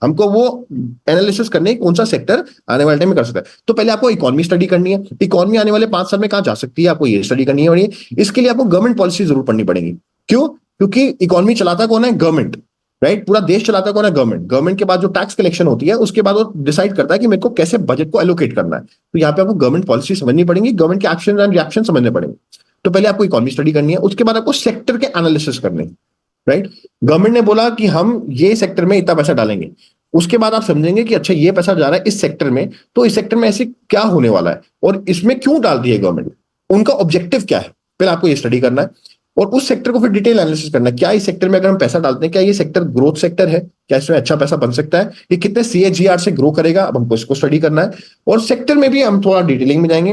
हमको वो एनालिसिस करने कौन सा सेक्टर आने वाले टाइम में कर सकता है। तो पहले आपको इकोनॉमी स्टडी करनी है, इकोनॉमी आने वाले 5 साल में कहाँ जा सकती है, आपको ये स्टडी करनी है। और इसके लिए आपको गवर्नमेंट पॉलिसी जरूर पढ़नी पड़ेगी। क्यों? क्योंकि इकोनॉमी चलाता कौन है? Government, right. पूरा देश चलाता कौन है? गवर्नमेंट। गवर्नमेंट के बाद जो टैक्स कलेक्शन होती है उसके बाद वो डिसाइड करता है कि मेरे को कैसे बजट को एलोकेट करना है। तो यहाँ पे आपको गवर्नमेंट पॉलिसी समझनी पड़ेगी, गवर्नमेंट के एक्शन एंड रिएक्शन समझने पड़ेंगे। तो पहले आपको इकोनॉमी स्टडी करनी है, उसके बाद आपको सेक्टर के एनालिसिस करने हैं, राइट। गवर्नमेंट ने बोला कि हम ये सेक्टर में इतना पैसा डालेंगे, उसके बाद आप समझेंगे कि अच्छा ये पैसा जा रहा है इस सेक्टर में, तो इस सेक्टर में ऐसे क्या होने वाला है और इसमें क्यों डाल दिया गवर्नमेंट, उनका ऑब्जेक्टिव क्या है, पहले आपको ये स्टडी करना है। और उस सेक्टर को फिर डिटेल एनालिसिस करना है, क्या इस सेक्टर में अगर हम पैसा डालते हैं क्या ये सेक्टर ग्रोथ सेक्टर है, क्या इसमें अच्छा पैसा बन सकता है, ये कितने सीएजीआर से ग्रो करेगा, अब हमको इसको स्टडी करना है। और सेक्टर में भी हम थोड़ा डिटेलिंग में जाएंगे,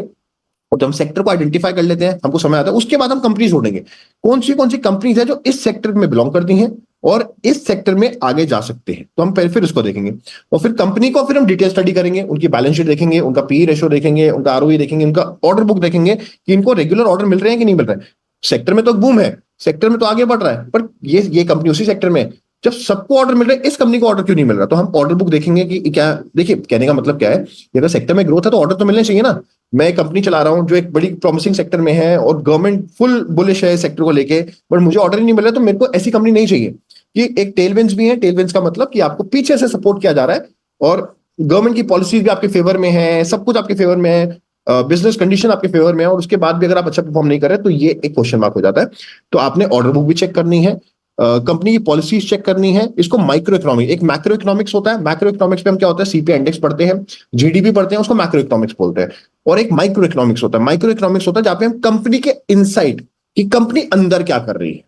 और जब हम सेक्टर को आइडेंटिफाई कर लेते हैं, हमको समझ आता है, उसके बाद हम कंपनीज ढूंढेंगे कौन सी कंपनीज है जो इस सेक्टर में बिलोंग करती हैं और इस सेक्टर में आगे जा सकते हैं, तो हम पहले फिर उसको देखेंगे। और फिर कंपनी को फिर हम डिटेल स्टडी करेंगे, उनकी बैलेंस शीट देखेंगे, उनका पी रेशो देखेंगे, उनका आरओई देखेंगे, उनका ऑर्डर बुक देखेंगे कि इनको रेगुलर ऑर्डर मिल रहे हैं कि नहीं मिल रहे हैं। सेक्टर में तो बूम है, सेक्टर में तो आगे बढ़ रहा है, पर ये कंपनी उसी सेक्टर में है। जब सबको ऑर्डर मिल रहा है, इस कंपनी को ऑर्डर क्यों नहीं मिल रहा? तो हम ऑर्डर बुक देखेंगे कि क्या, देखिए कहने का मतलब क्या है, अगर सेक्टर में ग्रोथ है तो ऑर्डर तो मिलने चाहिए ना। मैं एक कंपनी चला रहा हूं जो एक बड़ी प्रॉमिसिंग सेक्टर में है और गवर्नमेंट फुल बुलिश है सेक्टर को लेके, बट मुझे ऑर्डर ही नहीं मिल रहा, तो मेरे को ऐसी कंपनी नहीं चाहिए। कि एक टेलविंड्स भी है, टेलविंड्स का मतलब कि आपको पीछे से सपोर्ट किया जा रहा है और गवर्नमेंट की पॉलिसीज भी आपके फेवर में है, सब कुछ आपके फेवर में है, बिजनेस कंडीशन आपके फेवर में है, और उसके बाद भी अगर आप अच्छा परफॉर्म नहीं कर रहे तो ये एक क्वेश्चन मार्क हो जाता है। तो आपने ऑर्डर बुक भी चेक करनी है, कंपनी की पॉलिसीज चेक करनी है। इसको माइक्रो इकोनॉमिक, एक मैक्रो इकोनॉमिक्स होता है, मैक्रो इकोनॉमिक्स में हम क्या होता है, सीपीआई इंडेक्स पढ़ते हैं, जीडीपी पढ़ते हैं, उसको मैक्रो इकोनॉमिक्स बोलते हैं। और एक माइक्रो इकोनॉमिक्स होता है, माइक्रो इकोनॉमिक्स होता है जहां पे हम कंपनी के इनसाइड कि कंपनी अंदर क्या कर रही है,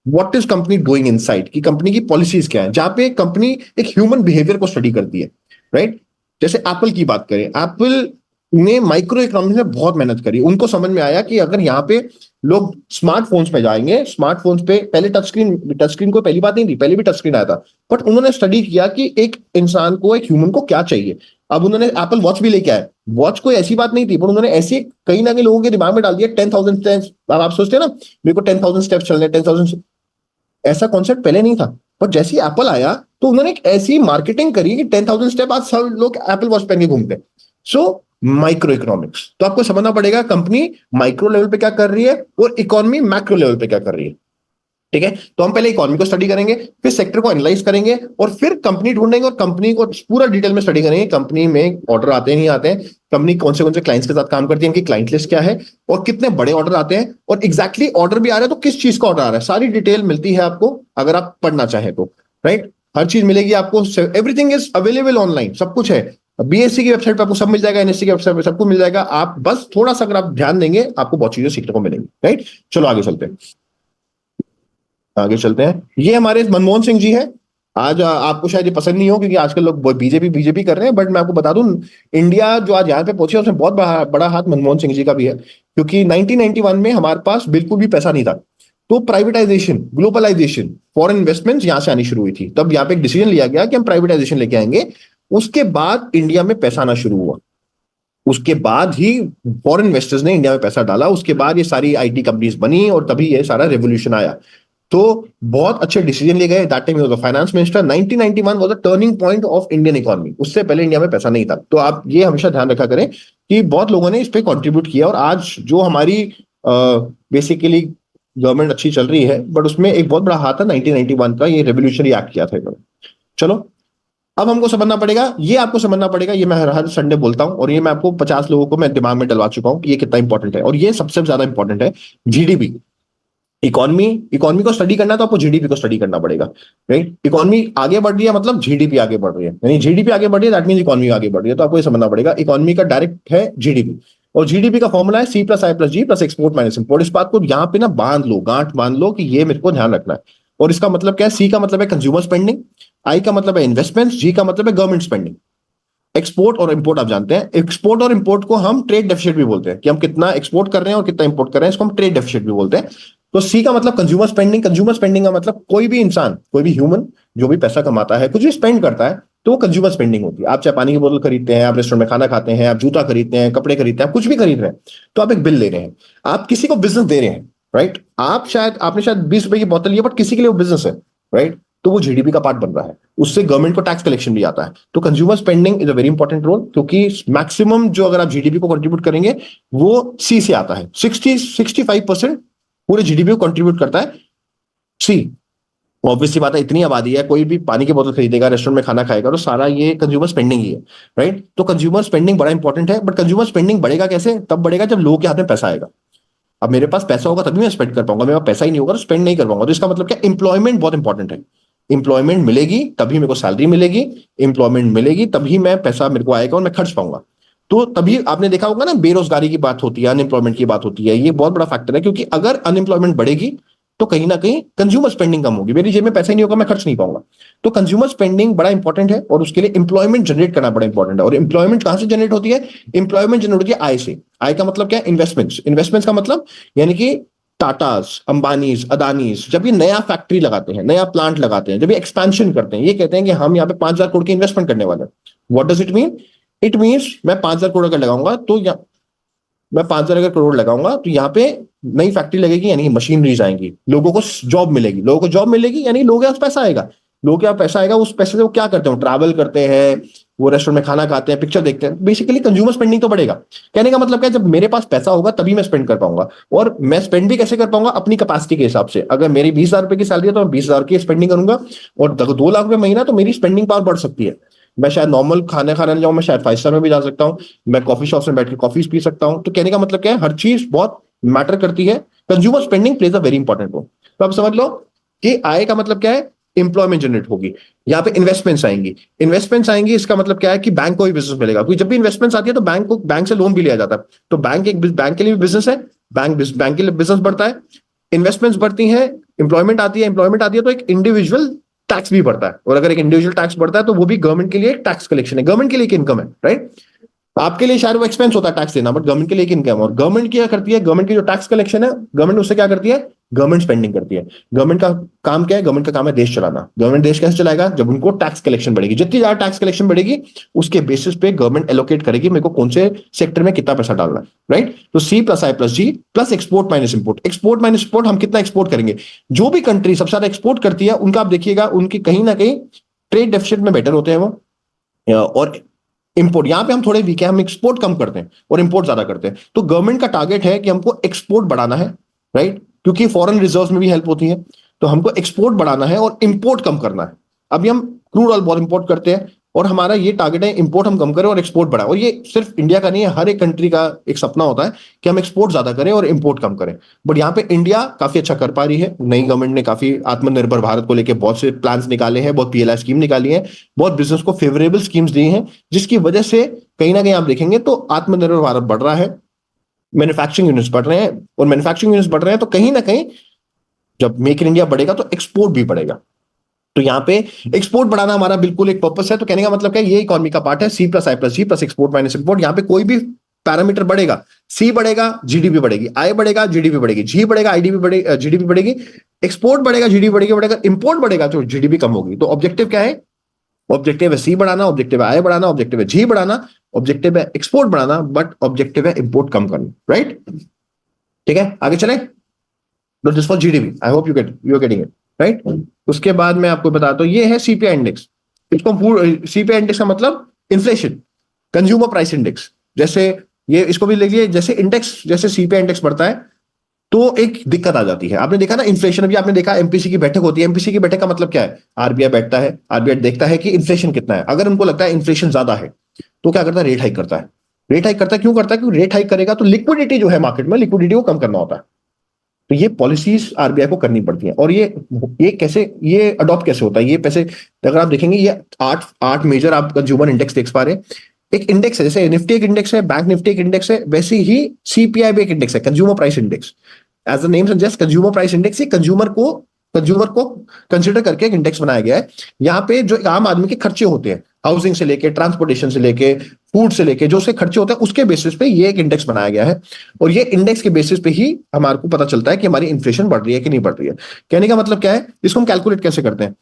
what is company doing inside, की कंपनी की पॉलिसीज क्या है, जहां पे कंपनी एक ह्यूमन बिहेवियर को स्टडी करती है, राइट। जैसे एप्पल की बात करें, एप्पल ने माइक्रो इकोनॉमिक्स में बहुत मेहनत करी, उनको समझ में आया कि अगर यहाँ पे लोग स्मार्टफोन्स पे जाएंगे, स्मार्टफोन्स पे पहले टच स्क्रीन को पहली बात नहीं थी, पहले भी टच स्क्रीन आया था, बट उन्होंने स्टडी किया कि एक इंसान को, एक ह्यूमन को क्या चाहिए। अब उन्होंने एप्पल वॉच भी लेके आए, वॉच कोई ऐसी बात नहीं थी, पर उन्होंने ऐसी कहीं ना कहीं लोगों के दिमाग में डाल दिया 10,000 स्टेप्स। अब आप सोचते हैं ना, मेरे को 10,000 स्टेप्स चलने, 10,000, ऐसा कॉन्सेप्ट पहले नहीं था। पर जैसे ही एप्पल आया तो उन्होंने एक ऐसी मार्केटिंग करी कि 10,000 स्टेप आज सब लोग एप्पल वॉच पहन के घूमते हैं। सो माइक्रो इकोनॉमिक्स, तो आपको समझना पड़ेगा कंपनी माइक्रो लेवल पे क्या कर रही है और इकोनॉमी मैक्रो लेवल पे क्या कर रही है, ठीक है। तो हम पहले इकोनॉमी को स्टडी करेंगे, फिर सेक्टर को एनालाइज करेंगे, और फिर कंपनी ढूंढेंगे और कंपनी को पूरा डिटेल में स्टडी करेंगे, कंपनी में ऑर्डर आते हैं नहीं आते हैं, कंपनी कौन से क्लाइंट्स के साथ काम करती है, इनकी क्लाइंट लिस्ट क्या है, और कितने बड़े ऑर्डर आते हैं, और एग्जैक्टली ऑर्डर भी आ रहा है तो किस चीज का ऑर्डर आ रहा है, सारी डिटेल मिलती है आपको अगर आप पढ़ना चाहें तो, राइट। हर चीज मिलेगी आपको, एवरीथिंग इज अवेलेबल ऑनलाइन, सब कुछ है। बीएससी की वेबसाइट पर आपको सब मिल जाएगा, एनएससी की वेबसाइट पर सब कुछ मिल जाएगा, आप बस थोड़ा सा अगर आप ध्यान देंगे आपको बहुत चीजें सीखने को मिलेंगी, राइट। चलो आगे चलते हैं, आगे चलते हैं। ये हमारे मनमोहन सिंह जी हैं। आज आपको शायद ये पसंद नहीं हो क्योंकि आजकल लोग बीजेपी बीजेपी कर रहे हैं, बट मैं आपको बता दूं, इंडिया जो आज यहाँ पे पहुंचे उसमें बहुत बड़ा बड़ा हाथ मनमोहन सिंह जी का भी है। क्योंकि 1991 में हमारे पास बिल्कुल भी पैसा नहीं था, तो प्राइवेटाइजेशन, ग्लोबलाइजेशन, फॉरेन इन्वेस्टमेंट्स यहाँ से आनी शुरू हुई थी, तब यहाँ पे एक डिसीजन लिया गया कि हम प्राइवेटाइजेशन लेके आएंगे। उसके बाद इंडिया में पैसा आना शुरू हुआ, उसके बाद ही फॉरेन इन्वेस्टर्स ने इंडिया में पैसा डाला, उसके बाद ये सारी आईटी कंपनीज बनी और तभी ये सारा रेवोल्यूशन आया। तो बहुत अच्छे डिसीजन लिए गए। That time he was the finance minister. 1991 was the turning point of Indian economy. उससे पहले इंडिया में पैसा नहीं था। तो आप ये हमेशा ध्यान रखा करें कि बहुत लोगों ने इस पे कंट्रीब्यूट किया, और आज जो हमारी बेसिकली गवर्नमेंट अच्छी चल रही है, बट उसमें एक बहुत बड़ा हाथ है 1991 का, ये रेवोल्यूशनरी एक्ट किया था इन्होंने। चलो, अब हमको समझना पड़ेगा, ये आपको समझना पड़ेगा, ये मैं हर संडे बोलता हूं, और ये मैं आपको 50 लोगों को मैं दिमाग में डलवा चुका हूं कि ये कितना इंपॉर्टेंट है, और ये सबसे ज्यादा इंपॉर्टेंट है। जीडीपी, इकोनॉमी, इकोनॉमी को स्टडी करना है तो आपको जीडीपी को स्टडी करना पड़ेगा, राइट। इकोनॉमी आगे बढ़ रही है मतलब जीडीपी आगे बढ़ रही है, यानी जीडीपी आगे बढ़ रही है दैट मीन इकोनॉमी आगे बढ़ रही है। तो आपको ये समझना पड़ेगा इकोनॉमी का डायरेक्ट है जीडीपी, और जीडीपी का फॉर्मूला है C+I+G plus export minus import. इस बात को यहाँ पे ना बांध लो, गांठ बांध लो कि ये मेरे को ध्यान रखना है। और इसका मतलब क्या है? सी का मतलब है कंज्यूमर स्पेंडिंग, आई का मतलब है इन्वेस्टमेंट, जी का मतलब है गवर्नमेंट स्पेंडिंग। एक्सपोर्ट और इंपोर्ट आप जानते हैं, एक्सपोर्ट और इंपोर्ट को हम ट्रेड डेफिसिट भी बोलते हैं, कि हम कितना एक्सपोर्ट कर रहे हैं और कितना इंपोर्ट कर रहे हैं, इसको हम ट्रेड डेफिसिट भी बोलते हैं। तो सी का मतलब कंज्यूमर स्पेंडिंग, कंज्यूमर स्पेंडिंग का मतलब कोई भी इंसान, कोई भी ह्यूमन जो भी पैसा कमाता है, कुछ भी स्पेंड करता है, तो वो कंज्यूमर स्पेंडिंग होती है। आप चाहे पानी की बोतल खरीदते हैं, आप रेस्टोरेंट में खाना खाते हैं, आप जूता खरीदते हैं, कपड़े खरीदते हैं, आप कुछ भी खरीद रहे हैं, तो आप एक बिल ले रहे हैं, आप किसी को बिजनेस दे रहे हैं, राइट। आपने शायद 20 रुपए की बोतल ली, बट किसी के लिए वो बिजनेस है, राइट। तो वो जीडीपी का पार्ट बन रहा है, उससे गवर्नमेंट को टैक्स कलेक्शन भी आता है। तो consumer spending is a very important role, क्योंकि मैक्सिमम जो अगर आप जीडीपी को कंट्रीब्यूट करेंगे वो सी से आता है। 65% पूरे जीडीपी को कंट्रीब्यूट करता है सी। ऑब्वियसली बात है, इतनी आबादी है, कोई भी पानी की बोतल खरीदेगा, रेस्टोरेंट में खाना खाएगा, तो सारा ये कंज्यूमर स्पेंडिंग ही है, राइट। तो कंज्यूमर स्पेंडिंग बड़ा इंपॉर्टेंट है, बट कंज्यूमर स्पेंडिंग बढ़ेगा कैसे? तब बढ़ेगा जब लोगों के हाथ में पैसा आएगा। अब मेरे पास पैसा होगा तभी मैं स्पेंड कर पाऊंगा, मेरे पास पैसा ही नहीं होगा तो स्पेंड नहीं कर पाऊंगा। तो इसका मतलब क्या, इंप्लॉयमेंट बहुत इंपॉर्टेंट है। इंप्लॉयमेंट मिलेगी तभी मेरे को सैलरी मिलेगी, इंप्लॉयमेंट मिलेगी तभी मैं पैसा मेरे को आएगा और मैं खर्च पाऊंगा। तो तभी आपने देखा होगा ना, बेरोजगारी की बात होती है, अनएम्प्लॉयमेंट की बात होती है, ये बहुत बड़ा फैक्टर है, क्योंकि अगर अनएम्प्लॉयमेंट बढ़ेगी तो कहीं ना कहीं कंज्यूमर स्पेंडिंग कम होगी, मेरी जेब में पैसा ही नहीं होगा, मैं खर्च नहीं पाऊंगा। तो कंज्यूमर स्पेंडिंग बड़ा इंपॉर्टेंट है, और उसके लिए इंप्लॉयमेंट जनरेट करना बड़ा इंपॉर्टेंट है। और इंप्लॉयमेंट कहां से जनरेट होती है? इंप्लॉयमेंट जनरेट होती है आय से। आय का मतलब क्या है? इन्वेस्टमेंट्स। इन्वेस्टमेंट्स का मतलब यानी कि टाटास, अंबानीज, अदानीज जब ये नया फैक्ट्री लगाते हैं, नया प्लांट लगाते हैं, जब ये एक्सपेंशन करते हैं, ये कहते हैं कि हम यहाँ पे 5,000 करोड़ की इन्वेस्टमेंट करने वाले हैं। What does it mean? It means मैं 5,000 करोड़ अगर लगाऊंगा तो मैं 5,000 अगर करोड़ लगाऊंगा तो यहाँ पे नई फैक्ट्री लगेगी, यानी मशीनरीज आएंगी, लोगों को जॉब मिलेगी, लोगों को जॉब मिलेगी यानी लोगों के पास पैसा आएगा। लोगों के पास पैसा आएगा, उस पैसे से वो क्या करते हैं? ट्रैवल करते हैं, वो रेस्टोरेंट में खाना खाते हैं, पिक्चर देखते हैं। बेसिकली कंज्यूमर स्पेंडिंग तो बढ़ेगा। कहने का मतलब क्या है, जब मेरे पास पैसा होगा तभी मैं स्पेंड कर पाऊंगा। और मैं स्पेंड भी कैसे कर पाऊंगा? अपनी कैपेसिटी के हिसाब से। अगर मेरी 20,000 रुपए की सैलरी है तो मैं 20,000 की स्पेंडिंग करूंगा, और 2 लाख रुपए महीना तो मेरी स्पेंडिंग पावर बढ़ सकती है। मैं शायद नॉर्मल खाने खाने जाऊं, मैं शायद 5 स्टार में भी जा सकता हूं, मैं कॉफी शॉप में बैठ के कॉफी पी सकता हूं। तो कहने का मतलब क्या है, हर चीज बहुत मैटर करती है। Consumer spending plays a very important role. तो आप समझ लो कि आय का मतलब क्या है, इंप्लॉयमेंट जनरेट होगी, यहाँ पे इन्वेस्टमेंट्स आएंगी। इन्वेस्टमेंट्स आएंगी, इसका मतलब क्या है कि बैंक को भी बिजनेस मिलेगा, क्योंकि जब भी इन्वेस्टमेंट्स आती है तो बैंक से लोन भी लिया जाता है। तो बैंक के लिए भी बिजनेस है, बैंक के लिए बिजनेस बढ़ता है, इन्वेस्टमेंट्स बढ़ती हैं, इंप्लॉयमेंट आती है तो एक इंडिविजुअल टैक्स भी बढ़ता है। और अगर एक इंडिविजुअल टैक्स बढ़ता है तो वो भी गवर्नमेंट के लिए एक टैक्स कलेक्शन है, गवर्नमेंट के लिए एक इनकम है, राइट। आपके लिए शायद वो एक्सपेंस होता है टैक्स देना, बट गवर्नमेंट के लिए एक इनकम। और गवर्नमेंट क्या करती है? गवर्नमेंट की जो टैक्स कलेक्शन है, गवर्नमेंट उससे क्या करती है? गवर्नमेंट स्पेंडिंग करती है। गवर्नमेंट का काम क्या है? गवर्नमेंट का काम है देश चलाना। गवर्नमेंट देश कैसे चलाएगा? जब उनको टैक्स कलेक्शन बढ़ेगी, जितनी ज्यादा टैक्स कलेक्शन बढ़ेगी उसके बेसिस पे गवर्नमेंट एलोकेट करेगी मेरे को कौन से सेक्टर में कितना पैसा डालना है, राइट। तो C plus I plus G plus export minus import. Export minus import, हम कितना एक्सपोर्ट करेंगे? जो भी कंट्री सबसे ज्यादा एक्सपोर्ट करती है उनका आप देखिएगा, उनकी कहीं ना कहीं ट्रेड डेफिसिट में बेटर होते हैं वो। और इंपोर्ट यहां पे हम थोड़े वीक है, हम एक्सपोर्ट कम करते हैं और इंपोर्ट ज्यादा करते हैं। तो गवर्नमेंट का टारगेट है कि हमको एक्सपोर्ट बढ़ाना है, राइट, क्योंकि फॉरेन रिजर्व में भी हेल्प होती है। तो हमको एक्सपोर्ट बढ़ाना है और इंपोर्ट कम करना है। अभी हम क्रूड ऑयल बहुत इंपोर्ट करते हैं, और हमारा ये टारगेट है इंपोर्ट हम कम करें और एक्सपोर्ट बढ़ाएं। और ये सिर्फ इंडिया का नहीं है, हर एक कंट्री का एक सपना होता है कि हम एक्सपोर्ट ज्यादा करें और इंपोर्ट कम करें। बट यहाँ पे इंडिया काफी अच्छा कर पा रही है। नई गवर्नमेंट ने काफी आत्मनिर्भर भारत को लेकर बहुत से प्लान्स निकाले हैं, बहुत पीएलआई स्कीम निकाली है, बहुत बिजनेस को फेवरेबल स्कीम्स दी हैं, जिसकी वजह से कहीं ना कहीं आप देखेंगे तो आत्मनिर्भर भारत बढ़ रहा है, मैन्युफैक्चरिंग यूनिट्स बढ़ रहे हैं, और मैन्युफैक्चरिंग यूनिट्स बढ़ रहे हैं तो कहीं ना कहीं जब मेक इन इंडिया बढ़ेगा तो एक्सपोर्ट भी बढ़ेगा। तो यहाँ पे एक्सपोर्ट बढ़ाना हमारा बिल्कुल एक पर्पस है। तो कहने का मतलब क्या है, ये इकोनॉमी का पार्ट है, सी plus I plus G plus export minus import. यहाँ पे कोई भी पैरामीटर बढ़ेगा, सी बढ़ेगा जीडीपी बढ़ेगी, आई बढ़ेगा जीडीपी बढ़ेगी, जी बढ़ेगा आईडीपी बढ़ेगी, जीडीपी बढ़ेगी, एक्सपोर्ट बढ़ेगा जीडीपी बढ़ेगा, इंपोर्ट बढ़ेगा तो जीडीपी कम होगी। तो ऑब्जेक्टिव क्या है? ऑब्जेक्टिव है सी बढ़ाना, ऑब्जेक्टिव है आई बढ़ाना, ऑब्जेक्टिव है जी बढ़ाना, ऑब्जेक्टिव है एक्सपोर्ट बढ़ाना, बट ऑब्जेक्टिव है इंपोर्ट कम करना, राइट। ठीक है, आगे चले। This for GDP, I hope you are getting it, right. उसके बाद मैं आपको बताता हूं, ये है सीपीआई इंडेक्स। इसको सीपीआई इंडेक्स का मतलब इन्फ्लेशन, कंज्यूमर प्राइस इंडेक्स। जैसे ये इसको भी लिख लिए, जैसे इंडेक्स, जैसे सीपीआई इंडेक्स बढ़ता है तो एक दिक्कत आ जाती है। आपने देखा ना इन्फ्लेशन, अभी आपने देखा एमपीसी की बैठक होती है। एमपीसी की बैठक का मतलब क्या है? आरबीआई बैठता है, आरबीआई देखता है कि इन्फ्लेशन कितना है। अगर उनको लगता है इन्फ्लेशन ज्यादा है तो क्या करता है? रेट हाइक करता है। रेट हाइक करता है, क्यों करता है? क्योंकि रेट हाइक करेगा तो लिक्विडिटी जो है मार्केट में, लिक्विडिटी को कम करना होता है। तो ये पॉलिसीज आरबीआई को करनी पड़ती हैं। और ये कैसे, ये अडॉप्ट कैसे होता है? ये पैसे अगर आप देखेंगे, ये आठ आठ मेजर आप कंज्यूमर इंडेक्स देख पा रहे हैं। एक इंडेक्स है, जैसे निफ्टी एक इंडेक्स है, बैंक निफ्टी एक इंडेक्स है, वैसे ही सीपीआई भी एक इंडेक्स है, consumer price index. As the name suggest, consumer price index, ये कंज्यूमर को कंसिडर करके एक इंडेक्स बनाया गया है। यहाँ पे जो आम आदमी के खर्चे होते हैं, हाउसिंग से लेके, ट्रांसपोर्टेशन से लेके, फूड से लेके, जो उसके खर्चे होते हैं, उसके बेसिस पे ये एक इंडेक्स बनाया गया है। और ये इंडेक्स के बेसिस पे ही हमारे को पता चलता है कि हमारी इन्फ्लेशन बढ़ रही है कि नहीं बढ़ रही है। कहने का मतलब क्या है, इसको हम कैलकुलेट कैसे करते हैं?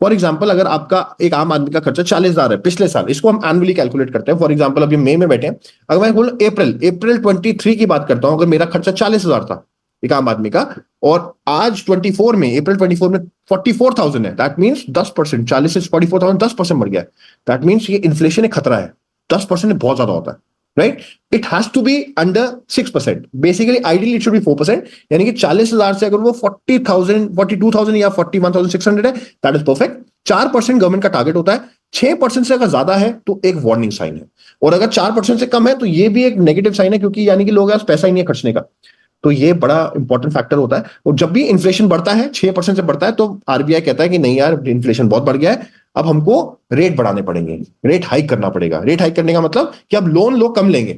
फॉर एग्जाम्पल, अगर आपका एक आम आदमी का खर्चा 40,000 है पिछले साल, इसको हम एनुअली कैलकुलेट करते हैं। फॉर एग्जाम्पल, अभी मई में बैठे हैं, अगर मैं बोलूं अप्रैल 23 की बात करता हूं, अगर मेरा खर्चा 40,000 था, एक आम आदमी का, और आज 24 में, अप्रैल 24 में 44,000 है, दैट मीन्स 10%, 40 से 44,000 10% बढ़ गया है। दैट मीन्स ये इन्फ्लेशन एक खतरा है। 10% बहुत ज्यादा होता है, right. It has to be under 6%, basically ideally it should be 4%, यानी कि 40,000 से अगर वो 40,000, 42,000 या 41,600 है, दैट इज परफेक्ट। 4% गवर्नमेंट का टारगेट होता है। 6% से अगर ज्यादा है तो एक वार्निंग साइन है, और अगर 4% से कम है तो ये भी एक नेगेटिव साइन है, क्योंकि यानी कि लोगों के पास पैसा ही नहीं है खर्चने का। तो ये बड़ा इंपॉर्टेंट फैक्टर होता है। और जब भी इन्फ्लेशन बढ़ता है, 6% से बढ़ता है, तो आरबीआई कहता है कि नहीं यार, इन्फ्लेशन बहुत बढ़ गया है, अब हमको रेट बढ़ाने पड़ेंगे, रेट हाइक करना पड़ेगा। रेट हाइक करने का मतलब कि अब लोन लोग कम लेंगे।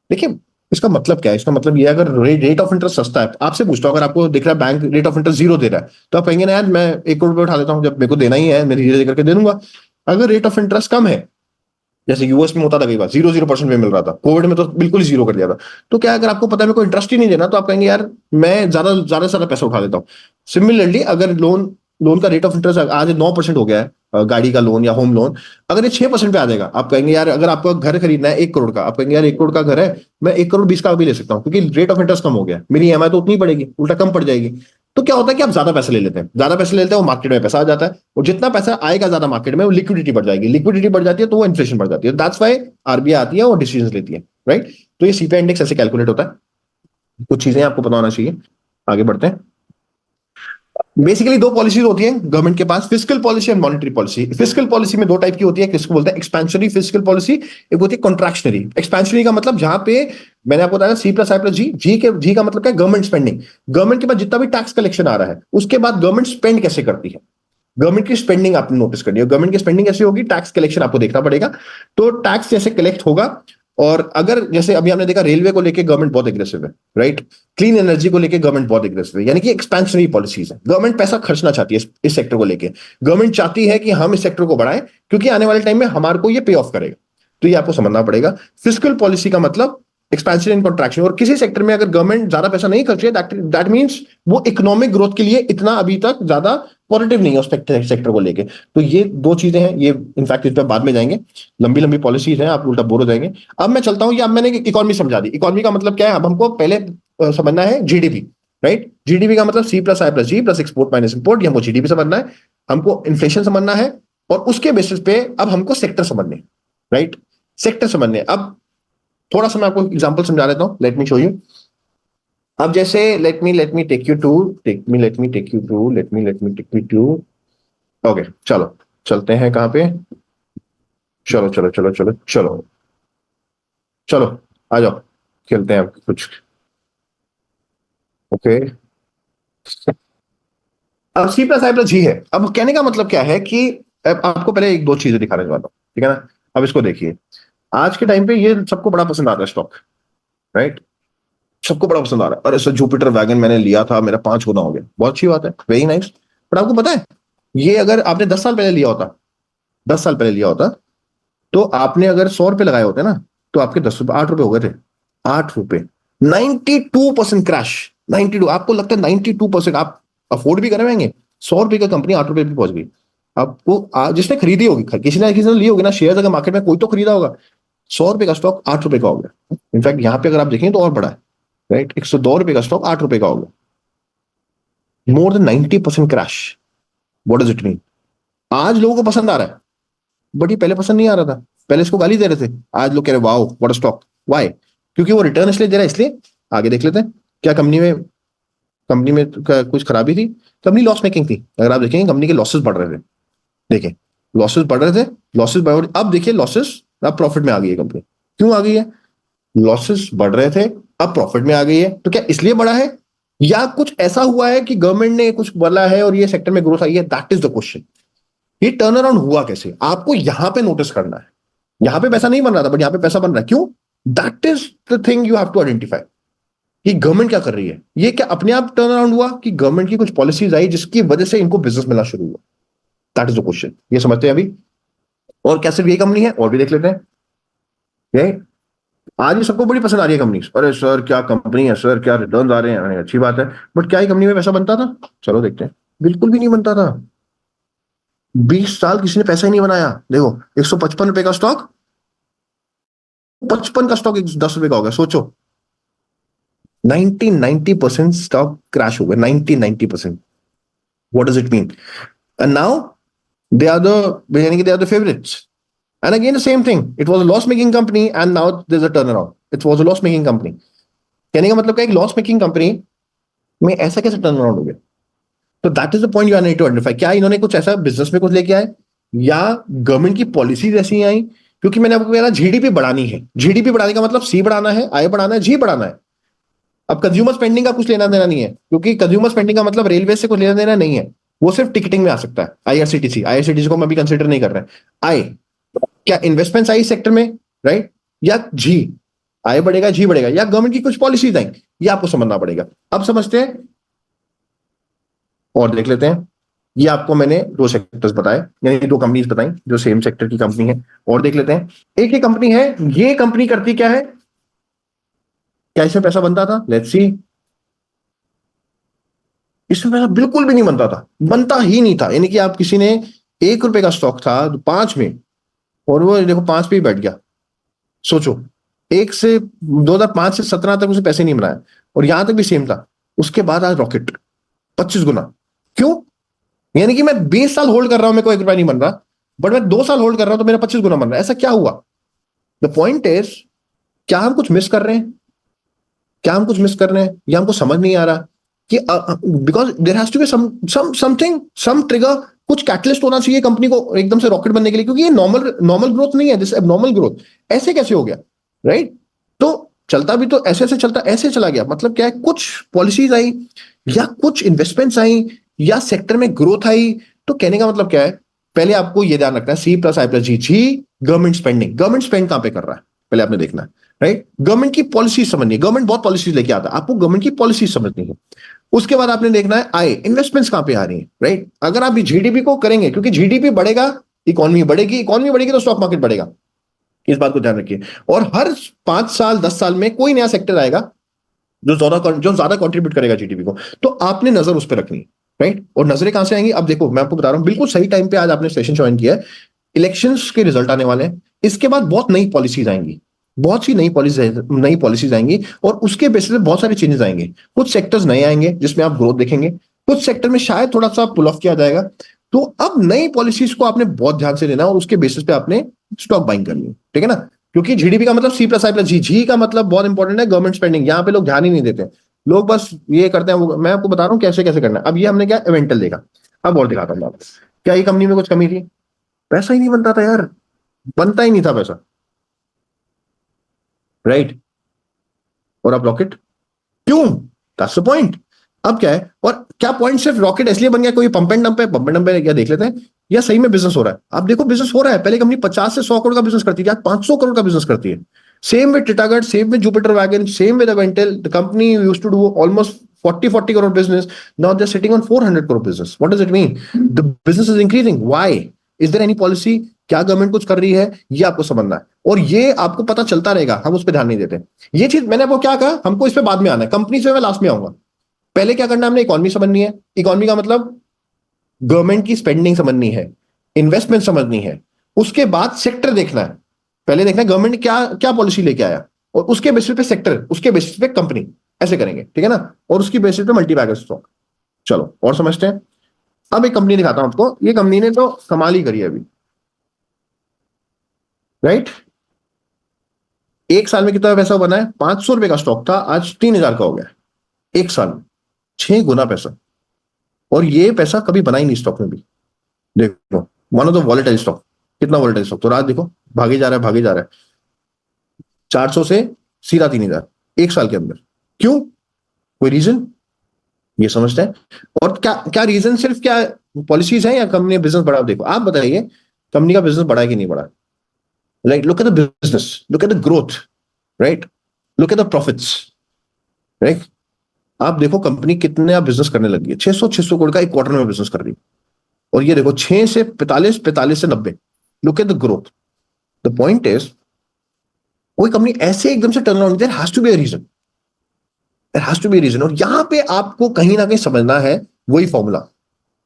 देखिए, इसका मतलब क्या है? इसका मतलब ये है, अगर रेट ऑफ इंटरेस्ट सस्ता है, आपसे पूछता हूं, अगर आपको दिख रहा है बैंक रेट ऑफ इंटरेस्ट 0 दे रहा है, तो आप कहेंगे ना यार मैं 1 करोड़ रुपए उठा लेता हूं, जब मेरे को देना ही है मैं धीरे धीरे करके दे दूंगा। अगर रेट ऑफ इंटरेस्ट कम है, जैसे यूएस में होता था कई बार 0% में मिल रहा था, कोविड में तो बिल्कुल ही 0 कर दिया था, तो क्या अगर आपको पता है मेरे को इंटरेस्ट ही नहीं देना, तो आप कहेंगे यार मैं ज्यादा ज्यादा से ज्यादा पैसा उठा लेता हूँ। सिमिलरली अगर लोन लोन का रेट ऑफ इंटरेस्ट आज 9% हो गया है, गाड़ी का लोन या होम लोन, अगर ये 6% पे आ जाएगा, आप कहेंगे यार अगर आपको घर खरीदना है 1 करोड़ का, आप कहेंगे यार 1 करोड़ का घर है, मैं 1 करोड़ 20 का भी ले सकता हूँ, क्योंकि रेट ऑफ इंटरेस्ट कम हो गया, मेरी ईएमआई तो उतनी पड़ेगी, उल्टा कम पड़ जाएगी। तो क्या होता है कि आप ज्यादा पैसे ले लेते हैं, ज्यादा पैसे ले लेते हैं, वो मार्केट में पैसा आ जाता है, और जितना पैसा आएगा ज्यादा मार्केट में, वो लिक्विडिटी बढ़ जाएगी, लिक्विडिटी बढ़ जाती है तो वो इन्फ्लेशन बढ़ जाती है। दैट्स वाई आरबीआई आती है और डिसीजन लेती है, राइट। तो ये सीपीआई इंडेक्स ऐसे कैलकुलेट होता है। कुछ चीजें आपको पता होना चाहिए। आगे बढ़ते हैं। बेसिकली दो पॉलिसीज होती है गवर्नमेंट के पास, fiscal policy and monetary policy. Fiscal policy में दो टाइप की होती है, किसको बोलते हैं एक्सपेंशनरी फिस्कल पॉलिसी, एक होती है कॉन्ट्रैक्शनरी। एक्सपेंशनरी का मतलब जहां पे मैंने आपको बताया C+I+G, जी का मतलब क्या है? Government spending. गवर्नमेंट के पास जितना भी टैक्स कलेक्शन आ रहा है, उसके बाद गवर्नमेंट स्पेंड कैसे करती है, गवर्नमेंट की स्पेंडिंग आपने नोटिस करनी है। गवर्नमेंट की स्पेंडिंग कैसी होगी? टैक्स कलेक्शन आपको देखना पड़ेगा। तो टैक्स जैसे कलेक्ट होगा, और अगर जैसे अभी हमने देखा रेलवे को लेके गवर्नमेंट बहुत एग्रेसिव है, राइट। क्लीन एनर्जी को लेके गवर्नमेंट बहुत एग्रेसिव है, यानी कि एक्सपेंशनरी पॉलिसीज है। गवर्नमेंट पैसा खर्चना चाहती है इस सेक्टर को लेके। गवर्नमेंट चाहती है कि हम इस सेक्टर को बढ़ाएं, क्योंकि आने वाले टाइम में हमारे को ये पे ऑफ करेगा। तो ये आपको समझना पड़ेगा। फिस्कल पॉलिसी का मतलब एक्सपेंशन एंड कॉन्ट्रैक्शन। और किसी सेक्टर में अगर गवर्नमेंट ज्यादा पैसा नहीं खर्च रही है, दैट मीन्स वो इकोनॉमिक ग्रोथ के लिए इतना अभी तक ज्यादा पॉजिटिव नहीं है उस सेक्टर को लेके। तो ये दो चीजें हैं, ये इनफैक्ट इस पर बाद में जाएंगे, लंबी लंबी पॉलिसीज हैं, आप उल्टा बोर हो जाएंगे। अब मैं चलता हूँ, ये अब मैंने इकोनॉमी समझा दी। इकोनॉमी का मतलब क्या है? अब हमको पहले समझना है जीडीपी, राइट। जीडीपी का मतलब C+I+G plus export minus import, ये हमको जीडीपी समझना है। हमको इन्फ्लेशन समझना है, और उसके बेसिस पे अब हमको सेक्टर समझने, राइट, सेक्टर समझने। अब थोड़ा सा मैं आपको एग्जांपल समझा देता हूं, लेट मी शो यू। अब जैसे let me take you to okay, चलो चलते हैं कहां पे? चलो चलो चलो चलो चलो चलो, आ जाओ, खेलते हैं कुछ। ओके, अब C+I+G है। अब कहने का मतलब क्या है कि अब आपको पहले एक दो चीजें दिखाने वाला हूं, ठीक है ना। अब इसको देखिए, आज के टाइम पे ये सबको बड़ा पसंद आता है स्टॉक, राइट। सबको बड़ा पसंद आ रहा है। अरे सर, जुपिटर वैगन मैंने लिया था, मेरा 5 गुना हो गया, बहुत अच्छी बात है, वेरी नाइस। पर आपको पता है, ये अगर आपने 10 साल पहले लिया होता, 10 साल पहले लिया होता, तो आपने अगर 100 रुपए लगाए होते ना, तो आपके 10 रुपए 8 रुपए हो गए थे। 8 रुपए। 92% क्रैश। 92, आपको लगता है 92% आप अफोर्ड भी करेंगे? 100 रुपए का कंपनी 8 रुपए भी पहुंच गई। आपको जिसने खरीदी होगी, किसी ने ली होगी ना शेयर, अगर मार्केट में कोई तो खरीदा होगा। 100 रुपए का स्टॉक 8 रुपए का हो गया। इनफैक्ट यहाँ पे अगर आप देखें तो और बड़ा है, राइट। 102 रुपए का स्टॉक 8 रुपए का हो गया। More than 90% crash. What does it mean? आज लोगों को पसंद आ रहा है, बट ये पहले पसंद नहीं आ रहा था। पहले इसको गाली दे रहे थे, आज लोग कह रहे wow what a stock. Why? क्योंकि वो रिटर्न इसलिए दे रहा है, इसलिए। आगे देख लेते हैं क्या कंपनी में कुछ खराबी थी? कंपनी लॉस मेकिंग थी। अगर आप देखेंगे कंपनी के लॉसेस बढ़ रहे थे, देखिए लॉसेस बढ़ रहे थे, लॉसेस बढ़, अब देखिए लॉसेस, अब प्रॉफिट में आ गई है कंपनी। क्यों आ गई है? लॉसेस बढ़ रहे थे, अब प्रॉफिट में आ गई है। तो क्या इसलिए बढ़ा है, या कुछ ऐसा हुआ है कि गवर्नमेंट ने कुछ बोला है और ये सेक्टर में ग्रोथ आई है? That is the question. ये टर्न अराउंड हुआ कैसे, आपको यहां पे नोटिस करना है। यहां पे पैसा नहीं बन रहा था, बट यहां पे पैसा बन रहा है, क्यों? That is the thing you have to identify, कि गवर्नमेंट क्या कर रही है। ये क्या अपने आप टर्न अराउंड हुआ, कि गवर्नमेंट की कुछ पॉलिसीज आई जिसकी वजह से इनको बिजनेस मिलना शुरू हुआ? That is the question. ये समझते हैं अभी? और क्या सिर्फ यही कंपनी है? और भी देख लेते हैं। ये आज ये सबको बड़ी पसंद आ रही है कंपनी। अरे सर क्या कंपनी है सर, क्या रिटर्न आ रहे हैं, अच्छी बात है। बट क्या ही कंपनी में पैसा बनता था? चलो देखते हैं। बिल्कुल भी नहीं बनता था। 20 साल किसी ने पैसा ही नहीं बनाया। देखो, 155 रुपए का स्टॉक, 55 का स्टॉक 10 रुपए का हो गया, सोचो। 90% स्टॉक क्रैश हो गए, 90%। What does it mean? And now they are the यानी कि they are the favourites. And again the same thing, it was a loss making company and now there is a turn around. It was a loss making company, कहने का मतलब क्या, एक loss making company में ऐसा कैसे turn around हो गया? तो that is the point you are need to identify. क्या इन्होंने कुछ ऐसा बिजनेस में कुछ लेके आए, या गवर्नमेंट की पॉलिसीज ऐसी आई? क्योंकि मैंने आपको कहा जीडीपी बढ़ानी है, जीडीपी बढ़ाने का मतलब सी बढ़ाना है, आय बढ़ाना है, जी बढ़ाना है। अब कंज्यूमर स्पेंडिंग का कुछ लेना देना नहीं है, क्योंकि कंज्यूमर स्पेंडिंग का मतलब रेलवे से कुछ लेना देना नहीं है, वो सिर्फ टिकटिंग में आ सकता है। आईआरसीटीसी, आईआरसीटीसी को मैं अभी कंसिडर नहीं कर रहा है। आय, क्या इन्वेस्टमेंट्स आई सेक्टर में, राइट? या जी, आय बढ़ेगा, जी बढ़ेगा, या गवर्नमेंट की कुछ पॉलिसीज आई, ये आपको समझना पड़ेगा। अब समझते हैं और देख लेते हैं। ये आपको मैंने दो सेक्टर्स बताए, यानी दो कंपनीज बताई जो सेम सेक्टर की कंपनी है। और देख लेते हैं, एक ही कंपनी है, ये कंपनी करती क्या है, क्या इसमें पैसा बनता था? Let's see. इसमें पैसा बिल्कुल भी नहीं बनता था, बनता ही नहीं था। यानी कि आप किसी ने 1 रुपए का स्टॉक था 5 में, और वो देखो 5 पे ही बैठ गया। सोचो, एक से 2005 से 17 तक उसे पैसे नहीं बनाया, और यहां तक भी सेम था। उसके बाद आज रॉकेट 25 गुना। क्यों? यानी कि मैं 20 साल होल्ड कर रहा हूं, मेरे को 1 रुपया नहीं बन रहा, बट मैं 2 साल होल्ड कर रहा हूं तो मेरा 25 गुना बन रहा है। ऐसा क्या हुआ? द पॉइंट इज, क्या हम कुछ मिस कर रहे हैं? क्या हम कुछ मिस कर रहे हैं, या हमको समझ नहीं आ रहा कि because there has to be something, some trigger, कुछ कैटलिस्ट होना चाहिए कंपनी को एकदम से रॉकेट बनने के लिए, क्योंकि ये नॉर्मल नॉर्मल ग्रोथ नहीं है, दिस एबनॉर्मल ग्रोथ। ऐसे कैसे हो गया, राइट? तो चलता भी तो ऐसे ऐसे चलता, ऐसे चला गया। मतलब क्या है, कुछ पॉलिसीज आई, या कुछ इन्वेस्टमेंट्स आई, या सेक्टर में ग्रोथ आई। तो कहने का मतलब क्या है, पहले आपको ये ध्यान रखना है, सी plus I plus ji. Ji, government spending, government spend कहां पे कर रहा है, पहले आपने देखना है, राइट? गवर्नमेंट की पॉलिसी समझनी है, गवर्नमेंट बहुत पॉलिसीज लेके आता है, आपको गवर्नमेंट की पॉलिसी समझनी है। उसके बाद आपने देखना है आय, इन्वेस्टमेंट्स कहां पे आ रही है, राइट? अगर आप जीडीपी को करेंगे, क्योंकि जीडीपी बढ़ेगा, इकोनॉमी बढ़ेगी, इकोनॉमी बढ़ेगी तो स्टॉक मार्केट बढ़ेगा। इस बात को ध्यान रखिए। और हर 5 साल 10 साल में कोई नया सेक्टर आएगा जो ज्यादा कंट्रीब्यूट करेगा जीडीपी को, तो आपने नजर उस पर रखनी है, राइट? और नजरें कहां से आएंगी? अब देखो, मैं आपको बता रहा हूं, बिल्कुल सही टाइम पे आज आपने सेशन ज्वाइन किया है। इलेक्शंस के रिजल्ट आने वाले हैं, इसके बाद बहुत नई पॉलिसीज आएंगी, बहुत सी नई पॉलिसीज आएंगी, और उसके बेसिस पे बहुत सारे चेंजेस आएंगे। कुछ सेक्टर्स नए आएंगे जिसमें आप ग्रोथ देखेंगे, कुछ सेक्टर में शायद थोड़ा सा पुल ऑफ किया जाएगा। तो अब नई पॉलिसीज को आपने बहुत ध्यान से लेना, और उसके बेसिस पे आपने स्टॉक बाइंग करनी है, ठीक है ना? क्योंकि जीडीपी का मतलब सी प्लस आई प्लस जी, जी का मतलब बहुत इंपॉर्टेंट है, गवर्नमेंट स्पेंडिंग। यहाँ पे लोग ध्यान ही नहीं देते, लोग बस ये करते हैं मैं आपको बता रहा हूँ कैसे कैसे करना है। अब ये हमने क्या इवेंटल देखा, अब और दिखाता हूँ आपको। क्या ये कंपनी में कुछ कमी थी? पैसा ही नहीं बनता था यार, बनता ही नहीं था पैसा, राइट? और अब रॉकेट, क्यों? That's the point. अब क्या है, और क्या पॉइंट सिर्फ रॉकेट इसलिए बन गया, कोई पंप एंड डंप है? पंप एंड डंप है क्या, देख लेते हैं। या सही में बिजनेस हो रहा है? आप देखो, बिजनेस हो रहा है। पहले कंपनी 50 से 100 करोड़ का बिजनेस करती थी, आज 500 करोड़ का बिजनेस करती है। Same with Titagarh, same with Jupiter Wagon, same with Avantel. The company used to do almost 40 crore business, now they are sitting on 400 crore business. What does it mean? The business is increasing. Why? Is there any policy? क्या government कुछ कर रही है, ये आपको समझना है, और ये आपको पता चलता रहेगा, हम उस पर ध्यान नहीं देते। ये चीज मैंने आपको क्या कहा, हमको इस पे बाद में आना है, कंपनी से मैं लास्ट में आऊंगा। पहले क्या करना है, हमने इकोनॉमी समझनी है। इकोनॉमी का मतलब गवर्नमेंट की स्पेंडिंग समझनी है, इन्वेस्टमेंट समझनी है। उसके बाद सेक्टर देखना है, पहले देखना है गवर्नमेंट क्या क्या पॉलिसी लेके आया, और उसके बेसिस पे सेक्टर, उसके बेसिस पे कंपनी, ऐसे करेंगे, ठीक है ना? और उसकी बेसिस पे मल्टीबैगर स्टॉक। चलो और समझते हैं। अब एक कंपनी दिखाता हूं आपको, ये कंपनी ने तो कमाल ही करी है अभी, राइट? 1 साल में कितना पैसा बना है? 500 रुपए का स्टॉक था, आज 3,000 का हो गया। 1 साल में 6 गुना पैसा। और ये पैसा कभी बना ही नहीं स्टॉक में भी। देखो, one of the volatile stock, कितना वॉलेटाइल स्टॉक, तो रात देखो, भागे जा रहा है, भागे जा रहा है। 400 से सीधा 3,000 1 साल के अंदर। क्यों? कोई रीजन? ये समझते हैं। और क्या क्या रीजन, सिर्फ क्या पॉलिसीज है, या कंपनी बिजनेस बढ़ा? देखो आप बताइए, कंपनी का बिजनेस बढ़ा कि नहीं बढ़ा? Right, look at the business, look at the growth, right? Look at the profits, right? आप देखो कंपनी कितने आप बिजनेस करने लगी है, 600 करोड़ का एक क्वार्टर में बिजनेस कर रही है। और ये देखो 6 से 45, 45 से 90। Look at the growth. The point is, कोई कंपनी ऐसे एकदम से turn around, there has to be a reason, there has to be a reason. और यहां पे आपको कहीं ना कहीं समझना है वही फॉर्मूला।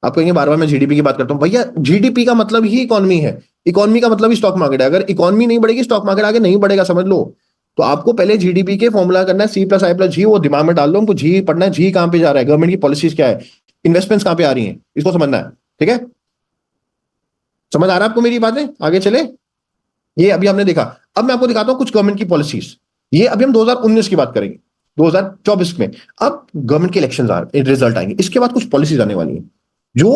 आप कहेंगे बार बार मैं जीडीपी की बात करता हूं, भैया जीडीपी का मतलब ही इकोनॉमी है, इकोनॉमी का मतलब ही स्टॉक मार्केट है। अगर इकोनॉमी नहीं बढ़ेगी, स्टॉक मार्केट आगे नहीं बढ़ेगा, समझ लो। तो आपको पहले जीडीपी के फॉर्मूला करना है, सी प्लस आई प्लस जी, वो दिमाग में डाल लो, हमको जी पढ़ना है, जी कहां पे जा रहा है, गवर्नमेंट की पॉलिसीज क्या है, इन्वेस्टमेंट्स कहां पे आ रही हैं, इसको समझना है। ठीक है, समझ आ रहा है आपको मेरी बातें? आगे चले। ये अभी हमने देखा। अब मैं आपको दिखाता हूं कुछ गवर्नमेंट की पॉलिसीज। ये अभी हम 2019 की बात करेंगे, 2024 में। अब गवर्नमेंट के इलेक्शन रिजल्ट आएंगे, इसके बाद कुछ पॉलिसीज आने वाली हैं जो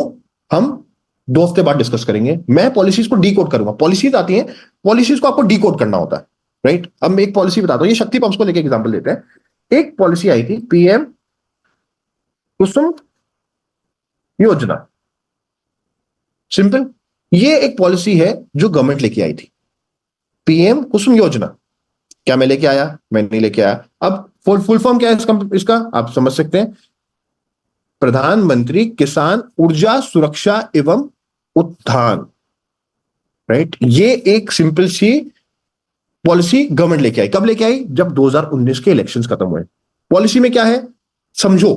हम 2 हफ्ते बाद डिस्कस करेंगे। मैं पॉलिसीज को डी कोड करूंगा। पॉलिसीज आती हैं, पॉलिसीज को आपको डी कोड करना होता है, राइट। अब मैं एक पॉलिसी बताता हूं, ये शक्ति पंप्स को लेकर एग्जाम्पल लेते हैं। एक पॉलिसी आई थी, पीएम कुसुम योजना, सिंपल। ये एक पॉलिसी है जो गवर्नमेंट लेके आई थी, पीएम कुसुम योजना। क्या मैं लेके आया? मैं नहीं लेके आया। अब फुल फॉर्म क्या है इसका आप समझ सकते हैं, प्रधानमंत्री किसान ऊर्जा सुरक्षा एवं उत्थान, राइट। ये एक सिंपल सी पॉलिसी गवर्नमेंट लेके आई। कब लेके आई? जब 2019 के इलेक्शंस खत्म हुए। पॉलिसी में क्या है समझो।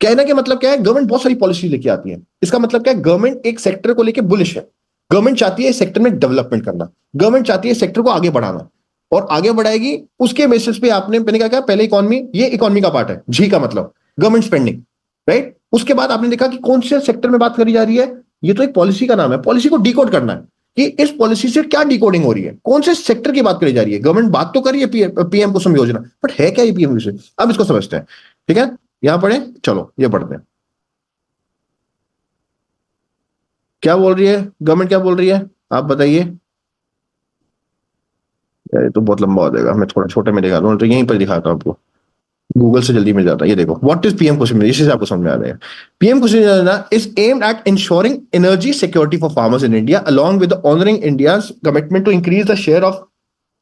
कहने का मतलब क्या है, गवर्नमेंट बहुत सारी पॉलिसी लेके आती है। इसका मतलब क्या है, गवर्नमेंट एक सेक्टर को लेके बुलिश है। गवर्नमेंट चाहती है इस सेक्टर में डेवलपमेंट करना, गवर्नमेंट चाहती है सेक्टर को आगे बढ़ाना, और आगे बढ़ाएगी उसके बेसिस पे। आपने मैंने क्या कहा पहले, इकोनॉमी, ये इकोनॉमी का पार्ट है, जी का मतलब गवर्नमेंट स्पेंडिंग, राइट। उसके बाद आपने देखा कि कौन से सेक्टर में बात करी जा रही है, ये तो एक पॉलिसी का नाम है। पॉलिसी को डिकोड करना है कि इस पॉलिसी से क्या डिकोडिंग हो रही है, कौन से सेक्टर की बात करी जा रही है। गवर्नमेंट बात तो करी है पीएम कुसुम योजना, बट है क्या ये पीएम कुसुम? अब इसको समझते हैं। ठीक है, यहां पढ़े, चलो ये पढ़ते हैं। क्या बोल रही है गवर्नमेंट, क्या बोल रही है आप बताइए। यार ये तो बहुत लंबा हो जाएगा, मैं थोड़ा छोटे में दिखा दूं, तो यहीं पर दिखाता हूं आपको, गूगल से जल्दी मिल जाता है। ये देखो, व्हाट इज पीएम कुसुम योजना, इसी से आपको समझ में आ जाएगा। PM Kusum Yojana is aimed at ensuring energy security for farmers in India along with honouring India's commitment to increase the share of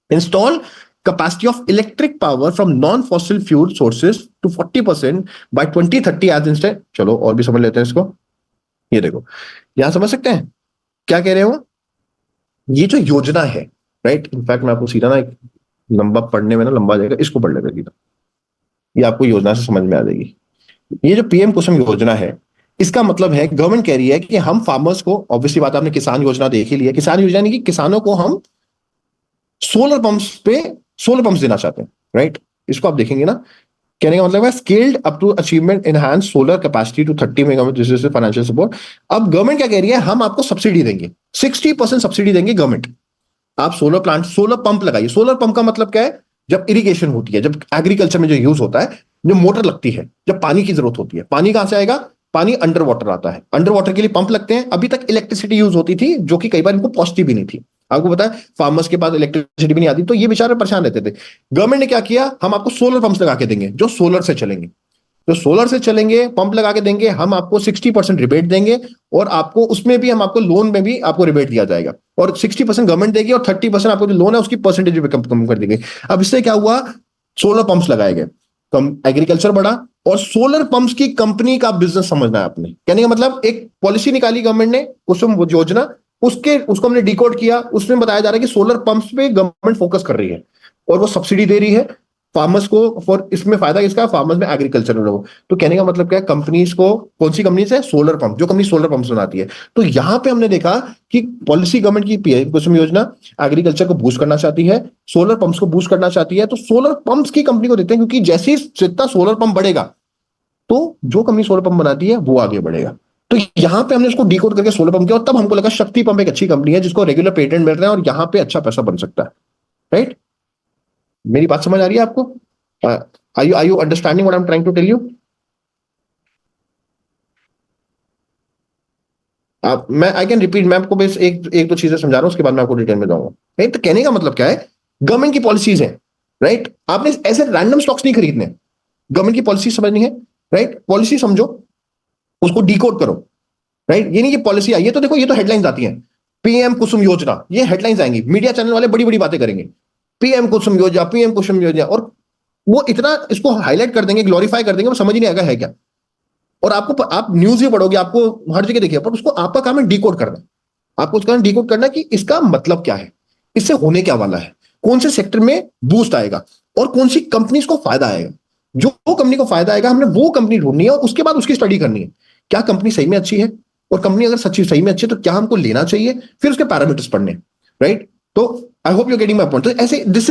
install capacity of electric power from non-fossil fuel sources to 40% by 2030 as instant। चलो और भी समझ लेते हैं इसको। ये देखो, यहां समझ सकते हैं क्या कह रहे हो। ये जो योजना है, राइट, इनफैक्ट मैं आपको सीधा ना, एक लंबा पढ़ने में ना लंबा जाएगा, इसको पढ़ लेते सीधा, ये आपको योजना से समझ में आ जाएगी। ये जो पीएम कुसुम योजना है, इसका मतलब है गवर्नमेंट कह रही है कि हम फार्मर्स को, ऑब्वियसली बात, आपने किसान योजना देख ही ली है। किसान योजना नहीं कि किसानों को हम सोलर पंप्स पे सोलर पंप्स देना चाहते हैं, राइट। इसको आप देखेंगे ना, कहने का मतलब है scaled up to achievement enhance solar capacity to 30 megawatt, this is financial support. अब गवर्नमेंट क्या कह रही है, हम आपको सब्सिडी देंगे, 60% सब्सिडी देंगे गवर्नमेंट। आप सोलर प्लांट, सोलर पंप लगाइए। सोलर पंप का मतलब क्या है, जब इरिगेशन होती है, जब एग्रीकल्चर में जो यूज होता है, जो मोटर लगती है, जब पानी की जरूरत होती है, पानी कहां से आएगा, पानी अंडर वाटर आता है, अंडर वाटर के लिए पंप लगते हैं। अभी तक इलेक्ट्रिसिटी यूज होती थी, जो कि कई बार इनको पहुंचती भी नहीं थी। आपको पता है फार्मर्स के पास इलेक्ट्रिसिटी भी नहीं आती, तो ये बेचारे परेशान रहते थे। गवर्नमेंट ने क्या किया, हम आपको सोलर पंप्स लगा के देंगे जो सोलर से चलेंगे। तो सोलर से चलेंगे, पंप लगा के देंगे, हम आपको 60% रिबेट देंगे, और आपको उसमें भी हम आपको लोन में भी आपको रिबेट दिया जाएगा, और 60% गवर्नमेंट देगी, और 30% आपको जो लोन है उसकी परसेंटेज भी कम कर देंगे। अब इससे क्या हुआ, सोलर पंप्स लगाए गए, कम एग्रीकल्चर बढ़ा, और सोलर पंप्स की कंपनी का बिजनेस समझना है आपने। कहने का मतलब, एक पॉलिसी निकाली गवर्नमेंट ने, कुसुम योजना, उसको हमने डिकोड किया। उसमें बताया जा रहा है कि सोलर पंप्स पे गवर्नमेंट फोकस कर रही है, और वो सब्सिडी दे रही है फार्मर्स को। फॉर इसमें फायदा किसका, फार्मर्स में, एग्रीकल्चर में लोगों। तो कहने का मतलब क्या है, कंपनीज को, कौन सी कंपनीज है, सोलर पंप, जो कंपनी सोलर पंप्स बनाती है। तो यहां पे हमने देखा कि पॉलिसी गवर्नमेंट की पीएम कुसुम योजना एग्रीकल्चर को बूस्ट करना चाहती है, सोलर पंप्स को बूस्ट करना चाहती है। तो सोलर पंप्स की कंपनी को देते हैं, क्योंकि जैसे ही जितना सोलर पंप बढ़ेगा, तो जो कंपनी सोलर पंप बनाती है वो आगे बढ़ेगा। तो यहां पे हमने इसको डिकोड करके सोलर पंप किया, और तब हमको लगा शक्ति पंप एक अच्छी कंपनी है जिसको रेगुलर पेटेंट मिल रहे हैं, और यहां पे अच्छा पैसा बन सकता है, राइट। मेरी बात समझ आ रही है आपको? are you understanding what I'm trying to tell you? आप, मैं आई कैन रिपीट, मैं आपको बस एक एक दो चीजें समझा रहा हूं, उसके बाद मैं आपको डिटेल में जाऊंगा, राइट। तो कहने का मतलब क्या है, गवर्नमेंट की पॉलिसीज है, राइट। आपने ऐसे रैंडम स्टॉक्स नहीं खरीदने, गवर्नमेंट की पॉलिसी समझनी है, राइट। पॉलिसी समझो, उसको डिकोड करो, राइट। ये नहीं कि पॉलिसी आई है तो देखो, ये तो हेडलाइंस आती हैं, पीएम कुसुम योजना, ये हेडलाइंस आएंगी, मीडिया चैनल वाले बड़ी बड़ी बातें करेंगे, पीएम कुसुम योजना, पीएम कुसुम योजना, और वो इतना इसको हाईलाइट कर देंगे, ग्लोरीफाई कर देंगे, वो समझ ही नहीं आएगा है क्या। और आपको, आप न्यूज भी पढ़ोगे, आपको हर जगह देखिए, पर उसको आपका काम है डिकोड करना। आपको उसका डिकोड करना कि इसका मतलब क्या है, इससे होने क्या वाला है, कौन से सेक्टर में बूस्ट आएगा, और कौन सी कंपनीज को फायदा आएगा। जो कंपनी को फायदा आएगा, हमने वो कंपनी ढूंढनी है, और उसके बाद उसकी स्टडी करनी है, क्या कंपनी सही में अच्छी है, और कंपनी अगर सच्ची सही में अच्छी है तो क्या हमको लेना चाहिए, फिर उसके पैरामीटर्स पढ़ने, राइट। तो I hope you getting my point. तो ऐसे this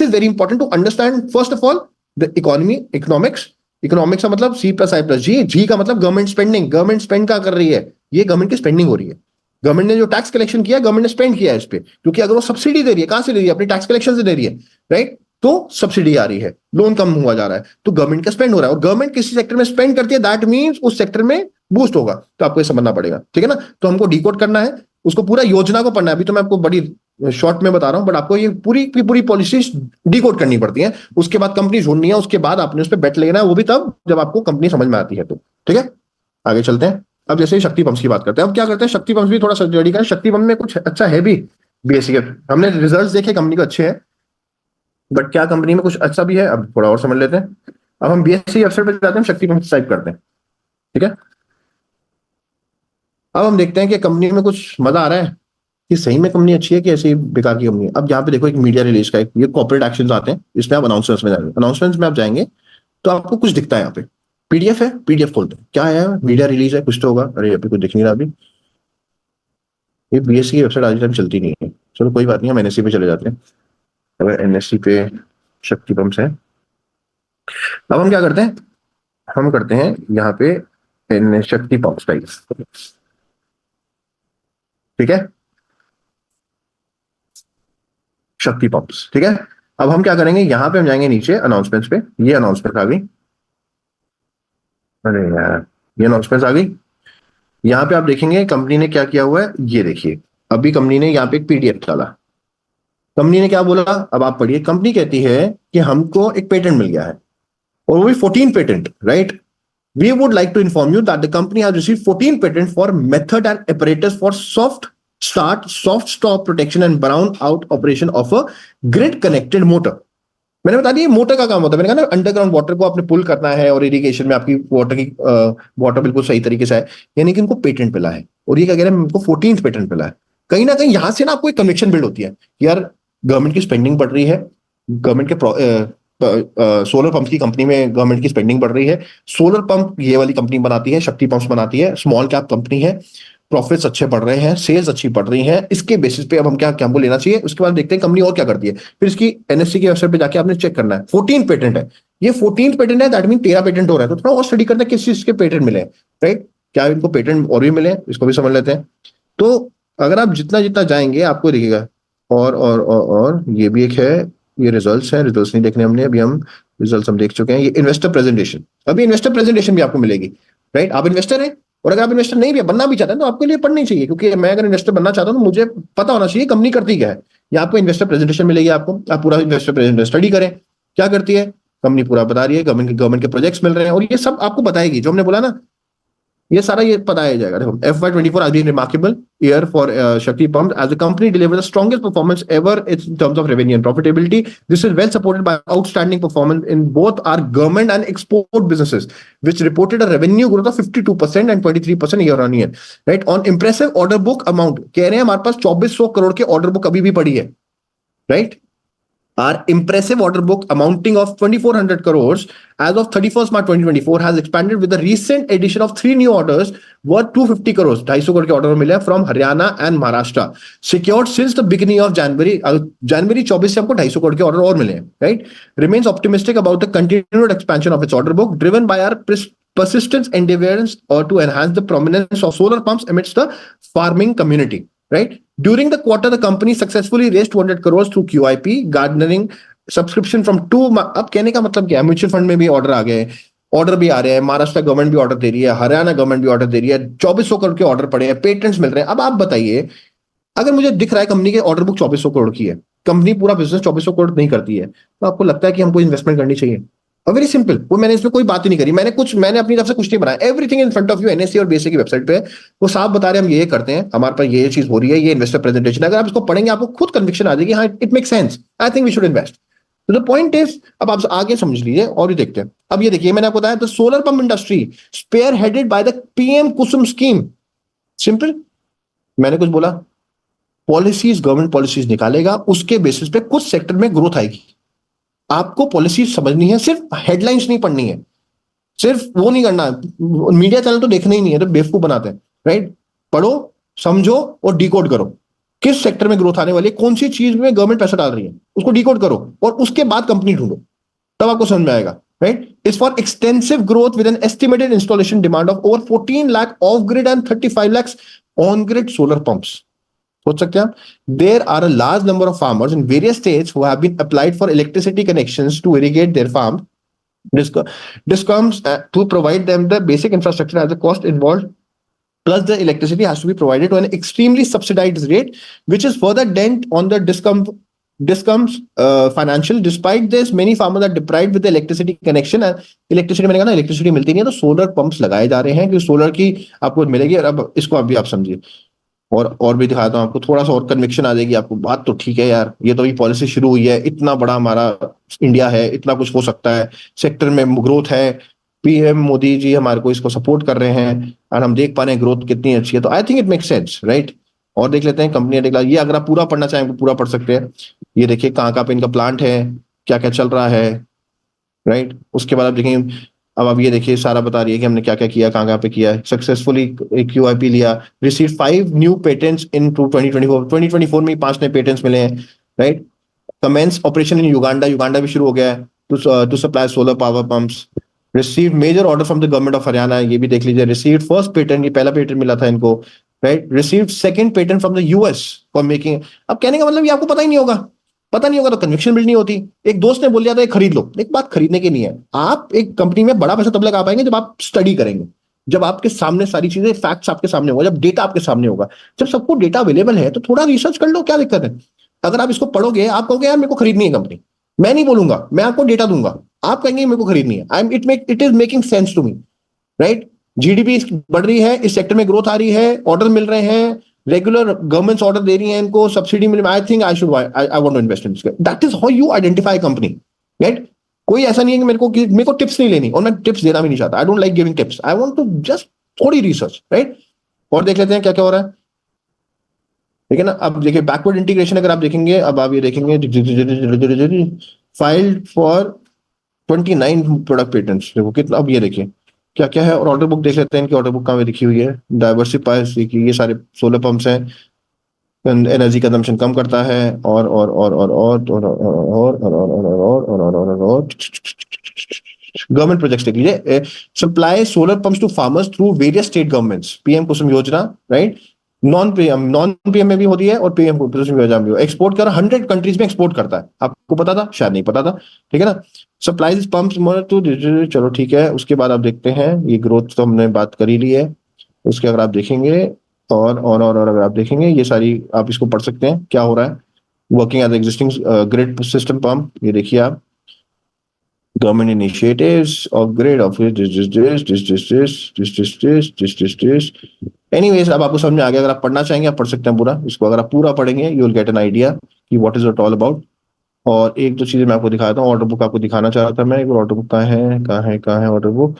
is very important to understand first of all the economy, economics. Economics का मतलब सी प्लस आई प्लस जी, जी का मतलब गवर्नमेंट स्पेंडिंग, गवर्नमेंट स्पेंड क्या कर रही है, ये गवर्नमेंट की स्पेंडिंग हो रही है। गवर्नमेंट ने जो टैक्स कलेक्शन किया, गवर्नमेंट ने स्पेंड किया है इस पे, क्योंकि अगर वो सब्सिडी दे रही है, कहां से दे रही है, अपनी टैक्स कलेक्शन से दे रही है, राइट। तो सब्सिडी आ रही है, लोन कम हुआ जा रहा है, तो गवर्नमेंट का स्पेंड हो रहा है, और गवर्नमेंट किसी सेक्टर में स्पेंड करती है, दैट मीन्स उस सेक्टर में बूस्ट होगा। तो आपको ये समझना पड़ेगा, ठीक है ना। तो हमको डिकोड करना है, उसको पूरा योजना को पढ़ना है। अभी तो मैं आपको बड़ी शॉर्ट में बता रहा हूं, बट आपको ये पूरी की पूरी पॉलिसी डिकोड करनी पड़ती है। उसके बाद कंपनी ढूंढनी है, उसके बाद आपने उस पर बेट लेना है, वो भी तब जब आपको कंपनी समझ में आती है। तो ठीक है, आगे चलते हैं। अब जैसे ही शक्ति पंप्स की बात करते हैं, अब क्या करते हैं, शक्ति पंप्स भी थोड़ा स्टडी करें। शक्ति पंप में कुछ अच्छा है भी, बेसिक हमने रिजल्ट देखे कंपनी को अच्छे हैं, बट क्या कंपनी में कुछ अच्छा भी है, अब थोड़ा और समझ लेते हैं। अब हम बीएससी वेबसाइट पर जाते हैं, शक्ति पंप टाइप करते हैं, ठीक है। अब हम देखते हैं कि कंपनी में कुछ मजा आ रहा है कि सही में कंपनी अच्छी है कि ऐसी बेकार की कंपनी है। अब यहाँ पे देखो, एक मीडिया रिलीज का ये कॉर्पोरेट एक्शंस आते हैं, इसमें आप अनाउंसमेंट्स में जाएंगे, अनाउंसमेंट्स में आप जाएंगे तो आपको कुछ दिखता है यहाँ पे, पीडीएफ है, पीडीएफ खोलते हैं, क्या है, मीडिया रिलीज है, कुछ तो होगा। अरे यहाँ पे कुछ दिख नहीं रहा अभी, ये बीएससी की वेबसाइट आज टाइम चलती नहीं है। चलो कोई बात नहीं, हम एनएससी पे चले जाते हैं। अगर एनएससी पे शक्ति पंप्स है, अब हम क्या करते हैं, हम करते हैं यहाँ पे शक्ति पंप्स टाइप, ठीक है, शक्ति पंप्स, ठीक है। अब हम क्या करेंगे, यहाँ पे हम जाएंगे नीचे अनाउंसमेंट्स पे, ये अनाउंसमेंट आ गई, अरे यार ये अनाउंसमेंट्स आ गई। यहाँ पे आप देखेंगे कंपनी ने क्या किया हुआ है, ये देखिए, अभी कंपनी ने यहाँ पे एक पीडीएफ डाला। कंपनी ने क्या बोला, अब आप पढ़िए। कंपनी कहती है कि हमको एक पेटेंट मिल गया है, और वो भी 14 patent, right. We would like to inform you that the company has received 14 patents for method and apparatus for soft start, soft stop protection and brown out operation of a grid connected motor। मैंने बता दिया motor का काम होता है, मैंने कहा ना, अंडरग्राउंड वाटर को आपने पुल करना है, और इरिगेशन में आपकी वाटर की वाटर बिल्कुल सही तरीके से है। यानी कि इनको पेटेंट मिला है, और ये क्या कह रहे हैं, इनको 14th पेटेंट मिला है। कहीं ना कहीं यहां से ना आपको एक कन्विक्शन बिल्ड होती है कि यार गवर्नमेंट की स्पेंडिंग बढ़ रही है, गवर्नमेंट के सोलर पंप की कंपनी में गवर्नमेंट की स्पेंडिंग बढ़ रही है। सोलर पंप ये वाली कंपनी बनाती है, शक्ति पंप्स बनाती है, स्मॉल कैप कंपनी है, प्रॉफिट्स अच्छे बढ़ रहे हैं, सेल्स अच्छी बढ़ रही हैं। इसके बेसिस पे अब हम क्या क्या हमको लेना चाहिए, उसके बाद देखते हैं कंपनी और क्या करती है। फिर इसकी एनएससी की वेबसाइट पे जाके आपने चेक करना है, 14 पेटेंट है, ये 14 पेटेंट है, दैट मीन 13 पेटेंट हो रहा है। तो थोड़ा और स्टडी करते हैं किस चीज के पेटेंट मिले, राइट, क्या इनको पेटेंट और भी मिले, इसको भी समझ लेते हैं। तो अगर आप जितना जितना जाएंगे आपको दिखेगा, और ये भी एक है, ये रिजल्ट्स हैं, रिजल्ट्स नहीं देखने हमने अभी, हम रिजल्ट्स हम देख चुके हैं। ये इन्वेस्टर प्रेजेंटेशन, अभी इन्वेस्टर प्रेजेंटेशन भी आपको मिलेगी, राइट। आप इन्वेस्टर हैं, और अगर आप इन्वेस्टर नहीं भी बनना भी चाहते हैं तो आपके लिए पढ़नी चाहिए, क्योंकि मैं अगर इन्वेस्टर बनना चाहता हूं तो मुझे पता होना चाहिए कंपनी करती क्या है। या आपको इन्वेस्टर प्रेजेंटेशन मिलेगी, आपको आप पूरा इन्वेस्टर प्रेजेंटेशन स्टडी करें, क्या करती है कंपनी, पूरा बता रही है, गवर्नमेंट के प्रोजेक्ट्स मिल रहे हैं, और ये सब आपको बताएगी, जो हमने बोला ना, ये सारा ये पता आ जाएगा। देखो FY24 has been remarkable year for Shakti Pumps as the company delivered the strongest performance ever in terms of revenue and profitability. This is well supported by outstanding performance in both our government and export businesses, which reported a revenue growth of 52% and 23% year on year. Right, on impressive order book amount, कह रहे हैं हमारे पास 2400 करोड़ के order book अभी भी पड़ी है, right. Our impressive order book amounting of 2,400 crores as of 31st March 2024 has expanded with the recent addition of 3 new orders worth 250 crores, 250 crore के ऑर्डर मिले from Haryana and Maharashtra, secured since the beginning of January। जनवरी 24 से हमको 250 करोड़ के order और मिले हैं, right। Remains optimistic about the continued expansion of its order book driven by our persistence endeavors or to enhance the prominence of solar pumps amidst the farming community, right। During the quarter, the company successfully raised 200 crores through QIP, garnering subscription from two। अब कहने का मतलब क्या है, mutual fund में भी order आ गए, order भी आ रहे हैं, महाराष्ट्र गवर्नमेंट भी ऑर्डर दे रही है, हरियाणा गवर्नमेंट भी ऑर्डर दे रही है, 2400 करोड़ के ऑर्डर पड़े हैं, पेटेंट्स मिल रहे हैं। अब आप बताइए, अगर मुझे दिख रहा है कंपनी के ऑर्डर बुक 2400 करोड़ की है, कंपनी पूरा बिजनेस 2400 करोड़ नहीं करती है, तो आपको लगता है कि हमको इन्वेस्टमेंट करनी चाहिए। वेरी सिंपल, वो मैंने इसमें कोई बात ही नहीं करी, मैंने अपनी तरफ से कुछ नहीं बनाया, everything in front of you, NSC और बीएससी की वेबसाइट पे वो साफ बता रहे हैं, हम ये करते हैं, हमारे पास ये चीज हो रही है, ये इन्वेस्टर प्रेजेंटेशन। अगर आप इसको पढ़ेंगे आपको खुद कन्विक्शन आ जाएगी, हाँ it make sense, I think we should invest. तो द पॉइंट इज, अब आप आगे समझ लीजिए और भी देखते हैं। अब ये देखिए, मैंने आपको बताया the solar pump industry spearheaded by the PM Kusum scheme. Simple, मैंने कुछ बोला, पॉलिसीज, गवर्नमेंट पॉलिसीज निकालेगा, उसके बेसिस पे कुछ सेक्टर में ग्रोथ आएगी। आपको पॉलिसी समझनी है, सिर्फ हेडलाइंस नहीं पढ़नी है, सिर्फ वो नहीं करना, मीडिया चैनल तो देखना ही नहीं है, तो बेवकूफ बनाते हैं, राइट। पढ़ो, समझो और डिकोड करो, किस सेक्टर में ग्रोथ आने वाली है, कौन सी चीज में गवर्नमेंट पैसा डाल रही है, उसको डिकोड करो और उसके बाद कंपनी ढूंढो, तब आपको समझ में आएगा, right. Is for extensive growth with an estimated installation demand of over 14 lakh off grid and 35 lakh on grid solar pumps. सोच सकते हैं आप, there are a large number of farmers in various states who have been applied for electricity connections to irrigate their farm discoms to provide them the basic infrastructure as the cost involved plus the electricity has to be provided to an extremely subsidized rate, which is further dent on the discoms financial. Despite this, many farmers are deprived with the electricity connection and electricity, मैंने कहा ना electricity मिलती नहीं है, तो solar pumps लगाए जा रहे हैं कि सोलर की आपको मिलेगी। और अब इसको अभी आप समझिए, और भी दिखाता हूँ आपको, थोड़ा सा और कन्विक्शन आ जाएगी आपको, बात तो ठीक है यार, ये तो अभी पॉलिसी शुरू हुई है, इतना बड़ा हमारा इंडिया है, इतना कुछ हो सकता है, सेक्टर में ग्रोथ है, पीएम मोदी जी हमारे को इसको सपोर्ट कर रहे हैं और हम देख पा रहे हैं ग्रोथ कितनी अच्छी है, तो I think it make sense, right. और देख लेते हैं कंपनियां, देख ये अगर आप पूरा पढ़ना चाहें पूरा पढ़ सकते हैं। ये देखिए कहाँ कहाँ पे इनका प्लांट है, क्या क्या चल रहा है, राइट। उसके बाद आप देखेंगे, अब आप ये देखिए सारा बता रही है कि हमने क्या क्या किया, कहाँ कहाँ पे किया है, सक्सेसफुली क्यूआईपी लिया, रिसीव 5 न्यू पेटेंट्स इन 2024 में 5 नए पेटेंट्स मिले हैं, right. Commence operation in Uganda, Uganda भी शुरू हो गया है to supply solar power pumps. Receive major order from the government of Haryana, ये भी देख लीजिए, रिसीव फर्स्ट पेटेंट, ये पहला पेटेंट मिला था इनको, right. Receive second patent from the US for making. अब कहने का मतलब ये आपको पता ही नहीं होगा, पता नहीं होगा तो कन्विक्शन बिल्ड नहीं होती। एक दोस्त ने बोल दिया था खरीद लो, एक बात खरीदने की नहीं है, आप एक कंपनी में बड़ा पैसा तब लगा पाएंगे जब आप स्टडी करेंगे, जब आपके सामने सारी चीजें फैक्ट्स आपके सामने होगा, जब डेटा आपके सामने होगा, जब सबको डेटा अवेलेबल है तो थोड़ा रिसर्च कर लो, क्या दिक्कत है। अगर आप इसको पढ़ोगे, आप कहोगे यार मेरे को खरीदनी है कंपनी, मैं नहीं बोलूंगा, मैं आपको डेटा दूंगा, आप कहेंगे मेरे को खरीदनी है, I am it is making sense to me, right. GDP बढ़ रही है, इस सेक्टर में ग्रोथ आ रही है, ऑर्डर मिल रहे हैं, रेगुलर गवर्नमेंट्स ऑर्डर दे रही हैं इनको, सब्सिडी मिल, I think I should I want to invest in this. That is how you identify company, right. कोई ऐसा नहीं है कि मेरे को टिप्स नहीं लेनी, और मैं टिप्स देना भी नहीं चाहता, I don't like giving tips, I want to just थोड़ी रिसर्च, राइट। और देख लेते हैं क्या क्या हो रहा है, ठीक है ना। अब देखिए बैकवर्ड इंटीग्रेशन अगर आप देखेंगे, अब आप ये देखेंगे फाइल्ड फॉर 29 प्रोडक्ट पेटेंट्स, देखो कितना, अब ये देखिए क्या क्या है। और ऑर्डर बुक देख लेते हैं, इनकी ऑर्डर बुक कहाँ पे लिखी हुई है, डाइवर्सिफाई, ये सारे सोलर पंप्स हैं, एनर्जी कंजम्पशन कम करता है, और गवर्नमेंट प्रोजेक्ट्स देख लीजिए, supply solar pumps to farmers through various state governments, PM Kusum Yojana, right. Non PM में भी होती है और पीएम कुसुम योजना भी, एक्सपोर्ट कर 100 कंट्रीज में एक्सपोर्ट करता है, आपको पता था, शायद नहीं पता था, ठीक है ना। सप्लाईज पंप्स टू, चलो ठीक है। उसके बाद आप देखते हैं, ये ग्रोथ तो हमने बात कर ही ली है, उसके अगर आप देखेंगे, और अगर आप देखेंगे ये सारी, आप इसको पढ़ सकते हैं क्या हो रहा है, working as existing grid system pump, ये देखिए आप, government initiatives off grid off anyways. अब आपको समझ में आ गया, अगर आप पढ़ना चाहेंगे आप पढ़ सकते हैं पूरा इसको, अगर आप पूरा पढ़ेंगे you will get an idea कि what is it all about. और एक दो चीजें मैं आपको दिखाता हूँ, ऑर्डर बुक आपको दिखाना चाह रहा था मैं, एक ऑर्डर बुक कहाँ है, कहाँ है ऑर्डर बुक,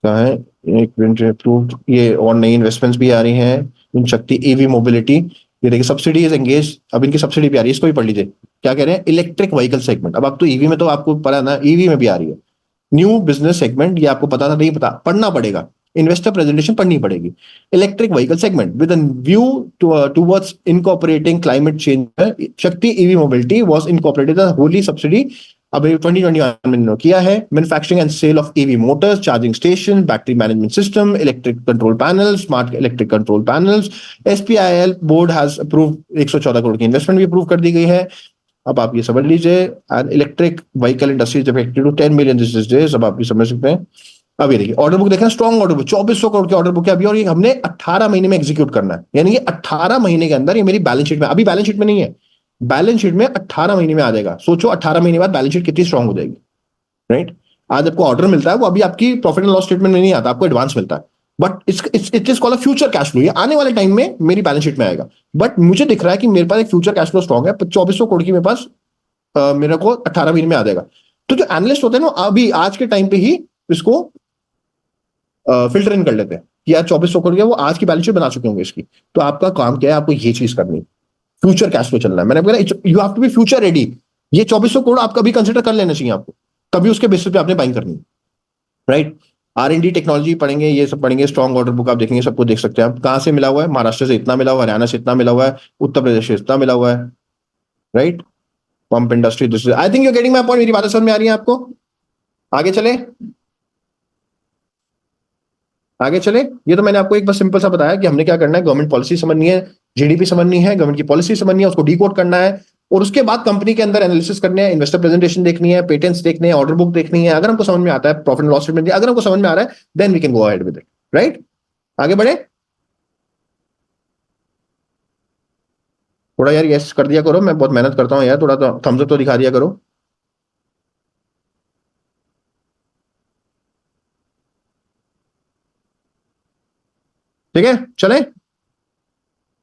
कहाँ है, एक मिनट अप्रूव्ड, ये और नई इन्वेस्टमेंट्स भी आ रही हैं इन शक्ति ईवी मोबिलिटी, ये देखिए सब्सिडी इज एंगेज, अब इनकी सब्सिडी भी आ रही है, इसको भी पढ़ लीजिए क्या कह रहे हैं, इलेक्ट्रिक व्हीकल सेगमेंट। अब आप तो ईवी में तो आपको पता है ना, ईवी में भी आ रही है, न्यू बिजनेस सेगमेंट, ये आपको पता था नहीं पता, पढ़ना पड़ेगा, इन्वेस्टर प्रेजेंटेशन पढ़नी पड़ेगी। Electric vehicle segment with an view towards incorporating climate change, Shakti EV mobility was incorporated wholly subsidiary, अब 2021 में इन्होंने किया है। Manufacturing and sale of EV motors, charging station, battery management system, electric control panel, smart electric control panels. SPIL board has approve 114 crore की investment भी approve कर दी गई है। अब आप ये समझ लीजिए, electric vehicle industry is affected to 10 million this days, अब आप ये समझ सकते हैं। अब ये देखिए ऑर्डर बुक देखें, स्ट्रॉन्ग ऑर्डर बुक, 2400 करोड़ की ऑर्डर बुक है अभी, और ये हमने 18 महीने में एग्जीक्यूट करना है, यानी ये 18 महीने के अंदर ये मेरी बैलेंस शीट में, अभी बैलेंस शीट में नहीं है, बैलेंस शीट में 18 महीने में आ जाएगा। सोचो 18 महीने बाद बैलेंस शीट कितनी स्ट्रांग हो जाएगी, राइट। आज आपको ऑर्डर मिलता है, वो अभी आपकी प्रॉफिट एंड लॉस स्टेटमेंट में नहीं आता, आपको एडवांस मिलता है, but it is called a future cash flow, ये आने वाले टाइम में मेरी बैलेंस शीट में आएगा। बट मुझे दिख रहा है कि मेरे पास एक फ्यूचर कैश फ्लो स्ट्रांग है, 2400 करोड़ की मेरे पास, मेरे को 18 महीने में आ जाएगा। तो जो एनालिस्ट होते हैं ना, अभी आज के टाइम पे ही इसको फिल्टर इन कर लेते हैं कि यार 2400 करोड़ वो आज की बैलेंस शीट बना चुके होंगे इसकी, तो आपका काम क्या है, आपको ये चीज करनी, फ्यूचर कैश फ्लो चलना है। मैंने बोला you have to be future ready, ये 2400 करोड़ आपका भी कंसिडर कर लेना चाहिए आपको, तभी उसके बेसिस पे आपने बाइंग करनी है, राइट। R&D टेक्नोलॉजी पढ़ेंगे, ये सब पढ़ेंगे, स्ट्रॉन्ग ऑर्डर बुक आप देखेंगे, सबको देख सकते हैं आप। कहाँ से मिला हुआ है? महाराष्ट्र से इतना मिला हुआ है, हरियाणा से इतना मिला हुआ है, उत्तर प्रदेश से इतना मिला हुआ है, right. Pump industry, I think you getting my point. मेरी बातें समझ में आ रही है आपको? आगे चले, आगे चले। ये तो मैंने आपको एक बस सिंपल सा बताया कि हमने क्या करना है। गवर्नमेंट पॉलिसी समझनी है, जीडीपी समझनी है, गवर्नमेंट की पॉलिसी समझनी है, उसको डीकोड करना है, और उसके बाद कंपनी के अंदर एनालिसिस करने हैं, इन्वेस्टर प्रेजेंटेशन देखनी है, पेटेंट्स देखने हैं, ऑर्डर बुक देखनी है। अगर हमको समझ में आता है, प्रॉफिट एंड लॉस स्टेटमेंट अगर हमको समझ में आ रहा है, then we can go ahead with it, right. आगे बढ़े। थोड़ा यार यस कर दिया करो, मैं बहुत मेहनत करता हूँ यार, थोड़ा तो थम्स अप तो दिखा दिया करो। ठीक है, चले,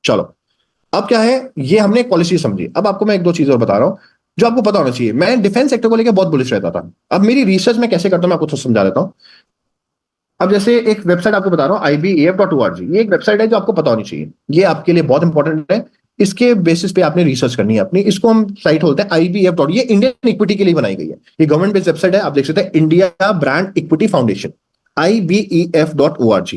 चलो। अब क्या है, ये हमने एक पॉलिसी समझी। अब आपको मैं एक दो चीज और बता रहा हूं जो आपको पता होना चाहिए। मैं डिफेंस सेक्टर को लेकर बहुत बुलिश रहता था। अब मेरी रिसर्च में कैसे करता हूं, मैं आपको थोड़ा समझा देता हूं। अब जैसे एक वेबसाइट आपको बता रहा हूं, IBEF.org, ये एक वेबसाइट है जो आपको पता होनी चाहिए। ये आपके लिए बहुत इंपॉर्टेंट है। इसके बेसिस पे आपने रिसर्च करनी है अपनी। इसको हम साइट बोलते हैं IBEF. ये इंडियन इक्विटी के लिए बनाई गई है। ये गवर्नमेंट बेस्ड वेबसाइट है, आप देख सकते हैं, India brand equity foundation, IBEF.org।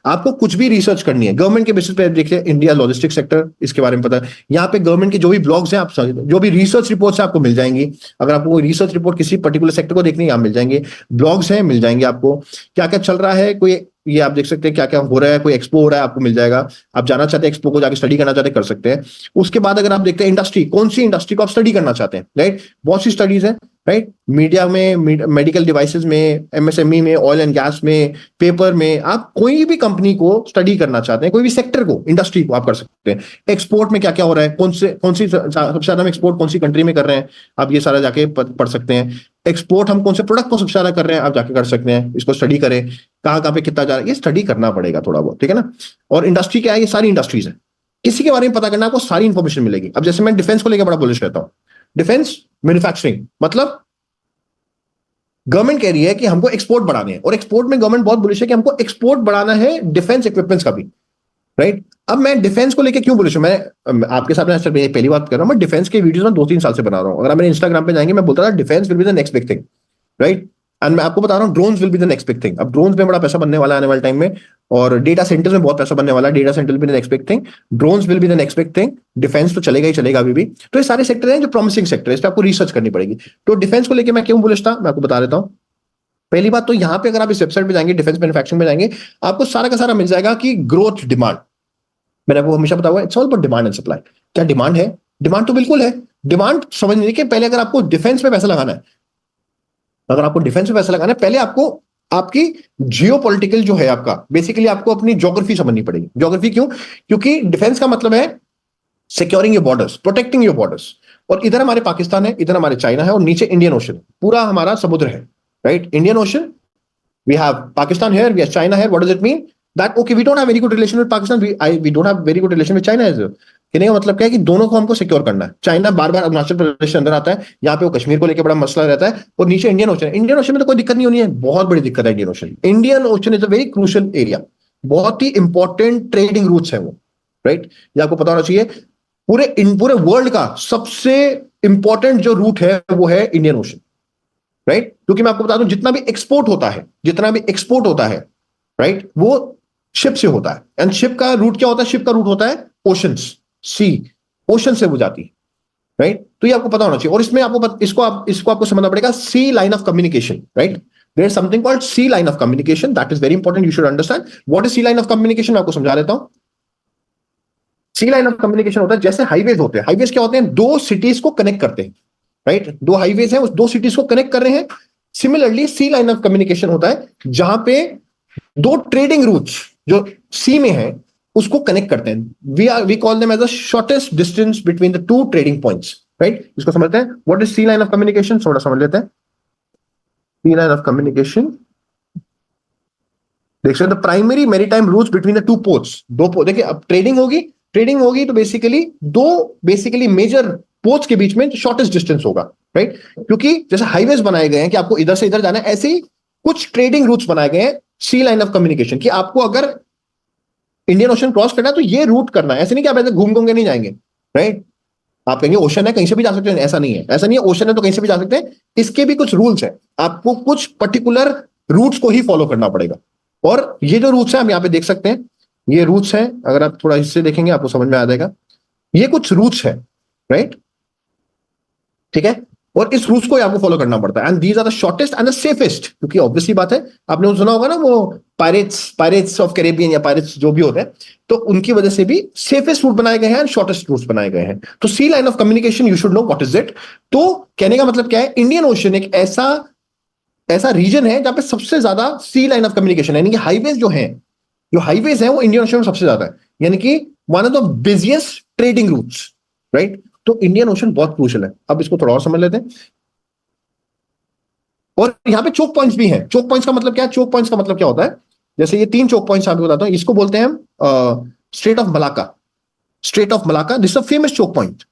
आपको कुछ भी रिसर्च करनी है गवर्नमेंट के बेसिस पे, देखिए इंडिया लॉजिस्टिक सेक्टर, इसके बारे में पता है। यहाँ पे गवर्नमेंट के जो भी ब्लॉग्स हैं, आप जो भी रिसर्च रिपोर्ट्स आपको मिल जाएंगी। अगर आपको कोई रिसर्च रिपोर्ट किसी पर्टिकुलर सेक्टर को देखनी है, यहाँ मिल जाएंगे। ब्लॉग्स हैं, मिल जाएंगे आपको। क्या क्या चल रहा है, कोई ये आप देख सकते हैं क्या क्या हो रहा है, कोई एक्सपो हो रहा है, आपको मिल जाएगा। आप जाना चाहते हैं एक्सपो को, जाकर स्टडी करना चाहते हैं, कर सकते हैं। उसके बाद अगर आप देखते हैं इंडस्ट्री, कौन सी इंडस्ट्री को आप स्टडी करना चाहते हैं, राइट। बहुत सी स्टडीज है, राइट। मीडिया में, मेडिकल डिवाइसेस में, MSME में, ऑयल एंड गैस में, पेपर में, आप कोई भी कंपनी को स्टडी करना चाहते हैं, कोई भी सेक्टर को, इंडस्ट्री को आप कर सकते हैं। एक्सपोर्ट में क्या क्या हो रहा है, कौन सी सबसे ज्यादा हम एक्सपोर्ट कौन सी कंट्री में कर रहे हैं, आप ये सारा जाके पढ़ सकते हैं। एक्सपोर्ट हम कौन से प्रोडक्ट को सबसे ज्यादा कर रहे हैं, आप जाके कर सकते हैं, इसको स्टडी करें। कहाँ कहाँ पे कितना जा रहा है, ये स्टडी करना पड़ेगा थोड़ा बहुत, ठीक है ना। और इंडस्ट्री क्या है, ये सारी इंडस्ट्रीज है। किसी के बारे में पता करना, आपको सारी इंफॉर्मेशन मिलेगी। अब जैसे मैं डिफेंस को लेकर बड़ा बुलिश रहता हूँ। डिफेंस मैन्युफैक्चरिंग मतलब गवर्नमेंट कह रही है कि हमको एक्सपोर्ट बढ़ाने हैं, और एक्सपोर्ट में गवर्नमेंट बहुत बुलिश है कि हमको एक्सपोर्ट बढ़ाना है डिफेंस इक्विपमेंट्स का भी, राइट। अब मैं डिफेंस को लेकर क्यों बुलिश हूं, मैं आपके साथ में पहली बात कर रहा हूं। मैं डिफेंस के वीडियोस में 2-3 साल से बना रहा हूं। अगर आप मेरे इंस्टाग्राम पे जाएंगे, मैं बोलता था defence will be the next big thing, right. And मैं आपको बता रहा हूँ, drones will be the next big thing. अब ड्रोन्स में बड़ा पैसा बनने वाला है आने वाले टाइम में, और डेटा सेंटर्स में बहुत पैसा बनने वाला है। Data centre will be the next big thing, drones will be the next big thing. Defence तो चलेगा ही चलेगा अभी भी। तो ये सारे सेक्टर हैं जो प्रॉमिसिंग सेक्टर है, इस पर आपको रिसर्च करनी पड़ेगी। तो डिफेंस को लेकर मैं क्यों बुलिश था, मैं आपको बता देता हूँ। पहली बात तो यहाँ पे अगर आप इस वेबसाइट पे जाएंगे, डिफेंस मैन्युफैक्चरिंग में जाएंगे, आपको सारा का सारा मिल जाएगा कि ग्रोथ, डिमांड। मैंने आपको हमेशा बताया, it's all about demand and supply. क्या डिमांड है? डिमांड तो बिल्कुल है। डिमांड समझने के पहले अगर आपको डिफेंस में पैसा लगाना है, अगर आपको डिफेंस में पैसा लगाना है, पहले आपको आपकी जियो पॉलिटिकल जो है आपका, बेसिकली आपको अपनी ज्योग्राफी समझनी पड़ेगी। ज्योग्राफी क्यों? क्योंकि डिफेंस का मतलब है securing your borders, protecting your borders. और इधर हमारे पाकिस्तान है, इधर हमारे चाइना है, और नीचे इंडियन ओशन, पूरा हमारा समुद्र है, right. Indian ocean, we have Pakistan here, we have China here. What does it mean? That okay, we don't have very good relation with Pakistan. We don't have very good relation with China as well. कहने का मतलब क्या है कि दोनों को हमको secure करना है। चाइना बार बार अरुणाचल प्रदेश के अंदर आता है, यहाँ पे वो कश्मीर को लेकर बड़ा मसला रहता है, और नीचे इंडियन ओशन। इंडियन ओशन में तो कोई दिक्कत नहीं होनी है, बहुत बड़ी दिक्कत है Indian ocean. Indian Ocean is a very crucial area, बहुत ही इंपॉर्टेंट ट्रेडिंग रूट्स है वो, राइट। ये आपको पता होना चाहिए। पूरे वर्ल्ड का सबसे इंपॉर्टेंट जो रूट है वो है इंडियन ओशन, राइट। क्योंकि मैं आपको बता दूं, जितना भी एक्सपोर्ट होता है, राइट, वो शिप से होता है। एंड शिप का रूट क्या होता है? शिप का रूट होता है ओशंस, सी, ओशन से वो जाती है, राइट। तो ये आपको पता होना चाहिए। और इसमें इसको आपको समझना पड़ेगा, sea line of communication, right. There is something called sea line of communication, that is very important, you should understand what is sea line of communication. मैं आपको समझा देता हूं। सी लाइन ऑफ कम्युनिकेशन होता है, जैसे हाईवेज होते हैं। हाईवेज क्या होते हैं? दो सिटीज को कनेक्ट करते हैं, राइट। दो हाईवेज हैं, उस दो सिटीज को कनेक्ट कर रहे हैं। Similarly sea line of communication होता है जहां पे दो ट्रेडिंग रूट्स जो सी में है उसको कनेक्ट करते हैं। We call them as the shortest distance between the two trading points, right. इसको समझते हैं, what is sea line of communication, थोड़ा समझ लेते हैं। सी लाइन ऑफ कम्युनिकेशन, देख सकते हैं, the primary maritime routes between the two ports. देखिए, अब ट्रेडिंग होगी तो बेसिकली मेजर पोर्ट्स के बीच में शॉर्टेस्ट डिस्टेंस होगा, राइट। क्योंकि जैसे हाईवेज बनाए गए हैं कि आपको इधर से इधर जाना है, ऐसे ही कुछ ट्रेडिंग रूट्स बनाए गए हैं सी लाइन ऑफ कम्युनिकेशन, कि आपको अगर इंडियन ओशन क्रॉस करना है तो ये रूट करना है। ऐसे नहीं कि आप ऐसे घूम घूम के नहीं जाएंगे, राइट। आप कहेंगे ओशन है, कहीं से भी जा सकते हैं, ऐसा नहीं है। ओशन है तो कहीं से भी जा सकते हैं। इसके भी कुछ रूल्स हैं, आपको कुछ पर्टिकुलर रूट्स को ही फॉलो करना पड़ेगा। और ये जो रूट्स हैं हम यहाँ पे देख सकते हैं, ये रूट्स हैं, अगर आप थोड़ा इससे देखेंगे आपको समझ में आ जाएगा, ये कुछ रूट्स है, राइट, ठीक है। और इस रूल्स को आपको फॉलो करना पड़ता है, and these are the shortest and the safest, क्योंकि ऑब्वियसली बात है, आपने सुना होगा ना वो पायरेट्स ऑफ कैरेबियन या पायरेट्स जो भी होते हैं, तो उनकी वजह से भी सेफेस्ट रूट बनाए गए हैं एंड शॉर्टेस्ट रूट्स बनाए गए हैं। तो sea line of communication you should know what is it. तो कहने का मतलब क्या है, इंडियन ओशन एक ऐसा ऐसा रीजन है जहां पे सबसे ज्यादा सी लाइन ऑफ कम्युनिकेशन है, यानी कि हाईवेज जो हाईवेज है वो इंडियन ओशन में सबसे ज्यादा है, यानी कि one of the busiest trading routes, right. तो इंडियन ओशन बहुत क्रूशियल है। अब इसको थोड़ा और समझ लेते हैं। और यहाँ पे चोक पॉइंट्स भी हैं। चोक पॉइंट्स का मतलब क्या है? चोक पॉइंट्स का मतलब क्या होता है, जैसे ये 3 चोक पॉइंट्स आपको बताता हूं, इसको बोलते हैं हम strait of Malacca. Strait of Malacca, this a famous choke point.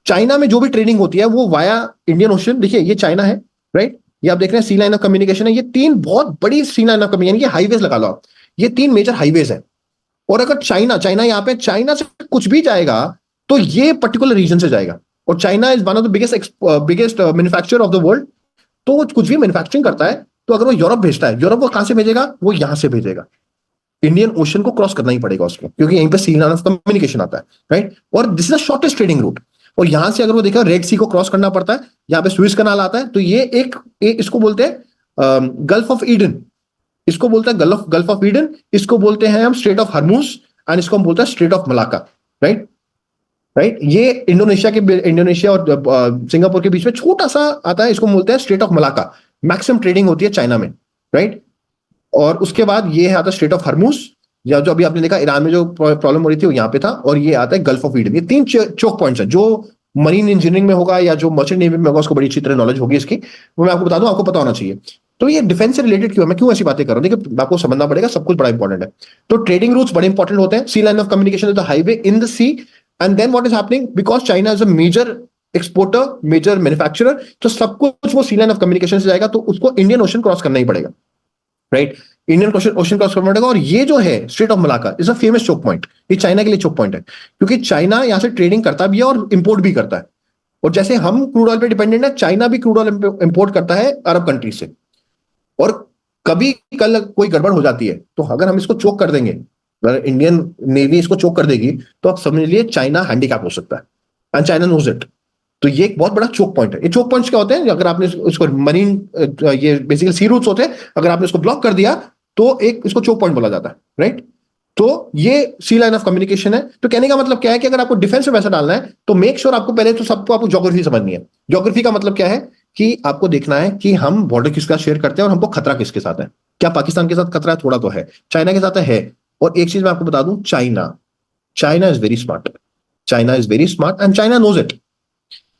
China में जो भी ट्रेडिंग होती है वो वाया इंडियन ओशन, देखिए ये चाइना है, राइट, ये आप देख रहे हैं सी लाइन ऑफ कम्युनिकेशन है। ये 3 बहुत बड़ी सी लाइन ऑफ कम्युनिकेशन, यानी कि हाईवेज लगा लो आप, ये 3 मेजर हाईवेज है। और अगर चाइना चाइना यहाँ पे चाइना से कुछ भी जाएगा तो ये पर्टिकुलर रीजन से जाएगा। और China is one of the biggest manufacturer of the world. तो वो कुछ भी मैन्युफैक्चरिंग करता है, तो अगर वो यूरोप भेजता है, यूरोप वो कहां से भेजेगा? वो यहां से भेजेगा। इंडियन ओशन को क्रॉस करना ही पड़ेगा उसको, क्योंकि यहीं पे सी लाइन ऑफ कम्युनिकेशन आता है, राइट। और this is the shortest trading route. और यहां से अगर वो देखा, रेड सी को क्रॉस करना पड़ता है, यहाँ पे स्विस कनाल आता है, तो ये इसको बोलते हैं गल्फ ऑफ ईडन। इसको बोलते हैं गल्फ ऑफ ईडन, इसको बोलते हैं हम स्ट्रेट ऑफ हर्मूज, एंड इसको हम बोलते हैं straight of Malacca, right. Right, ये इंडोनेशिया और सिंगापुर के बीच में छोटा सा आता है, इसको बोलते हैं straight of Malacca. Maximum trading होती है चाइना में, राइट। और उसके बाद ये आता है स्ट्रेट ऑफ हर्मूज, या जो अभी आपने देखा ईरान में जो प्रॉब्लम हो रही थी वो यहाँ पे था। और ये आता है गल्फ ऑफ ईडन। ये 3 चोक पॉइंट्स हैं। जो मरीन इंजीनियरिंग में होगा या जो मर्चेंट नेवी में होगा उसको बड़ी अच्छी तरह नॉलेज होगी इसकी, वो मैं आपको बता दूं, आपको पता होना चाहिए। तो ये डिफेंस से रिलेटेड क्यों है, मैं क्यों ऐसी बातें कर रहा हूँ, देखिए आपको समझना पड़ेगा, सब कुछ बड़ा इंपॉर्टेंट है। तो ट्रेडिंग रूट्स बड़े इंपॉर्टेंट होते हैं। Sea line of communication is the highway in the sea, and then what is happening, because China is a major exporter, major manufacturer, तो सब कुछ वो सी लाइन ऑफ कम्युनिकेशन से जाएगा, तो उसको इंडियन ओशन क्रॉस करना ही पड़ेगा, राइट। इंडियन ओशन क्रॉस करना पड़ेगा। और ये जो है strait of Malacca is a famous choke point. ये चाइना के लिए चोक पॉइंट है, क्योंकि चाइना यहां से ट्रेडिंग करता भी है और इंपोर्ट भी करता है। और जैसे हम क्रूड ऑयल पे डिपेंडेंट है, चाइना भी क्रूड ऑयल इंपोर्ट करता है अरब कंट्री से। और कभी कल कोई गड़बड़ हो जाती है, तो अगर हम इसको चोक कर देंगे, अगर इंडियन नेवी इसको चोक कर देगी, तो आप समझ लीजिए चाइना हैंडीकैप हो सकता है, एंड चाइना नोज इट। तो ये एक बहुत बड़ा चोक पॉइंट है। ये चोक पॉइंट्स क्या होते हैं, अगर आपने उसको मरीन, ये बेसिकली सी रूट्स होते हैं, अगर आपने उसको ब्लॉक कर दिया तो एक इसको चोक पॉइंट बोला जाता है, राइट। तो ये सी लाइन ऑफ कम्युनिकेशन है। तो कहने का मतलब क्या है कि अगर आपको डिफेंस में पैसा डालना है, तो मेक श्योर आपको पहले तो सबको आपको ज्योग्राफी समझनी है। ज्योग्राफी का मतलब क्या है कि आपको देखना है कि हम बॉर्डर किसका शेयर करते हैं और हमको खतरा किसके साथ है। क्या पाकिस्तान के साथ खतरा है? थोड़ा तो है। चाइना के साथ है। और एक चीज मैं आपको बता दूं, China China is very smart. China is very smart and China knows it.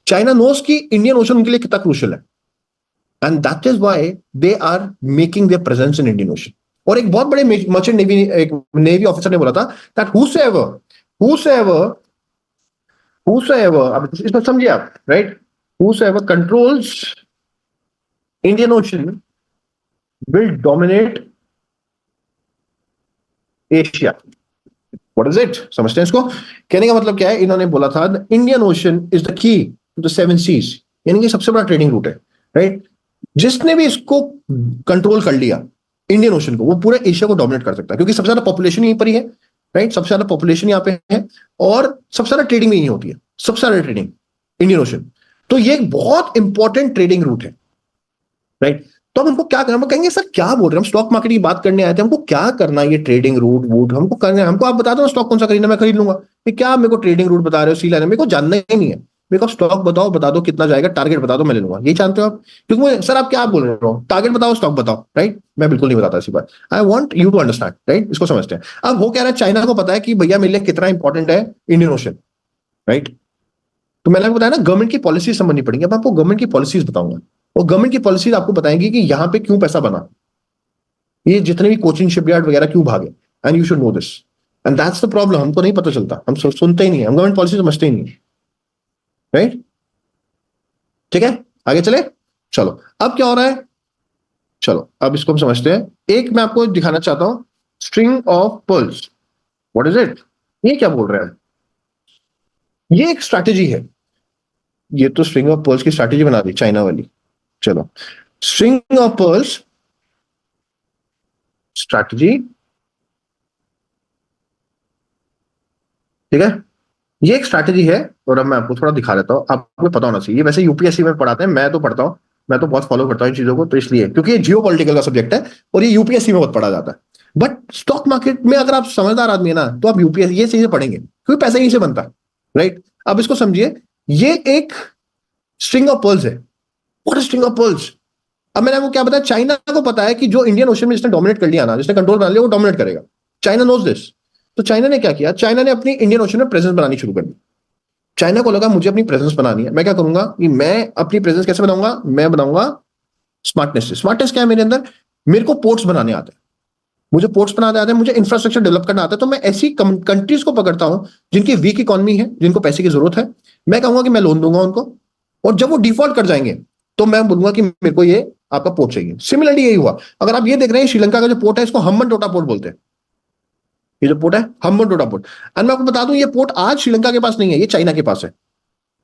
China knows की इंडियन ओशन उनके लिए कितना क्रूशियल है, and that is why they are making their presence in Indian Ocean. और एक बहुत बड़े मर्चेंट नेवी, एक नेवी ऑफिसर ने बोला था दैट whosoever whosoever, अब इसमें समझिए आप, right, whosoever controls Indian Ocean will dominate Asia. What is it, समझते हैं इसको? कहने का मतलब क्या है, इन्होंने बोला था Indian Ocean is the key to the 7 seas, यानी कि सबसे बड़ा ट्रेडिंग रूट है, राइट। जिसने भी इसको कंट्रोल कर लिया, इंडियन ओशन को, वो पूरे एशिया को डोमिनेट कर सकता है, क्योंकि सबसे ज्यादा पॉपुलेशन यहीं पर ही है, राइट। सबसे ज्यादा पॉपुलेशन यहाँ पे है, और सबसे ज्यादा ट्रेडिंग भी यहीं होती है, सबसे ज्यादा ट्रेडिंग इंडियन ओशन। तो ये एक बहुत इंपॉर्टेंट ट्रेडिंग रूट है, राइट। तो हम उनको क्या करना, हम कहेंगे सर क्या बोल रहे हैं, हम स्टॉक मार्केट की बात करने आए थे, हमको क्या करना है, ये ट्रेडिंग रूट वूट हमको करना है, हमको आप बता दो स्टॉक कौन सा खरीदना, मैं खरीद लूंगा। ये क्या मेरे को ट्रेडिंग रूट बता रहे हो, सी लाइन, मेरे को जानना ही नहीं है। मेरे को स्टॉक बताओ, बता दो कितना जाएगा, टारगेट बता दो, मैं ले लूंगा। ये जानते हो आप? क्योंकि सर आप क्या बोल रहे हो, टारगेट बताओ, स्टॉक बताओ, राइट। मैं बिल्कुल नहीं बताता ऐसी बात। I want you to understand, right, इसको समझते हैं। अब वो कह रहा है चाइना को पता है कि भैया मेरे लिए कितना इंपॉर्टेंट है इंडियन ओशन, राइट। तो मैंने आपको बताया ना, गवर्नमेंट की पॉलिसी समझनी पड़ेगी। अब आपको गवर्नमेंट की पॉलिसीज बताऊंगा, और गवर्नमेंट की पॉलिसीज आपको बताएंगी कि यहाँ पे क्यों पैसा बना, ये जितने भी कोचिंग शिपयार्ड वगैरह क्यों भागे, and you should no this. And that's the problem, हमको नहीं पता चलता, हम सुनते ही नहीं है, हम गवर्नमेंट पॉलिसी समझते ही नहीं, राइट। ठीक है, आगे चले। चलो, अब क्या हो रहा है, चलो अब इसको हम समझते हैं। एक मैं आपको दिखाना चाहता हूं, string of pearls. What is it, ये क्या बोल रहे हैं? ये एक स्ट्रैटेजी है। ये तो स्ट्रिंग ऑफ पर्ल्स की स्ट्रैटेजी बना दी चाइना वाली। चलो, स्ट्रिंग ऑफ पर्ल्स स्ट्रैटेजी, ठीक है, ये एक स्ट्रैटेजी है। और अब मैं आपको थोड़ा दिखा देता हूँ, आपको पता होना चाहिए, वैसे यूपीएससी में पढ़ाते हैं, मैं तो पढ़ता हूँ, मैं तो बहुत फॉलो करता हूँ इन चीजों को, तो इसलिए क्योंकि ये जियो पॉलिटिकल का सब्जेक्ट है और ये यूपीएससी में बहुत पढ़ा जाता है। बट स्टॉक मार्केट में अगर आप समझदार आदमी है ना, तो आप यूपीएससी ये चीजें पढ़ेंगे क्योंकि पैसा यहीं से बनता है, राइट। अब इसको समझिए, ये एक स्ट्रिंग ऑफ पर्ल्स है। What string of pearls? अब मैंने आपको क्या बताया, चाइना को पता है कि जो इंडियन ओशन में जिसने डोमिनेट कर लिया ना, जिसने कंट्रोल बना लिया, वो डोमिनेट करेगा। China knows this. तो चाइना ने क्या किया, चाइना ने अपनी इंडियन ओशन में प्रेजेंस बनानी शुरू कर दी। चाइना को लगा मुझे अपनी प्रेजेंस बनानी है, मैं क्या करूंगा कि मैं अपनी प्रेजेंस कैसे बनाऊंगा, मैं बनाऊंगा स्मार्टनेस से। स्मार्टनेस क्या है मेरे अंदर, मेरे को पोर्ट्स बनाने आते हैं, मुझे पोर्ट्स बनाने आते हैं, मुझे इंफ्रास्ट्रक्चर डेवलप करना आता है। तो मैं ऐसी कंट्रीज को पकड़ता हूं जिनकी वीक इकोनॉमी है, जिनको पैसे की जरूरत है, मैं कहूंगा कि मैं लोन दूंगा उनको, और जब वो डिफॉल्ट कर जाएंगे तो मैं बोलूंगा कि मेरे को ये आपका पोर्ट चाहिए। सिमिलरली यही हुआ। अगर आप ये देख रहे हैं, श्रीलंका का जो पोर्ट है, इसको हम्बन टोटा पोर्ट बोलते हैं। ये जो पोर्ट है हम्बन टोटा पोर्ट, और मैं आपको बता दूं, ये पोर्ट आज श्रीलंका के पास नहीं है, ये चाइना के पास है।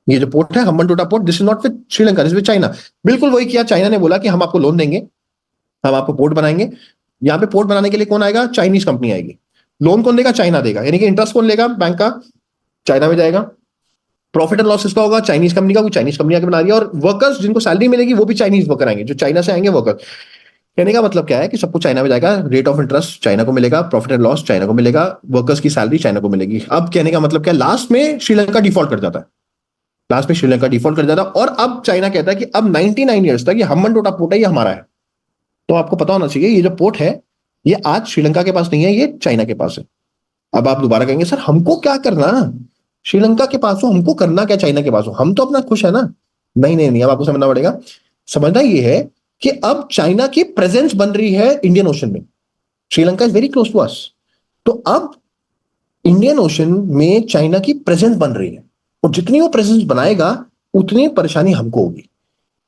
ये जो पोर्ट है Hambantota port, this is not with Sri Lanka, this with China. बिल्कुल वही किया, चाइना ने बोला कि हम आपको लोन देंगे, हम आपको पोर्ट बनाएंगे। यहाँ पे पोर्ट बनाने के लिए कौन आएगा, चाइनीज कंपनी आएगी। लोन कौन देगा, चाइना देगा, यानी कि इंटरेस्ट कौन लेगा बैंक का, चाइना में जाएगा। प्रॉफिट एंड लॉस किसका होगा, चाइनीज कंपनी का, वो चाइनीज कंपनी आके बना रही है। और वर्कर्स जिनको सैलरी मिलेगी वो भी चाइनीज वर्कर आएंगे, जो चाइना से आएंगे वर्कर। कहने का मतलब क्या है कि सब कुछ चाइना में जाएगा, रेट ऑफ इंटरेस्ट चाइना को मिलेगा, प्रॉफिट एंड लॉस चाइना को मिलेगा, वर्कर्स की सैलरी चाइना को मिलेगी। अब कहने का मतलब क्या, लास्ट में श्रीलंका डिफॉल्ट कर जाता है, लास्ट में श्रीलंका डिफॉल्ट कर जाता है। और अब चाइना कहता है कि अब 99 ईयर्स तक ये हम्बन टोटा पोर्ट है, ये हमारा है। तो आपको पता होना चाहिए, ये जो पोर्ट है ये आज श्रीलंका के पास नहीं है, ये चाइना के पास है। अब आप दोबारा कहेंगे सर हमको क्या करना, श्रीलंका के पास हो, हमको करना क्या चाइना के पास हो, हम तो अपना खुश है ना। नहीं नहीं नहीं, अब आपको समझना पड़ेगा। समझना ये है कि अब चाइना की प्रेजेंस बन रही है इंडियन ओशन में। Sri Lanka is very close to us. तो अब इंडियन ओशन में चाइना की प्रेजेंस बन रही है, और जितनी वो प्रेजेंस बनाएगा उतनी परेशानी हमको होगी।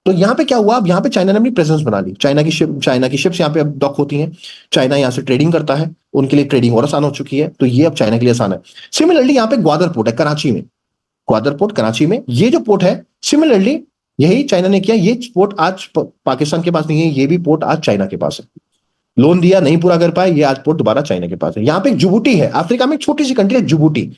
तो यहाँ पे क्या हुआ, अब यहाँ पे चाइना ने अपनी प्रेजेंस बना ली। चाइना की शिप्स यहाँ पे अब डॉक होती हैं, चाइना यहाँ से ट्रेडिंग करता है, उनके लिए ट्रेडिंग और आसान हो चुकी है, तो ये अब चाइना के लिए आसान है। सिमिलरली यहाँ पे ग्वादर पोर्ट है कराची में, ग्वादर पोर्ट कराची में, ये जो पोर्ट है सिमिलरली यही चाइना ने किया। ये पोर्ट आज पाकिस्तान के पास नहीं है, ये भी पोर्ट आज चाइना के पास है। लोन दिया नहीं पूरा कर पाए, ये आज पोर्ट दोबारा चाइना के पास है। यहाँ पे एक जिबूटी है, अफ्रीका में एक छोटी सी कंट्री है जिबूटी,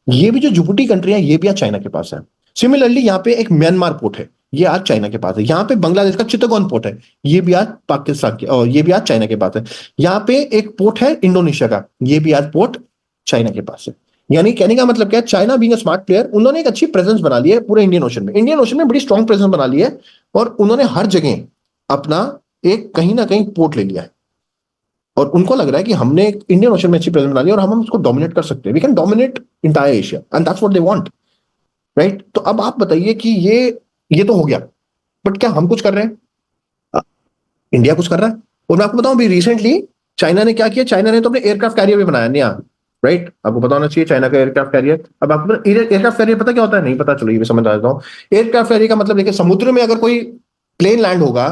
ये भी जो जिबूटी कंट्री है ये भी आज चाइना के पास है। सिमिलरली यहाँ पे एक म्यांमार पोर्ट है, ये आज चाइना के पास है। यहाँ पे बांग्लादेश का चित्तगोंग पोर्ट है, ये भी आज पाकिस्तान के, और ये भी आज चाइना के पास है। यहाँ पे एक पोर्ट है इंडोनेशिया का, ये भी आज पोर्ट चाइना के पास है। यानी कहने का मतलब क्या है, China being a smart player, उन्होंने एक अच्छी प्रेजेंस बना ली है पूरे इंडियन ओशन में। इंडियन ओशन में बड़ी स्ट्रॉन्ग प्रेजेंस बना ली है, और उन्होंने हर जगह अपना एक कहीं ना कहीं पोर्ट ले लिया है। और उनको लग रहा है कि हमने एक इंडियन ओशन में अच्छी प्रेजेंस बना ली और हम उसको डोमिनेट कर सकते हैं, we can dominate entire Asia, and that's what they want, right. तो अब आप बताइए कि ये तो हो गया, बट क्या हम कुछ कर रहे हैं, इंडिया कुछ कर रहा है? और मैं आपको बताऊं भी रिसेंटली चाइना ने क्या किया, चाइना ने तो अपने एयरक्राफ्ट कैरियर भी बनाया नया, राइट। आपको पता होना चाहिए चाइना का एयरक्राफ्ट कैरियर। अब आपको एयरक्राफ्ट कैरियर पता क्या होता है, नहीं पता, चलो ये भी समझ आ जाता हूँ। एयरक्राफ्ट कैरियर का मतलब देखिए, समुद्र में अगर कोई प्लेन लैंड होगा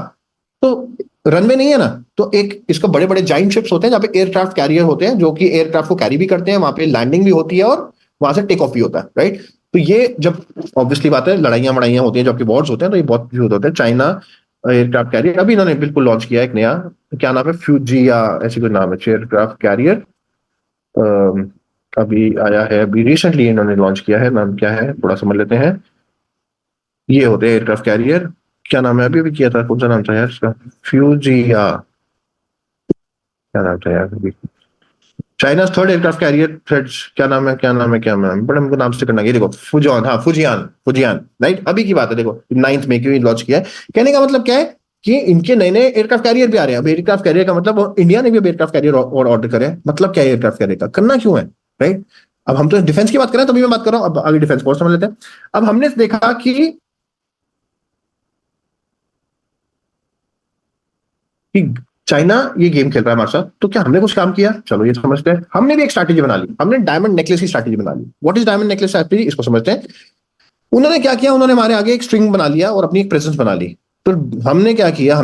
तो रनवे नहीं है ना, तो एक इसका बड़े बड़े जाइंट शिप्स होते हैं जहाँ पे एयरक्राफ्ट कैरियर होते हैं, जो कि एयरक्राफ्ट को कैरी भी करते हैं, वहां पे लैंडिंग भी होती है और वहां से टेक ऑफ भी होता है, राइट। तो ये जब ऑब्वियसली बात है, लड़ाइयां मड़ाइयां होती हैं, जबकि वॉर्स होते हैं, तो ये बहुत यूज होते हैं। चाइना एयरक्राफ्ट कैरियर अभी इन्होंने बिल्कुल लॉन्च किया है एक नया, क्या नाम है, फ्यूजी या ऐसी कोई नाम है एयरक्राफ्ट कैरियर, अभी आया है, अभी रिसेंटली इन्होंने लॉन्च किया है। नाम क्या है थोड़ा समझ लेते हैं। ये होते हैं एयरक्राफ्ट कैरियर, क्या नाम है, अभी अभी किया था, कौन सा नाम था यार इसका, फ्यूजी या क्या नाम था यार अभी, China third aircraft carrier threads, क्या नाम है, क्या नाम है, क्या नाम है, बड़े हमको नाम से करना, ये देखो फुजॉन, हाँ फुजियान, फुजियान, राइट, अभी की बात है, देखो 9 मई की लॉन्च किया है। कहने का मतलब क्या है कि इनके नए नए एयरक्राफ्ट कैरियर भी आ रहे हैं। अब एयरक्राफ्ट कैरियर का मतलब इंडिया ने भी अब एयरक्राफ्ट कैरियर और ऑर्डर करे, मतलब क्या है एयरक्राफ्ट कैरियर का, करना क्यों है, राइट। अब हम तो डिफेंस की बात कर रहे हैं, तभी मैं बात कर रहा हूँ, अब आगे डिफेंस को समझ लेते हैं। अब हमने देखा कि चाइना ये गेम खेल रहा है हमारे साथ, तो क्या हमने कुछ काम किया, चलो ये समझते हैं। हमने भी एक स्ट्रैटेजी बना ली, हमने डायमंड नेकलेस की स्ट्रैटेजी बना ली। What is diamond necklace strategy, इसको समझते हैं। उन्होंने क्या किया, उन्होंने हमारे आगे एक स्ट्रिंग बना लिया और अपनी एक प्रेजेंस बना ली। तो हमने क्या किया,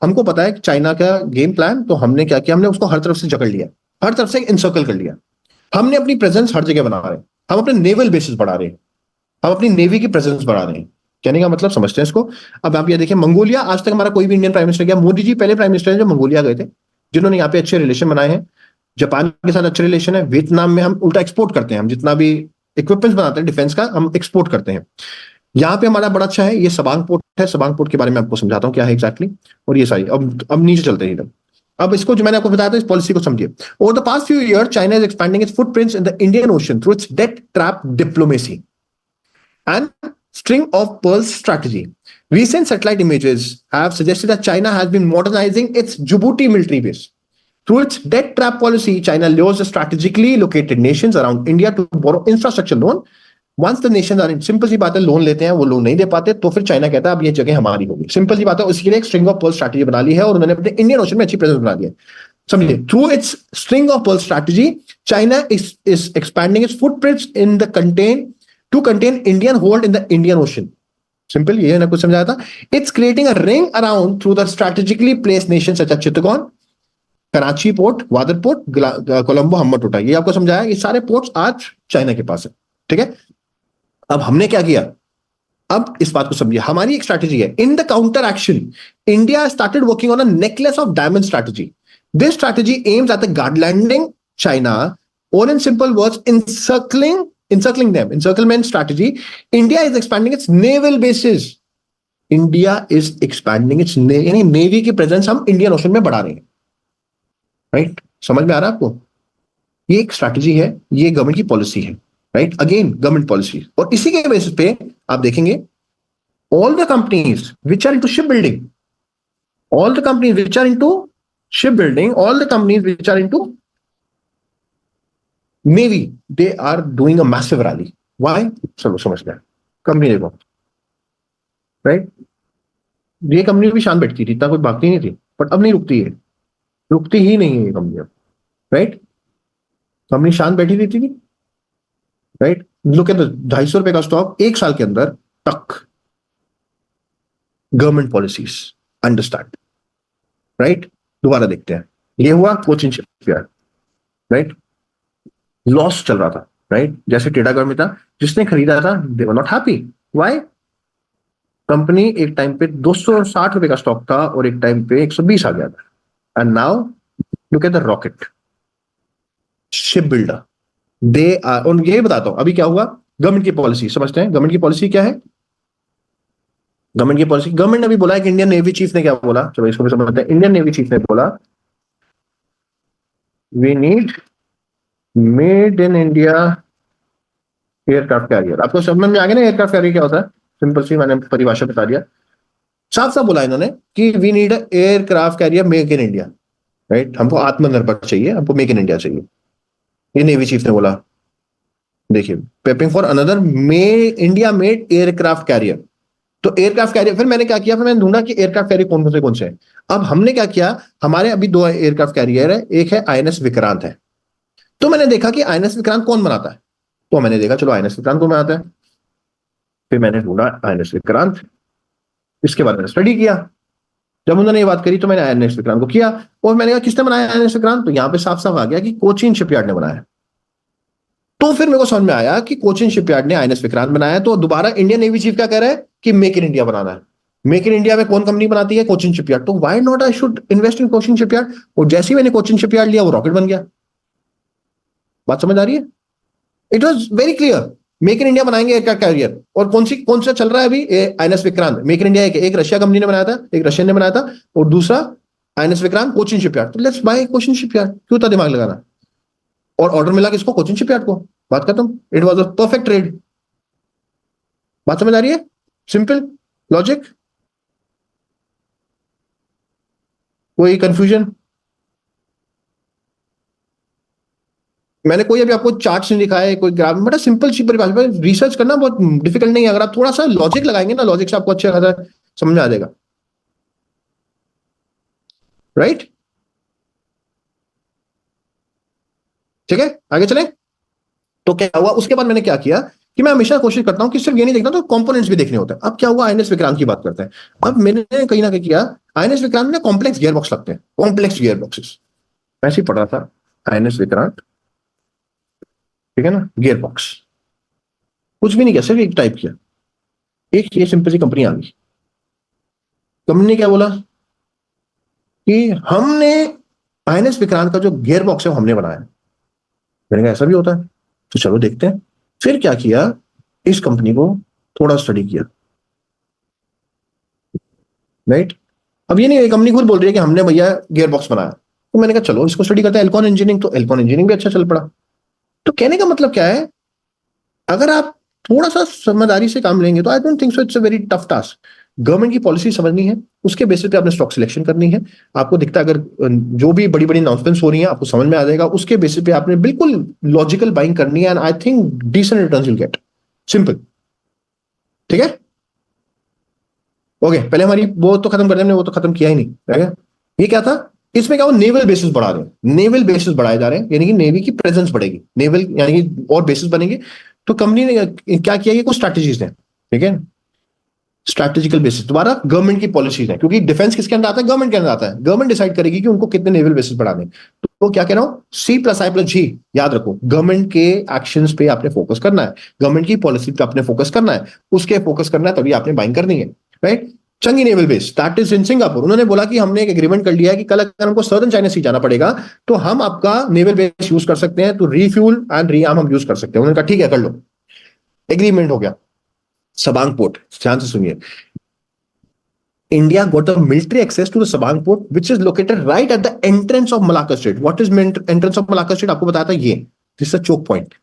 हमको पता है कि चाइना का गेम प्लान, तो हमने क्या किया, हमने उसको हर तरफ से जकड़ लिया, हर तरफ से इंसर्कल कर लिया। हमने अपनी प्रेजेंस हर जगह बना रहे हैं, हम अपने नेवल बेसिस बढ़ा रहे हैं, हम अपनी नेवी की प्रेजेंस बढ़ा रहे हैं। कहने का मतलब समझते हैं इसको। अब आप ये देखिए, मंगोलिया, आज तक हमारा कोई भी इंडियन प्राइम मिनिस्टर गया, मोदी जी पहले प्राइम मिनिस्टर हैं जो मंगोलिया गए थे। जिन्होंने यहाँ पे अच्छे रिलेशन बनाए हैं। जापान के साथ अच्छे रिलेशन है। वियतनाम में हम उल्टा एक्सपोर्ट करते हैं, हम जितना भी इक्विपमेंट्स बनाते हैं डिफेंस का हम एक्सपोर्ट करते हैं। यहाँ पे हमारा बड़ा अच्छा है, ये सबांग पोर्ट है। सबांग पोर्ट के बारे में आपको समझाता हूँ क्या है एग्जैक्टली। और ये सारी अब नीचे चलते हैं इधर। अब इसको जो मैंने आपको बताया था इस पॉलिसी को समझिए। Over the past few year China is expanding it's footprints in the Indian ocean through it's debt trap diplomacy and string of pearls strategy. Recent satellite images have suggested that China has been modernizing its Djibouti military base. Through its debt trap policy, China lures the strategically located nations around India to borrow infrastructure loan. Once the nations are in, simple सी बात है, loan लेते हैं, वो loan नहीं दे पाते, तो फिर चाइना कहता है अब ये जगह हमारी होगी। सिंपल सी बात है, उसके लिए एक स्ट्रिंग ऑफ पर्ल स्ट्रैटेजी बना ली है और उन्होंने अपने इंडियन ओशन में अच्छी प्रेजेंस बना दी है। समझिए, through it's string of pearl strategy China is expanding it's footprints in the contain to contain Indian hold in the Indian Ocean. Simple, ये मैंने कुछ समझाया था। It's creating a ring around through the strategically placed nations such as Chittagong, Karachi port, whether port, Colombo, Hambantota, ये आपको समझाया। ये सारे पोर्ट्स आज चाइना के पास है, ठीक है। अब हमने क्या किया, अब इस बात को समझिए, हमारी एक स्ट्रैटेजी है। In the counter action India started working on a necklace of diamond strategy. This strategy aims at the garlanding China, or in simple words, encircling them. Encirclement strategy. India is expanding its naval bases. India is expanding its यानी navy की presence हम Indian ocean में बढ़ा रहे हैं, right? समझ में आ रहा है आपको? ये एक स्ट्रैटेजी है, ये गवर्नमेंट की पॉलिसी है, राइट? Again government policy. और इसी के बेसिस पे आप देखेंगे all the companies which are into shipbuilding, all the companies which are into shipbuilding, all the companies which are into Navy, they are doing a massive rally. Why? चलो समझते हैं। Company देखो, राइट? ये company भी शान बैठती थी, इतना कोई भागती नहीं थी, बट अब नहीं रुकती है, रुकती ही नहीं है ये कंपनी अब, राइट? कंपनी शान बैठी रहती थी, राइट? लुक एट ₹250 का स्टॉक एक साल के अंदर तक। Government policies, understand, right? दोबारा देखते हैं। ये हुआ कोचिन शिपयार्ड, राइट? लॉस चल रहा था, राइट? जैसे टेढ़ागढ़ में था, जिसने खरीदा था they were not happy. Why? Company एक टाइम पे ₹260 का स्टॉक था और एक टाइम पे 120 आ गया था। And now look at the rocket ship builder, they are. और यही बताता हूं अभी क्या हुआ। गवर्नमेंट की पॉलिसी समझते हैं। गवर्नमेंट की पॉलिसी क्या है? गवर्नमेंट की पॉलिसी, गवर्नमेंट ने भी बोला है कि इंडियन नेवी चीफ ने क्या बोला, चलो इसको भी समझते हैं। इंडियन नेवी चीफ ने बोला we need made in India aircraft carrier. आपको समझ में आ गया ना एयरक्राफ्ट कैरियर क्या होता है? सिंपल सी मैंने परिभाषा बता दिया। साफ साफ बोला इन्होंने कि we need aircraft carrier make in India, right? हमको आत्मनिर्भर चाहिए, हमको मेक इन इंडिया चाहिए। ये नेवी चीफ ने बोला। देखिए, prepping for another India made aircraft carrier. तो एयरक्राफ्ट कैरियर, फिर मैंने क्या किया, फिर मैंने ढूंढा कि एयरक्राफ्ट कैरियर कौन से हैं। अब हमने क्या किया, हमारे अभी 2 एयरक्राफ्ट कैरियर है, एक है आईएनएस विक्रांत है। तो मैंने देखा कि आईएनएस विक्रांत कौन बनाता है, तो मैंने देखा चलो आईएनएस विक्रांत कौन बनाता है। फिर मैंने ढूंढा आईएनएस विक्रांत, इसके बारे में स्टडी किया। जब उन्होंने ये बात करी तो मैंने आईएनएस विक्रांत को किया, और मैंने कहा किसने बनाया आईएनएस विक्रांत, तो यहां पे साफ साफ आ गया कि कोचीन शिपयार्ड ने बनाया। तो फिर मेरे को समझ में आया कि कोचिन शिपयार्ड ने आईएनएस विक्रांत बनाया। तो दोबारा इंडियन नेवी चीफ क्या कह रहा है कि मेक इन इंडिया बनाना है। मेक इन इंडिया में कौन कंपनी बनाती है? कोचिन शिपयार्ड। तो why not I should invest in Cochin shipyard. और जैसे ही मैंने कोचिन शिपयार्ड लिया वो रॉकेट बन गया। बात समझ आ रही है? It was very clear, make in India बनाएंगे एयरक्राफ्ट कैरियर। और कौन सा चल रहा है अभी? INS Vikrant. Make in India एक रशिया कंपनी ने बनाया था, एक रशियन ने बनाया था, और दूसरा आईएनएस विक्रांत कोचिन शिपयार्ड। तो लेट्स बाय कोचिन शिपयार्ड, क्यों था दिमाग लगाना। और ऑर्डर मिला किसको? कोचिन शिपयार्ड को। बात खत्म। It was a perfect trade. बात समझ आ रही है? सिंपल लॉजिक, कोई कंफ्यूजन? मैंने कोई अभी आपको चार्ट नहीं दिखाया है, कोई ग्राफ, बड़ा सिंपल सी परिभाषा। रिसर्च करना बहुत डिफिकल्ट नहीं है, अगर आप थोड़ा सा लॉजिक लगाएंगे ना, लॉजिक से आपको अच्छा खासा समझ आ जाएगा, राइट? ठीक है, आगे चलें। तो क्या हुआ उसके बाद मैंने क्या किया कि मैं हमेशा कोशिश करता हूं कि सिर्फ ये नहीं देखना, तो कंपोनेंट्स भी देखने होते हैं। अब क्या हुआ, आईएनएस विक्रांत की बात करते हैं। अब मैंने कहीं ना कहीं किया, आईएनएस विक्रांत में कॉम्प्लेक्स गियर बॉक्स लगते हैं, कॉम्प्लेक्स गियर बॉक्सेस। ऐसे ही पढ़ रहा था आईएनएस विक्रांत, ठीक है ना, गियर बॉक्स। कुछ भी नहीं किया, सिर्फ एक टाइप किया, एक ये सिंपल सी कंपनी आ गई। कंपनी ने क्या बोला कि हमने INS विक्रांत का जो गियर बॉक्स है वो हमने बनाया। मैंने कहा ऐसा भी होता है, तो चलो देखते हैं। फिर क्या किया, इस कंपनी को थोड़ा स्टडी किया, राइट। अब ये नहीं, कंपनी खुद बोल रही है कि हमने भैया गियर बॉक्स बनाया, तो मैंने कहा चलो इसको स्टडी करते हैं, एल्कॉन इंजीनियरिंग, तो एल्कॉन इंजीनियरिंग भी अच्छा चल पड़ा। तो कहने का मतलब क्या है, अगर आप थोड़ा सा समझदारी से काम लेंगे तो I don't think so it's a very tough task. Government की पॉलिसी समझनी है, उसके बेसिस पे आपने स्टॉक सिलेक्शन करनी है। आपको दिखता है अगर जो भी बड़ी बड़ी अनाउंसमेंट्स हो रही हैं आपको समझ में आ जाएगा, उसके बेसिस पे आपने बिल्कुल लॉजिकल बाइंग करनी है, and I think decent returns will get. Simple. ठीक है, ओके। पहले हमारी वो तो खत्म कर दें, हमने वो तो खत्म किया ही नहीं, ठीक है। ये क्या था, इसमें क्या, वो नेवल बेसिस बढ़ा रहे हैं, नेवल बेसिस बढ़ाए जा रहे हैं, यानी कि नेवी की प्रेजेंस बढ़ेगी, नेवल यानी कि और बेसिस बनेंगे। तो कंपनी ने क्या किया, ये कुछ स्ट्रैटेजीज हैं, ठीक है। स्ट्रैटेजिकल बेसिस दोबारा गवर्नमेंट की पॉलिसीज है, क्योंकि डिफेंस किसके अंदर आता है, गवर्नमेंट के अंदर आता है। गवर्नमेंट डिसाइड करेगी कि उनको कितने नेवल बेसिस बढ़ाने। तो क्या कह रहा हूं, C+I+G, याद रखो, गवर्नमेंट के एक्शंस पे आपने फोकस करना है, गवर्नमेंट की पॉलिसी पे आपने फोकस करना है, उसके फोकस करना है, तभी आपने बाइंग करनी है, राइट। चंगी naval base that is in Singapore, उन्होंने बोला कि हमने एक एग्रीमेंट कर लिया है कि कल अगर हमको सर्दर्न चाइना सी जाना पड़ेगा तो हम आपका नेवल बेस यूज कर सकते हैं, तो रीफ्यूल एंड रीआर्म हम यूज कर सकते हैं। उन्होंने कहा ठीक है कर लो, एग्रीमेंट हो गया। सबांग पोर्ट, ध्यान से सुनिए, India got a military access to the Sabang port, which is located right at the entrance of Malacca Strait. What is entrance of Malacca Strait? आपको बताया था ये, दिस इज चोक पॉइंट।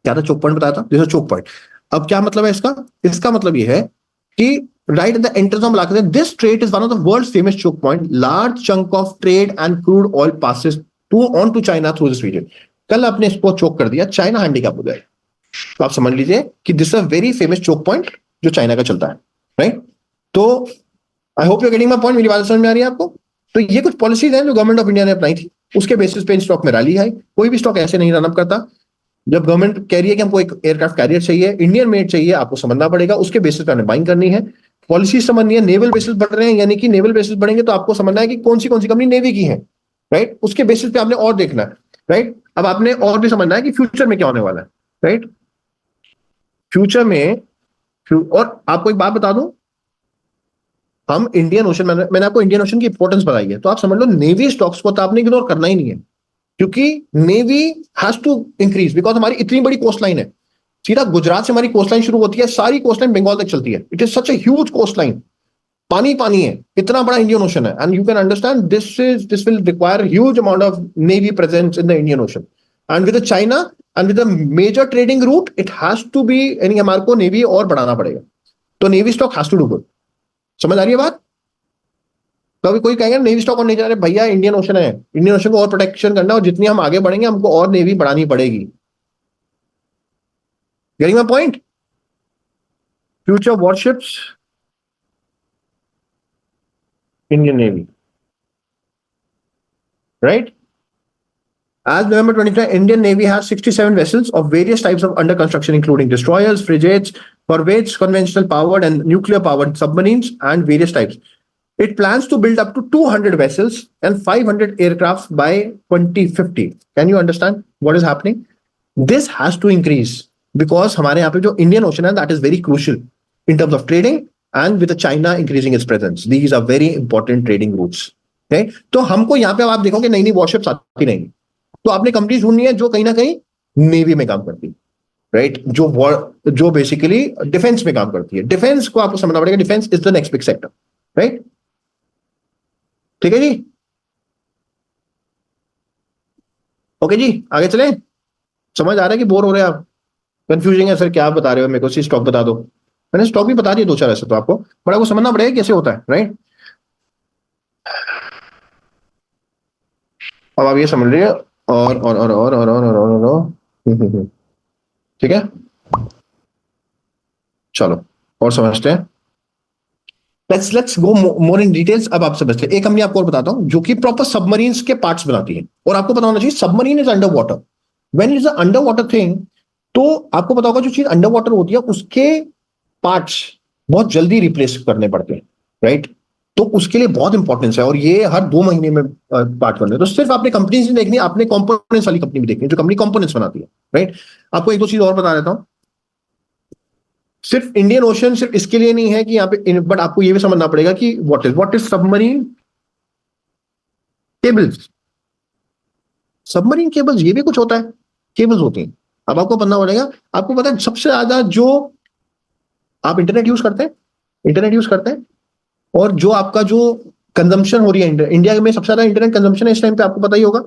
क्या था choke point, बताया था, this is choke point. अब क्या मतलब है इसका, इसका मतलब ये है कि right at the entrance of Malacca Strait, this strait is one of the world's famous choke point. Large chunk of trade and crude oil passes on to China through this region. कल आपने इसको चोक कर दिया, China handicap हो जाए। तो आप समझ लीजिए कि this a very famous choke point जो चाइना का चलता है, राइट। तो I hope you getting my point, मेरी बात समझ में आ रही है आपको। तो ये कुछ पॉलिसीज हैं जो गवर्नमेंट ऑफ इंडिया ने अपनाई थी, उसके बेसिस पे इन स्टॉक में रैली है। कोई भी स्टॉक ऐसे नहीं रन अप करता। जब गवर्नमेंट कह रही है कि हमको एक एयरक्राफ्ट कैरियर चाहिए, इंडियन मेड चाहिए, आपको समझना पड़ेगा, उसके बेसिस पे हमें बाइंग करनी है। पॉलिसी समझनी है, नेवल बेसिस बढ़ रहे हैं, यानी कि नेवल बेसिस बढ़ेंगे तो आपको समझना है कि कौन सी कंपनी नेवी की है, राइट। उसके बेसिस पे आपने और देखना है, राइट। अब आपने और भी समझना है कि फ्यूचर में क्या होने वाला है, राइट। फ्यूचर में और आपको एक बात बता दूं, हम इंडियन ओशन, मैंने आपको इंडियन ओशन की इंपॉर्टेंस बताई है, तो आप समझ लो नेवी स्टॉक्स को तो आपने इग्नोर करना ही नहीं है, क्योंकि navy has to increase, because हमारी इतनी बड़ी कोस्ट लाइन है। सीधा गुजरात से हमारी कोस्ट लाइन शुरू होती है, सारी कोस्ट लाइन बंगाल तक चलती है। It is such a huge coastline, पानी पानी है, इतना बड़ा इंडियन ओशन है, and you can understand this will require huge amount of navy presence in the Indian Ocean, and with China and with major trading route it has to be, यानी हमारे को navy और बढ़ाना पड़ेगा। तो navy stock has to do good. समझ आ रही है बात। कभी कोई कहेगा नेवी स्टॉक और नहीं जा रहे, भैया इंडियन ओशन है, इंडियन ओशन को और प्रोटेक्शन करना, और जितनी हम आगे बढ़ेंगे हमको और नेवी बढ़ानी पड़ेगी। Getting my point. Future warships, Indian navy, right. As November 25, Indian Navy has 67 vessels of various types of under construction, including destroyers, frigates, corvettes, conventional powered and nuclear powered submarines, and various types. It plans to build up to 200 vessels and 500 aircrafts by 2050. Can you understand what is happening? This has to increase because हमारे यहाँ पे जो Indian Ocean है, that is very crucial in terms of trading, and with the China increasing its presence. These are very important trading routes. Okay? तो हमको यहाँ पे आप देखोगे नई नई वॉरशिप्स आती रहेंगी, तो आपने कंपनी ढूंढनी है जो कहीं ना कहीं नेवी में काम करती है, राइट। जो बेसिकली डिफेंस में काम करती है। डिफेंस को आपको समझना पड़ेगा, defence is the next big sector, right. ठीक है जी, ओके जी, आगे चले। समझ आ रहा है कि बोर हो रहे हैं आप, कंफ्यूजिंग है सर क्या बता रहे हो मेरे को, सी स्टॉक बता दो। मैंने स्टॉक भी बता दिया दो चार ऐसे, तो आपको बड़ा आपको समझना पड़ेगा कैसे होता है, राइट। अब आप ये समझ लीजिए, और ठीक है, चलो और समझते हैं। Let's go more in details. अब आप समझते हैं, एक कंपनी आपको और बताता हूं जो कि प्रॉपर सबमरीन्स के पार्ट्स बनाती है, और आपको पता होना चाहिए submarine is under water. When is a under water thing, तो आपको पता होगा जो चीज अंडर वाटर होती है उसके पार्ट्स बहुत जल्दी रिप्लेस करने पड़ते हैं, राइट। तो उसके लिए बहुत इंपॉर्टेंस है, और ये हर 2 महीने में पार्ट करने हैं। तो सिर्फ आपने कंपनी नहीं देखनी, आपने कंपोनेंट्स वाली कंपनी भी देखनी है, जो कंपनी कंपोनेंट्स बनाती है, राइट। आपको एक दो चीज और बता देता हूं। सिर्फ इंडियन ओशन सिर्फ इसके लिए नहीं है कि यहाँ पे, बट आपको ये भी समझना पड़ेगा कि what is submarine cables. Submarine cables, ये भी कुछ होता है, केबल्स होती हैं। अब आपको पता पड़ेगा, आपको पता है सबसे ज्यादा जो आप इंटरनेट यूज करते हैं, इंटरनेट यूज करते हैं, और जो आपका जो कंजम्पशन हो रही है इंडिया में सबसे ज्यादा इंटरनेट कंजम्पशन है इस टाइम पे, आपको पता ही होगा।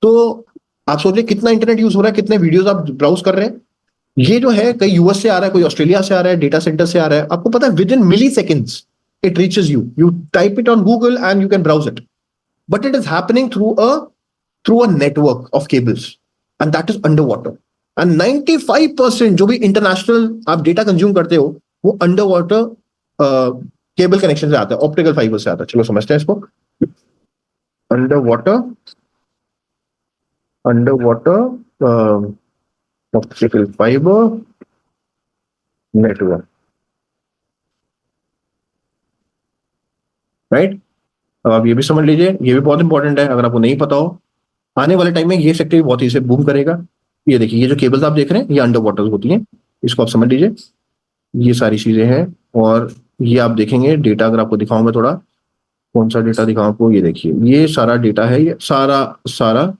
तो आप सोच रहे कितना इंटरनेट यूज हो रहा है, कितने वीडियोस आप ब्राउज कर रहे हैं। ये जो है कई यूएस से आ रहा है, कोई ऑस्ट्रेलिया से आ रहा है, डेटा सेंटर से आ रहा है। आपको पता है within milliseconds it reaches you, you type it on Google and you can browse it, but it is happening through a network of cables, and that is underwater. And 95% जो भी international आप data consume करते हो वो under water cable connection से आता है, optical fibre से आता है। चलो समझते हैं इसको। Under water, under water optical fibre network, right. अब आप ये भी समझ लीजिए, ये भी बहुत इंपॉर्टेंट है, अगर आपको नहीं पता हो, आने वाले टाइम में ये सेक्टर भी बहुत ही से बूम करेगा। ये देखिए, ये जो केबल्स आप देख रहे हैं ये अंडर वाटर होती हैं, इसको आप समझ लीजिए, ये सारी चीजें हैं। और ये आप देखेंगे डेटा, अगर आपको दिखाऊं मैं थोड़ा, कौन सा डेटा दिखाऊं आपको, ये देखिए ये सारा डेटा है, ये सारा सारा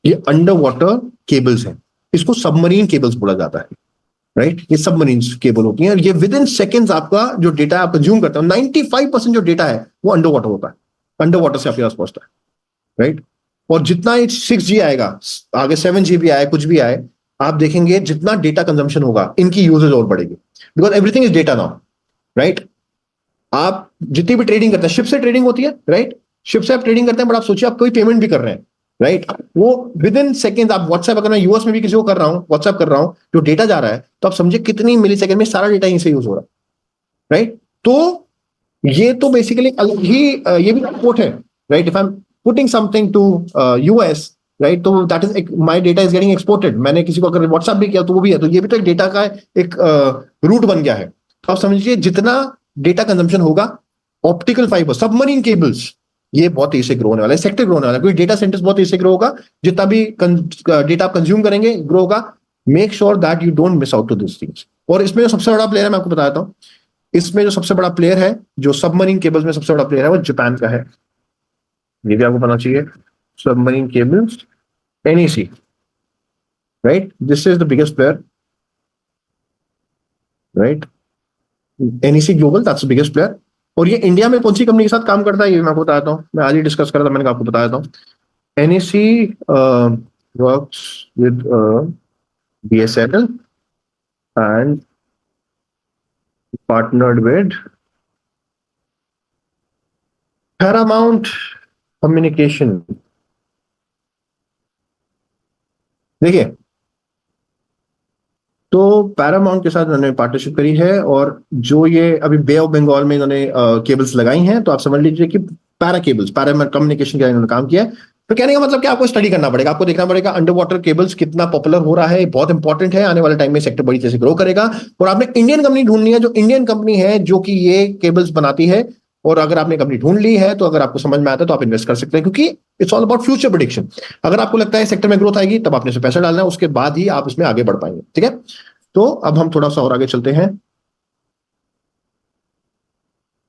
ये अंडर वाटर केबल्स है। इसको सबमरीन केबल्स बोला जाता है, राइट। ये सबमरीन केबल होती हैं, और ये विद इन सेकेंड्स आपका जो डेटा आप कंज्यूम करते हो, 95% जो डेटा है वो अंडर वाटर होता है, अंडर वाटर से आपके पास पहुंचता है, राइट। और जितना 6G आएगा, आगे 7GB आए, कुछ भी आए, आप देखेंगे जितना डेटा कंजम्पशन होगा इनकी यूजेज और बढ़ेगी, because everything is data now, right. आप जितनी भी ट्रेडिंग करते हैं, शिप से ट्रेडिंग होती है, राइट, शिप से आप ट्रेडिंग करते हैं, बट आप सोचिए आप कोई पेमेंट भी कर रहे हैं, राइट, वो विद इन सेकेंड आप व्हाट्सएप, अगर मैं यूएस में भी किसी को कर रहा हूं, व्हाट्सएप कर रहा हूं, जो डेटा जा रहा है, तो आप समझिए कितनी मिली सेकेंड में सारा डेटा यहीं से यूज हो रहा है, राइट। तो ये तो बेसिकली अलग ही ये भी एक्सपोर्ट है, right. If I am putting something to US, right, तो that is my data is getting exported. मैंने किसी को अगर व्हाट्सएप भी किया तो वो भी है, तो ये भी तो एक डेटा का एक रूट बन गया है। तो आप समझिए जितना डेटा कंजम्पशन होगा, ऑप्टिकल फाइबर, सबमरीन केबल्स, ये बहुत तेजी से ग्रो होने वाला है, सेक्टर ग्रो होने वाला है, क्योंकि डेटा सेंटर्स बहुत तेजी से ग्रो होगा। जितना भी डेटा आप कंज्यूम करेंगे ग्रो होगा। Make sure that you don't miss out to this things. और इसमें जो सबसे बड़ा प्लेयर है, मैं आपको बताता हूँ, इसमें जो सबसे बड़ा प्लेयर है, जो सबमरीन केबल्स में सबसे बड़ा प्लेयर है, वो जापान का है। ये भी आपको पता चाहिए। Submarine cables, NEC, right, this is the biggest player, right. NEC global, that's the biggest player. और ये इंडिया में कौन सी कंपनी के साथ काम करता है, ये मैं आपको बताता हूँ। मैं आज ही डिस्कस कर रहा था, मैंने आपको बताया था। NEC works with BSNL and partnered with Paramount communication. देखिए, तो पैरामाउंट के साथ उन्होंने पार्टनरशिप करी है, और जो ये अभी बे ऑफ बंगाल में इन्होंने केबल्स लगाई हैं, तो आप समझ लीजिए कि पैरा केबल्स, पैरा कम्युनिकेशन का इन्होंने काम किया है। तो कहने का मतलब कि आपको स्टडी करना पड़ेगा, आपको देखना पड़ेगा अंडर वाटर केबल्स कितना पॉपुलर हो रहा है, बहुत इंपॉर्टेंट है, आने वाले टाइम में सेक्टर बड़ी तेजी से ग्रो करेगा। और आपने इंडियन कंपनी ढूंढनी है, जो इंडियन कंपनी है जो कि ये केबल्स बनाती है। और अगर आपने कंपनी ढूंढ ली है, तो अगर आपको समझ में आता है तो आप इन्वेस्ट कर सकते हैं, क्योंकि it's all about future prediction. अगर आपको लगता है सेक्टर में ग्रोथ आएगी, तब आपने इसमें पैसा डालना है, उसके बाद ही आप इसमें आगे बढ़ पाएंगे, ठीक है। तो अब हम थोड़ा सा और आगे चलते हैं,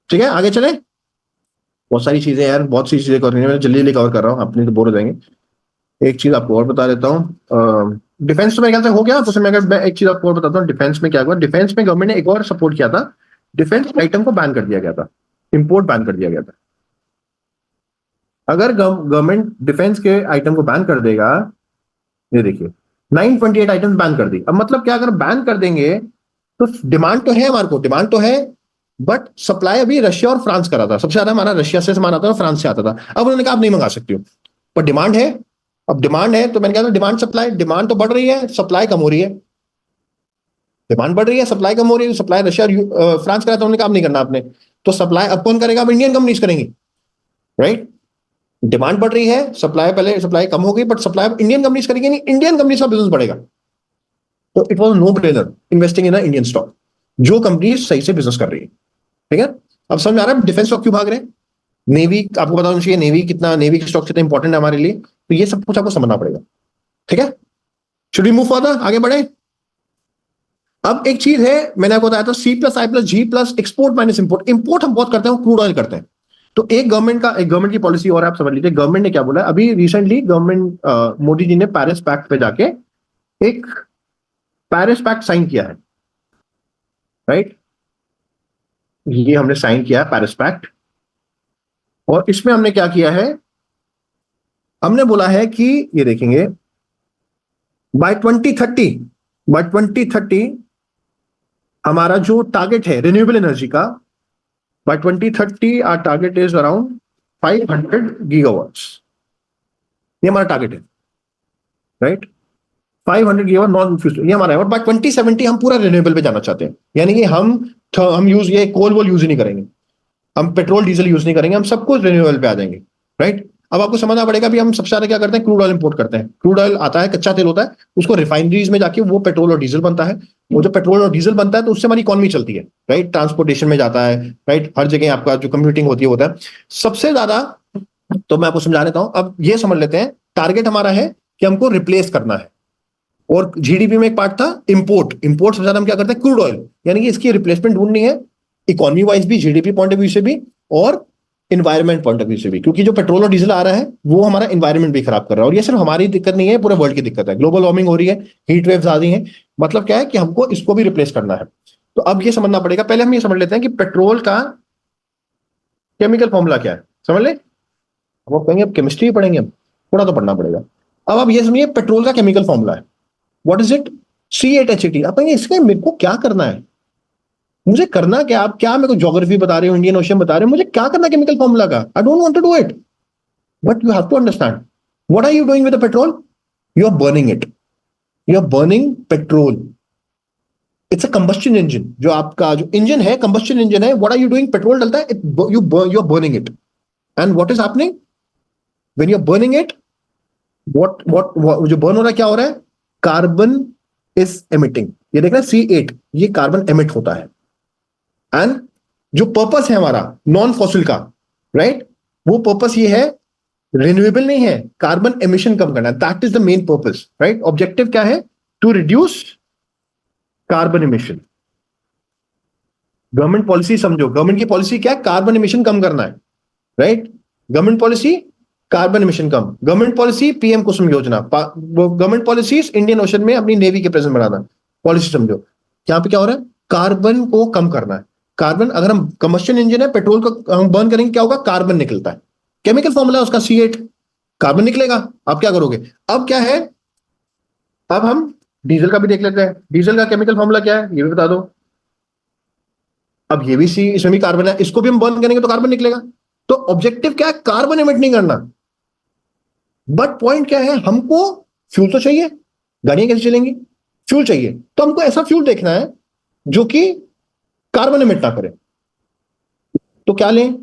ठीक है, आगे चले। बहुत सारी चीजें यार, बहुत सी चीजें करनी है, मैं जल्दी जल्दी कवर कर रहा हूँ, अपनी तो बोर हो जाएंगे। एक चीज आपको और बता देता हूँ, डिफेंस तो मेरे ख्याल से हो गया, तो मैं एक चीज आपको और बताता हूँ, डिफेंस में क्या हुआ। डिफेंस में गवर्नमेंट ने एक और सपोर्ट किया था, डिफेंस आइटम को बैन कर दिया गया था, इंपोर्ट बैन कर दिया गया था। अगर गवर्नमेंट डिफेंस के आइटम को बैन कर देगा, ये देखिए 928 आइटम बैन कर दी। अब मतलब क्या, अगर बैन कर देंगे तो डिमांड तो है, हमारे को डिमांड तो है, बट सप्लाई अभी रशिया और फ्रांस करा था, सबसे ज्यादा हमारा रशिया से सामान आता था, फ्रांस से आता था। अब उन्होंने कहा आप नहीं मंगा सकती हो, पर डिमांड है। अब डिमांड है तो मैंने कहा डिमांड सप्लाई, डिमांड तो बढ़ रही है, सप्लाई कम हो रही है। डिमांड बढ़ रही है, सप्लाई कम हो रही है, सप्लाई रशिया और फ्रांस करा था, उन्होंने काम नहीं करना आपने। तो सप्लाई अब कौन करेगा, अब इंडियन कंपनीज करेंगी, राइट। डिमांड बढ़ रही है, सप्लाई, पहले सप्लाई कम हो गई, बट सप्लाई अब इंडियन कंपनीज करेंगी, नहीं इंडियन कंपनीज का बिजनेस बढ़ेगा। तो it was no brainer investing in Indian stock, जो कंपनी सही से बिजनेस कर रही है, ठीक है। अब समझ में आ रहा है डिफेंस स्टॉक क्यों भाग रहे हैं। नेवी, आपको पता होना चाहिए नेवी कितना, नेवी के स्टॉक कितना इंपॉर्टेंट है हमारे लिए, तो ये सब कुछ आपको समझना पड़ेगा, ठीक है। शुड वी मूव फर्दर, आगे बढ़े। अब एक चीज है, मैंने आपको बताया था C+I+G+ export minus import. Import हम बहुत करते हैं, क्रूड ऑयल करते हैं, तो एक गवर्नमेंट की पॉलिसी और आप समझ लीजिए, गवर्नमेंट ने क्या बोला अभी रिसेंटली, गवर्नमेंट मोदी जी ने पेरिस पैक्ट पे जाके एक पेरिस पैक्ट साइन किया है, राइट। ये हमने साइन किया है पेरिस पैक्ट, और इसमें हमने क्या किया है, हमने बोला है कि ये देखेंगे बाय 2030, बाय 2030 हमारा जो टारगेट है रिन्यूएबल एनर्जी का, by 2030 our target is around 500 gigawatts. ये हमारा टारगेट है, राइट। 500 गीगावाट नॉन फ्यूल ये हमारा है, और बाय 2070 हम पूरा रिन्यूएबल पे जाना चाहते हैं। यानी कि हम यूज ये कोल वोल यूज ही नहीं करेंगे, हम पेट्रोल डीजल यूज नहीं करेंगे, हम सब कुछ रिन्यूएबल पे आ जाएंगे, राइट। अब आपको समझना पड़ेगा भी हम सबसे ज्यादा क्या करते हैं, क्रूड ऑयल इंपोर्ट करते हैं। क्रूड ऑयल आता है, कच्चा तेल होता है, उसको रिफाइनरीज में जाके वो पेट्रोल और डीजल बनता है। वो जो पेट्रोल और डीजल बनता है तो उससे हमारी इकॉनमी चलती है, राइट। ट्रांसपोर्टेशन में जाता है, राइट, हर जगह आपका जो कम्यूटिंग होती है होता है सबसे ज्यादा। तो मैं आपको समझा देता हूं, अब ये समझ लेते हैं, टारगेट हमारा है कि हमको रिप्लेस करना है। और जीडीपी में एक पार्ट था इंपोर्ट, इंपोर्ट सबसे ज्यादा हम क्या करते हैं, क्रूड ऑयल, यानी कि इसकी रिप्लेसमेंट ढूंढनी है, इकोनॉमी वाइज भी, जीडीपी पॉइंट ऑफ व्यू से भी, और इन्वायरमेंट पॉइंट ऑफ व्यू से भी, क्योंकि जो पेट्रोल और डीजल आ रहा है वो हमारा इन्वायरमेंट भी खराब कर रहा है। और ये सिर्फ हमारी दिक्कत नहीं है, पूरे वर्ल्ड की दिक्कत है, ग्लोबल वार्मिंग हो रही है, हीट वेव्स आ रही हैं। मतलब क्या है कि हमको इसको भी रिप्लेस करना है। तो अब ये समझना पड़ेगा, पहले हम ये समझ लेते हैं कि पेट्रोल का केमिकल फॉर्मूला क्या है, समझ ले। वो कहेंगे अब केमिस्ट्री पढ़ेंगे, हम थोड़ा तो पढ़ना पड़ेगा। अब आप ये समझिए पेट्रोल का केमिकल फॉर्मूला है, व्हाट इज इट, C8H18। आप कहेंगे इसमें मेरे को क्या करना है, मुझे करना क्या, आप क्या मेरे को ज्योग्राफी बता रहे हो, इंडियन ओशन बता रहे हो, मुझे क्या करना है केमिकल फॉर्मूला का, I don't want to do it. But you have to understand what are you doing with the petrol, you are burning it, you are burning petrol. It's a combustion engine, जो आपका जो engine है combustion engine है। What are you doing, petrol डलता है, you are burning it. And what is happening when you are burning it, what जो burn हो रहा है क्या हो रहा है, कार्बन इज एमिटिंग। ये देखना C8, ये कार्बन एमिट होता है। एंड जो पर्पस है हमारा नॉन फॉसिल का, राइट, वो पर्पस ये है, रिन्यूएबल नहीं है, कार्बन एमिशन कम करना, that is the main purpose, right. Objective क्या है, to reduce carbon emission. Government policy समझो, गवर्नमेंट की पॉलिसी क्या है, कार्बन एमिशन कम करना है, right. Government policy carbon emission कम, government policy PM Kusum Yojana, government policies Indian ocean में अपनी नेवी के प्रेजेंट बनाना, पॉलिसी समझो। यहां पे क्या हो रहा है, कार्बन को कम करना है। कार्बन, अगर हम कंबस्शन इंजन है, पेट्रोल को हम बर्न करेंगे, क्या होगा, कार्बन निकलता है, केमिकल फॉर्मूला उसका C8, कार्बन निकलेगा। अब क्या करोगे, अब क्या है, अब हम डीजल का भी देख लेते हैं, डीजल का केमिकल फॉर्मूला क्या है ये भी बता दो। अब ये भी सी, इसमें भी कार्बन है, इसको भी हम बर्न करेंगे तो कार्बन निकलेगा। तो ऑब्जेक्टिव क्या है, कार्बन एमिट नहीं करना। बट पॉइंट क्या है, हमको फ्यूल तो चाहिए, गाड़ियां कैसे चलेंगी, फ्यूल चाहिए, तो हमको ऐसा फ्यूल देखना है जो कि कार्बन एमिट ना करे। तो क्या लें,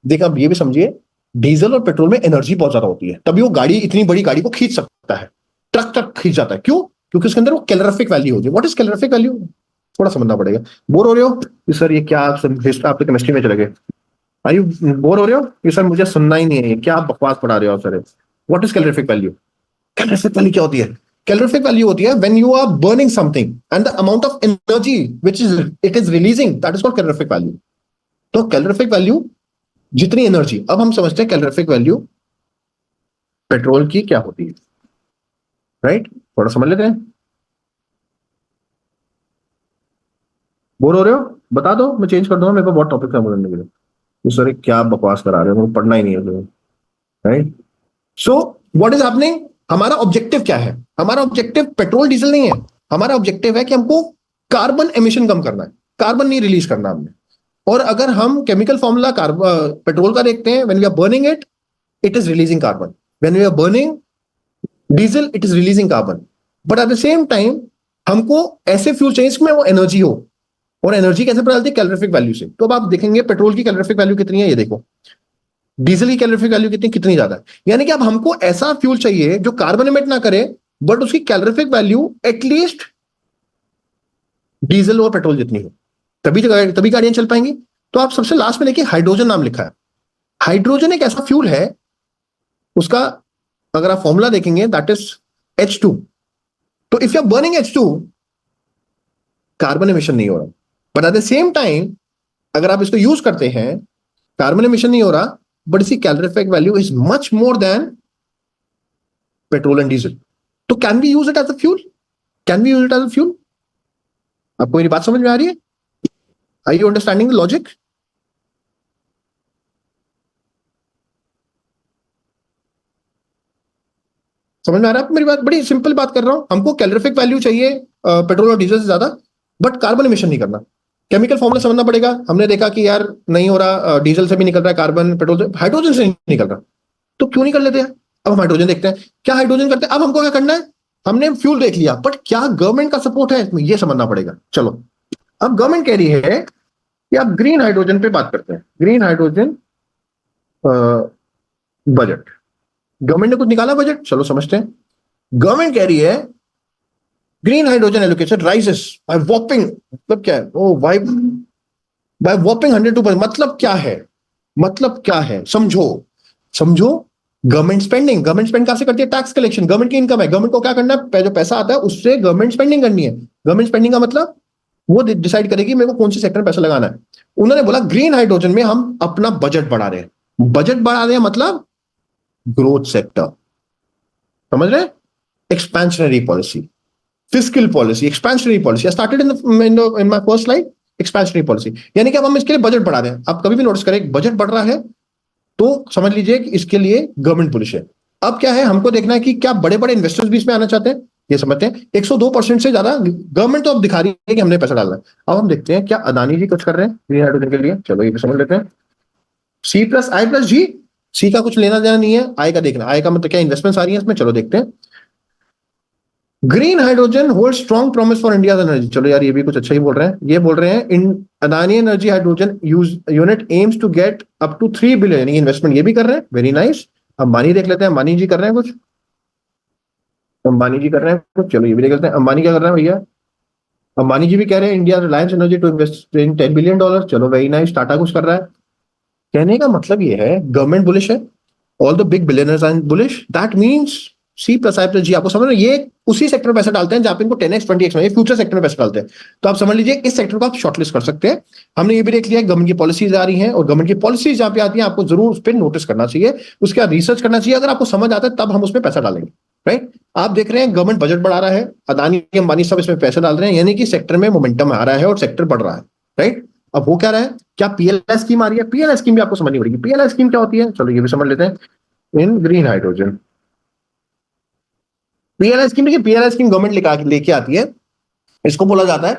देखा, अब ये भी समझिए, डीजल और पेट्रोल में एनर्जी बहुत ज्यादा होती है, तभी वो गाड़ी, इतनी बड़ी गाड़ी को खींच सकता है, ट्रक ट्रक खींच जाता है। क्यों, क्योंकि उसके अंदर वो कैलोरीफिक वैल्यू होती है। व्हाट इज कैलोरीफिक वैल्यू, थोड़ा समझना पड़ेगा। बोर हो रहे हो कि सर ये क्या, आप तो केमिस्ट्री में चले गए, आर यू बोर हो रहे हो कि सर मुझे सुनना ही नहीं है, ये क्या आप बकवास पढ़ा रहे हो sir. What is calorific value, calorific value क्या होती है, कैलोरीफिक वैल्यू होती है when you are burning something and the amount of energy which is it is releasing, that is called calorific value. तो कैलोरीफिक वैल्यू जितनी energy, अब हम समझते हैं कैलोरीफिक वैल्यू पेट्रोल की क्या होती है, राइट। थोड़ा समझ लेते हैं, बोर हो रहे हो बता दो, मैं चेंज कर दूंगा, मेरे को बहुत टॉपिक है बोलने के लिए। तो सर क्या बकवास करा रहे हो, मुझे पढ़ना ही नहीं है, right. So what is happening, हमारा ऑब्जेक्टिव क्या है, हमारा ऑब्जेक्टिव पेट्रोल डीजल नहीं है, हमारा ऑब्जेक्टिव है कि हमको कार्बन एमिशन कम करना है, कार्बन नहीं रिलीज करना हमने। और अगर हम केमिकल फॉर्मूला पेट्रोल का देखते हैं, when we are burning it, it is releasing carbon, when we are burning diesel it is releasing carbon. But at the same time हमको ऐसे फ्यूल चाहिए इसमें वो एनर्जी हो, और एनर्जी कैसे पता चलती है, कैलोरीफिक वैल्यू से। तो अब आप देखेंगे पेट्रोल की कैलोरीफिक वैल्यू कितनी है, ये देखो, डीजल की कैलोरीफिक वैल्यू कितनी कितनी ज्यादा है। यानी कि अब हमको ऐसा फ्यूल चाहिए जो कार्बन एमिट ना करे, बट उसकी कैलोरीफिक वैल्यू एटलीस्ट डीजल और पेट्रोल जितनी हो, तभी तभी गाड़ियां चल पाएंगी। तो आप सबसे लास्ट में देखिए हाइड्रोजन नाम लिखा है, हाइड्रोजन एक ऐसा फ्यूल है, उसका अगर आप फॉर्मूला देखेंगे दैट इज H2। तो if you are burning H2, carbon emission नहीं हो रहा, but at the same time अगर आप इसको यूज करते हैं, कार्बन एमिशन नहीं हो रहा, बट इसकी calorific value is much more than petrol and diesel. तो can we use it as a fuel? Can we use it as a fuel? आपको मेरी बात समझ में आ रही है? Are you understanding the logic? समझ में आ रहा है आपको मेरी बात? बड़ी सिंपल बात कर रहा हूं. हमको कैलोरीफिक वैल्यू चाहिए पेट्रोल और डीजल से ज्यादा, बट कार्बन इमिशन नहीं करना. केमिकल फॉर्मूला समझना पड़ेगा. हमने देखा कि यार नहीं हो रहा, डीजल से भी निकल रहा है कार्बन, पेट्रोल से, हाइड्रोजन से नहीं निकल रहा. तो क्यों नहीं कर लेते हैं? अब हम हाइड्रोजन देखते हैं. क्या हाइड्रोजन करते हैं? अब हमको क्या करना है? हमने फ्यूल देख लिया, बट क्या गवर्नमेंट का सपोर्ट है इसमें, ये समझना पड़ेगा. चलो, अब गवर्नमेंट कह रही है कि आप ग्रीन हाइड्रोजन पे बात करते हैं. ग्रीन हाइड्रोजन बजट, गवर्नमेंट ने कुछ निकाला बजट, चलो समझते हैं. गवर्नमेंट कह रही है green hydrogen allocation rises by whopping, मतलब क्या है? Oh why, by whopping 102%. मतलब क्या है? मतलब क्या है? समझो, समझो. गवर्नमेंट स्पेंडिंग, गवर्नमेंट स्पेंड कहां से करती है? Tax collection. गवर्नमेंट की इनकम है, गवर्नमेंट को क्या करना है? जो पैसा आता है उससे गवर्नमेंट स्पेंडिंग करनी है. गवर्नमेंट स्पेंडिंग का मतलब वो डिसाइड करेगी मेरे को कौन से सेक्टर में पैसा लगाना है. उन्होंने बोला ग्रीन हाइड्रोजन में हम अपना बजट बढ़ा रहे हैं. बजट बढ़ा रहे हैं मतलब ग्रोथ सेक्टर, समझ रहे हैं? Expansionary policy, fiscal policy, expansionary policy. I started in my first slide, expansionary policy. यानी कि अब हम इसके लिए बजट बढ़ा रहे हैं. आप कभी भी नोटिस करें बजट बढ़ रहा है तो समझ लीजिए कि इसके लिए गवर्नमेंट पुलिस है. अब क्या है, हमको देखना है कि क्या बड़े बड़े इन्वेस्टर्स भी इसमें आना चाहते हैं. ये समझते हैं 102% से ज्यादा गवर्नमेंट तो अब दिखा रही है कि हमने पैसा डालना है. अब हम देखते हैं क्या अदानी जी कुछ कर रहे हैं ग्रीन हाइड्रोजन के लिए. चलो ये भी समझ लेते हैं. सी प्लस आई प्लस जी. सी का कुछ लेना देना नहीं है, आई का देखना. आई का मतलब क्या, इन्वेस्टमेंट्स आ रही है इसमें. चलो देखते हैं. Green hydrogen hold strong promise for India energy. चलो यार ये भी कुछ अच्छा ही बोल रहे हैं. ये बोल रहे हैं in Adani Energy hydrogen use unit aims to get up to 3 billion investment. ये भी कर रहे हैं, वेरी नाइस. अंबानी देख लेते हैं, अंबानी जी कर रहे हैं कुछ. अंबानी जी कर रहे हैं कुछ, चलो ये भी देख लेते हैं. अंबानी क्या कर रहे हैं भैया? अंबानी जी भी कह रहे हैं India Reliance Energy to invest in $10 billion. चलो वेरी नाइस. टाटा कुछ कर रहा है. कहने का मतलब ये है गवर्नमेंट बुलिश है, all the big billionaires are bullish. That means C plus I plus G. आपको समझ रहे हैं? ये उसी सेक्टर में पैसा डालते हैं जहां पे इनको 10x 20x में, ये फ्यूचर सेक्टर में पैसा डालते हैं. तो आप समझ लीजिए इस सेक्टर को आप शॉर्टलिस्ट कर सकते हैं. हमने ये भी देख लिया गवर्नमेंट की पॉलिसीज आ रही हैं, और गवर्नमेंट की पॉलिसीज जहां पे आती हैं आपको जरूर उस पर नोटिस करना चाहिए, उसके बाद रिसर्च करना चाहिए. अगर आपको समझ आता है तब हम उसमें पैसा डालेंगे. राइट? आप देख रहे हैं गवर्नमेंट बजट बढ़ा रहा है, अदानी अंबानी सब इसमें पैसा डाल रहे हैं, यानी कि सेक्टर में मोमेंटम आ रहा है और सेक्टर बढ़ रहा है. राइट? अब हो क्या रहा है? क्या पीएलआई स्कीम आ रही है? पीएलआई स्कीम भी आपको समझनी पड़ेगी. पीएलआई स्कीम क्या होती है? चलो ये भी समझ लेते हैं. इन ग्रीन हाइड्रोजन पीएलआई स्कीम, देखिए पीएलआई स्कीम गवर्नमेंट लेके आती है. इसको बोला जाता है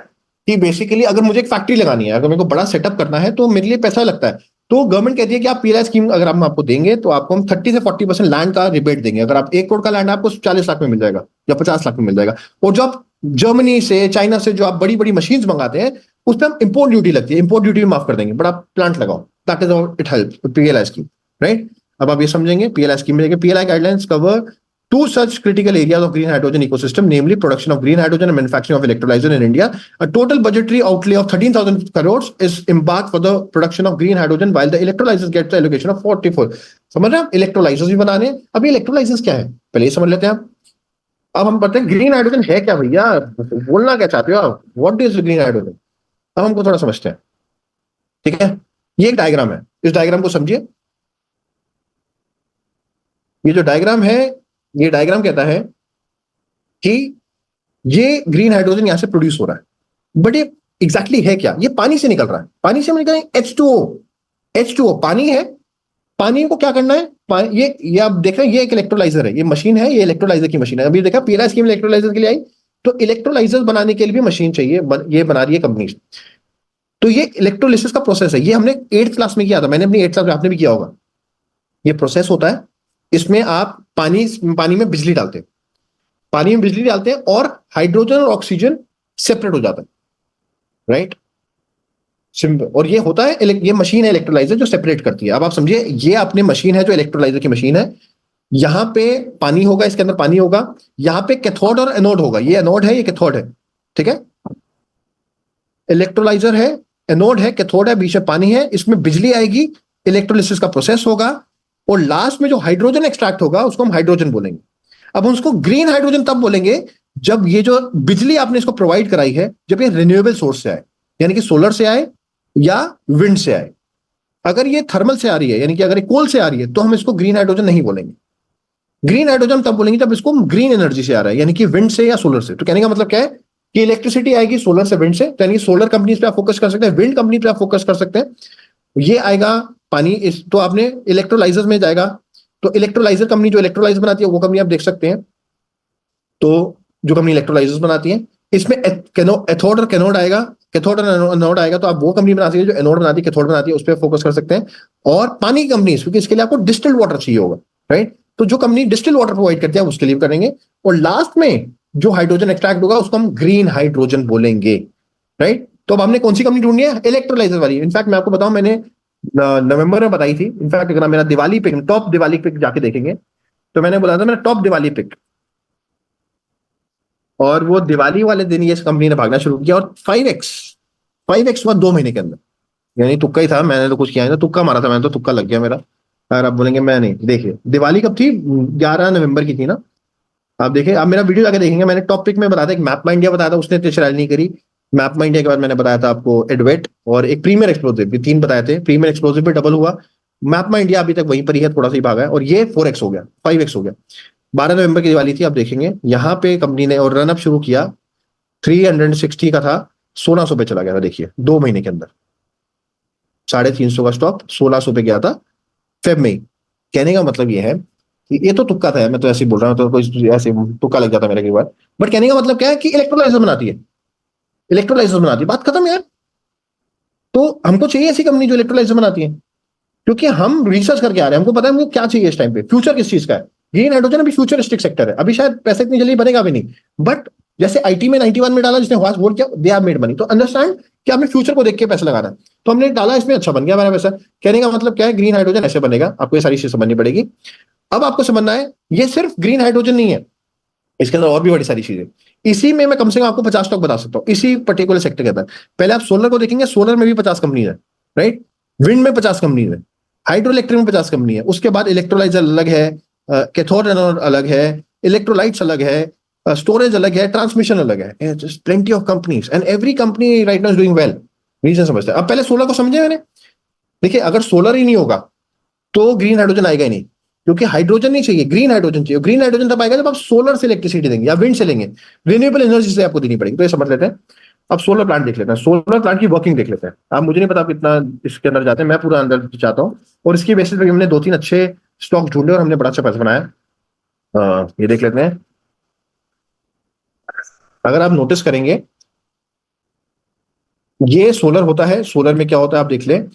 कि बेसिकली अगर मुझे एक फैक्ट्री लगानी है, अगर मेरे को बड़ा सेटअप करना है तो मेरे लिए पैसा लगता है. तो गवर्नमेंट कहती है कि आप पीएलआई स्कीम अगर हम आपको देंगे तो आपको हम 30 से 40% लैंड का रिबेट देंगे. अगर आप 1 करोड़ का लैंड है आपको 40 लाख में मिल जाएगा या 50 लाख में मिल जाएगा. और जो आप जर्मनी से, चाइना से जो आप बड़ी बड़ी मशीन मंगाते हैं उस पर हम इंपोर्ट ड्यूटी लगती है, इंपोर्ट ड्यूटी माफ कर देंगे, बड़ा प्लांट लगाओ. That is it help PLI scheme. Right? अब आप ये समझेंगे पीएलआई स्कीम में PLI guidelines cover two such critical areas of green hydrogen ecosystem, namely production of green hydrogen and manufacturing of electrolyzer in India. A total budgetary outlay of 13,000 crores is embarked for the production of green hydrogen, while the electrolyzers get the allocation of 44. समझ रहे हैं? Electrolysers भी बनाने. अब ये electrolysers क्या है पहले ये समझ लेते हैं. अब हम बताते हैं ग्रीन हाइड्रोजन है क्या भैया, बोलना क्या चाहते हो आप, व्हाट इज ग्रीन हाइड्रोजन. अब हमको थोड़ा समझते हैं. ठीक है? ये एक डायग्राम है, इस डायग्राम को समझिए. ये जो डायग्राम है, ये डायग्राम कहता है कि ये ग्रीन हाइड्रोजन यहां से प्रोड्यूस हो रहा है, बट ये एग्जैक्टली है क्या? ये पानी से निकल रहा है. पानी से निकल H2O. H2O पानी है. पानी को क्या करना है? ये आप देख रहे हैं, ये एक इलेक्ट्रोलाइजर है, ये मशीन है, ये इलेक्ट्रोलाइजर की मशीन है. अभी देखा पीएलआई स्कीम इलेक्ट्रोलाइजर के लिए आई, तो इलेक्ट्रोलाइजर बनाने के लिए भी मशीन चाहिए, ये बना रही है कंपनी. तो ये इलेक्ट्रोलिसिस का प्रोसेस है. ये हमने 8th क्लास में किया था, मैंने अपनी 8th क्लास में, आपने भी किया होगा. ये प्रोसेस होता है, इसमें आप पानी में बिजली डालते हैं, पानी में बिजली डालते हैं और हाइड्रोजन और ऑक्सीजन सेपरेट हो जाता है. राइट? सिंपल. और ये होता है, ये मशीन है इलेक्ट्रोलाइजर जो सेपरेट करती है. अब आप समझिए ये अपनी मशीन है जो इलेक्ट्रोलाइजर की मशीन है. यहां पे पानी होगा, इसके अंदर पानी होगा, यहां पे कैथोड और एनोड होगा. ये एनोड है, ये कैथोड है. ठीक है? इलेक्ट्रोलाइजर है, एनोड है, कैथोड है, बीच में पानी है, इसमें बिजली आएगी, इलेक्ट्रोलिसिस का प्रोसेस होगा, और लास्ट में जो हाइड्रोजन एक्सट्रैक्ट होगा उसको हम हाइड्रोजन बोलेंगे. अब हम उसको ग्रीन हाइड्रोजन तब बोलेंगे जब ये जो बिजली आपने इसको प्रोवाइड कराई है जब ये रिन्यूएबल सोर्स से आए, यानी कि सोलर से आए या विंड से आए. अगर ये थर्मल से आ रही है, यानी कि अगर ये कोल से आ रही है, तो हम इसको ग्रीन हाइड्रोजन नहीं बोलेंगे। ग्रीन हाइड्रोजन तब बोलेंगे जब इसको ग्रीन एनर्जी से आ रहा है, यानी कि विंड से या सोलर से। तो कहने का मतलब क्या है कि इलेक्ट्रिसिटी आएगी सोलर से, विंड से, तो यानी सोलर कंपनीज पे आप फोकस कर सकते हैं, विंड कंपनी पे आप फोकस कर सकते हैं। ये आएगा पानी, इस तो आपने इलेक्ट्रोलाइजर में जाएगा, तो इलेक्ट्रोलाइजर कंपनी जो इलेक्ट्रोलाइजर बनाती है वो कंपनी आप देख सकते हैं। तो जो कंपनी इलेक्ट्रोलाइजर्स बनाती है, इसमें एथोड और कैनोड आएगा, कैथोड और एनोड आएगा, तो आप वो कंपनी बना सकते हैं जो एनोड बनाती है, कैथोड बनाती है, उस पर फोकस कर सकते हैं। और पानी की कंपनी, क्योंकि इसके लिए आपको डिस्टिल्ड वाटर चाहिए होगा, राइट, तो जो कंपनी डिस्टिल्ड वाटर प्रोवाइड करती है उसके लिए भी करेंगे। और लास्ट में जो हाइड्रोजन एक्सट्रैक्ट होगा उसको हम ग्रीन हाइड्रोजन बोलेंगे, राइट। तो अब हमने कौन सी कंपनी ढूंढनी है? इलेक्ट्रोलाइजर वाली। इनफैक्ट मैं आपको बताऊं, मैंने नवंबर में बताई थी। इनफैक्ट अगर आप मेरा Diwali pick, top Diwali pick जाके देखेंगे, तो मैंने बोला था मेरा टॉप दिवाली पिक, और वो दिवाली वाले दिन ये कंपनी ने भागना शुरू किया, और 5x हुआ 2 महीने के अंदर। यानी तुक्का ही था, मैंने तो कुछ किया नहीं था, तुक्का मारा था मैंने, तो तुक्का लग गया मेरा। अगर आप बोलेंगे मैं नहीं, देखिए दिवाली कब थी? 11 नवंबर की थी ना। आप देखिए, आप मेरा वीडियो जाके देखेंगे, मैंने टॉपिक में बताया था, एक मैप माई इंडिया बताया था, उसने इतनी शरारत नहीं करी। मैप माई इंडिया के बाद मैंने बताया था आपको एडवेट, और एक प्रीमियर एक्सप्लोसिव, ये 3 बताए थे। प्रीमियर एक्सप्लोसिव भी डबल हुआ। मैप माई इंडिया अभी तक वहीं पर ही है, थोड़ा सा ही भागा है, और ये 4x हो गया, 5x हो गया। 12 नवंबर की दिवाली थी, आप देखेंगे यहाँ पे कंपनी ने और रनअप शुरू किया। 360 का था, 1600 पे चला गया था, देखिए 2 महीने के अंदर। 350 का स्टॉक 1600 पे गया था, फेब में ही। कहने का मतलब ये है कि ये तो तुक्का था, मैं तो ऐसे ही बोल रहा हूँ, तो कोई ऐसे तुक्का लग जाता मेरे कई बार। बट कहने का मतलब क्या है कि इलेक्ट्रोलाइजर बनाती है, इलेक्ट्रोलाइजर बनाती है, बात खत्म यार। तो हमको चाहिए ऐसी कंपनी जो इलेक्ट्रोलाइजर बनाती है, क्योंकि हम रिसर्च करके आ रहे हैं, हमको पता है हमको क्या चाहिए इस टाइम पे, फ्यूचर किस चीज का है। ग्रीन हाइड्रोजन अभी फ्यूचरिस्टिक सेक्टर है, अभी शायद पैसे इतनी जल्दी बनेगा भी नहीं। बट जैसे आईटी में 91 में डाला, जिसने हुआ बोल किया, दे आर मेड मनी। तो अंडरस्टैंड कि आपने फ्यूचर को देख के पैसा लगाना है। तो हमने डाला इसमें, अच्छा बन गया हमारा पैसा। कहने का मतलब क्या है, ग्रीन हाइड्रोजन ऐसे बनेगा, आपको ये सारी चीज समझनी पड़ेगी। अब आपको समझना है, ये सिर्फ ग्रीन हाइड्रोजन नहीं है, इसके अंदर और भी बड़ी सारी चीजें। इसी में मैं कम से कम आपको 50 स्टॉक बता सकता हूँ, इसी पर्टिकुलर सेक्टर के अंदर। पहले आप सोलर को देखेंगे, सोलर में भी 50 कंपनी है, राइट। विंड में 50 कंपनी है, हाइड्रो इलेक्ट्रिक में 50 कंपनी है। उसके बाद इलेक्ट्रोलाइजर अलग है, कैथोड एनोड अलग है, इलेक्ट्रोलाइट्स अलग है, स्टोरेज अलग है, ट्रांसमिशन अलग है। Plenty of companies, and every company right now is doing well. Reason समझते हैं। अब पहले सोलर को समझे मैंने। देखिए, अगर सोलर ही नहीं होगा तो ग्रीन हाइड्रोजन आएगा ही नहीं, क्योंकि हाइड्रोजन नहीं चाहिए, ग्रीन हाइड्रोजन चाहिए। ग्रीन हाइड्रोजन तब आएगा जब आप सोलर से इलेक्ट्रिसिटी देंगे या विंड से लेंगे, रिन्यूएबल एनर्जी से आपको देनी पड़ेगी। तो ये समझ लेते हैं। अब सोलर प्लांट देख लेते हैं, सोलर प्लांट की वर्किंग देख लेते हैं। आप, मुझे नहीं पता आप कितना इसके अंदर जाते हैं, मैं पूरा अंदर चाहता हूँ। और इसकी बेसिस पे हमने 2-3 अच्छे स्टॉक ढूंढे और हमने बड़ा अच्छा पैसा बनाया। ये देख लेते हैं। अगर आप नोटिस करेंगे, ये सोलर होता है। सोलर में क्या होता है आप देख लें।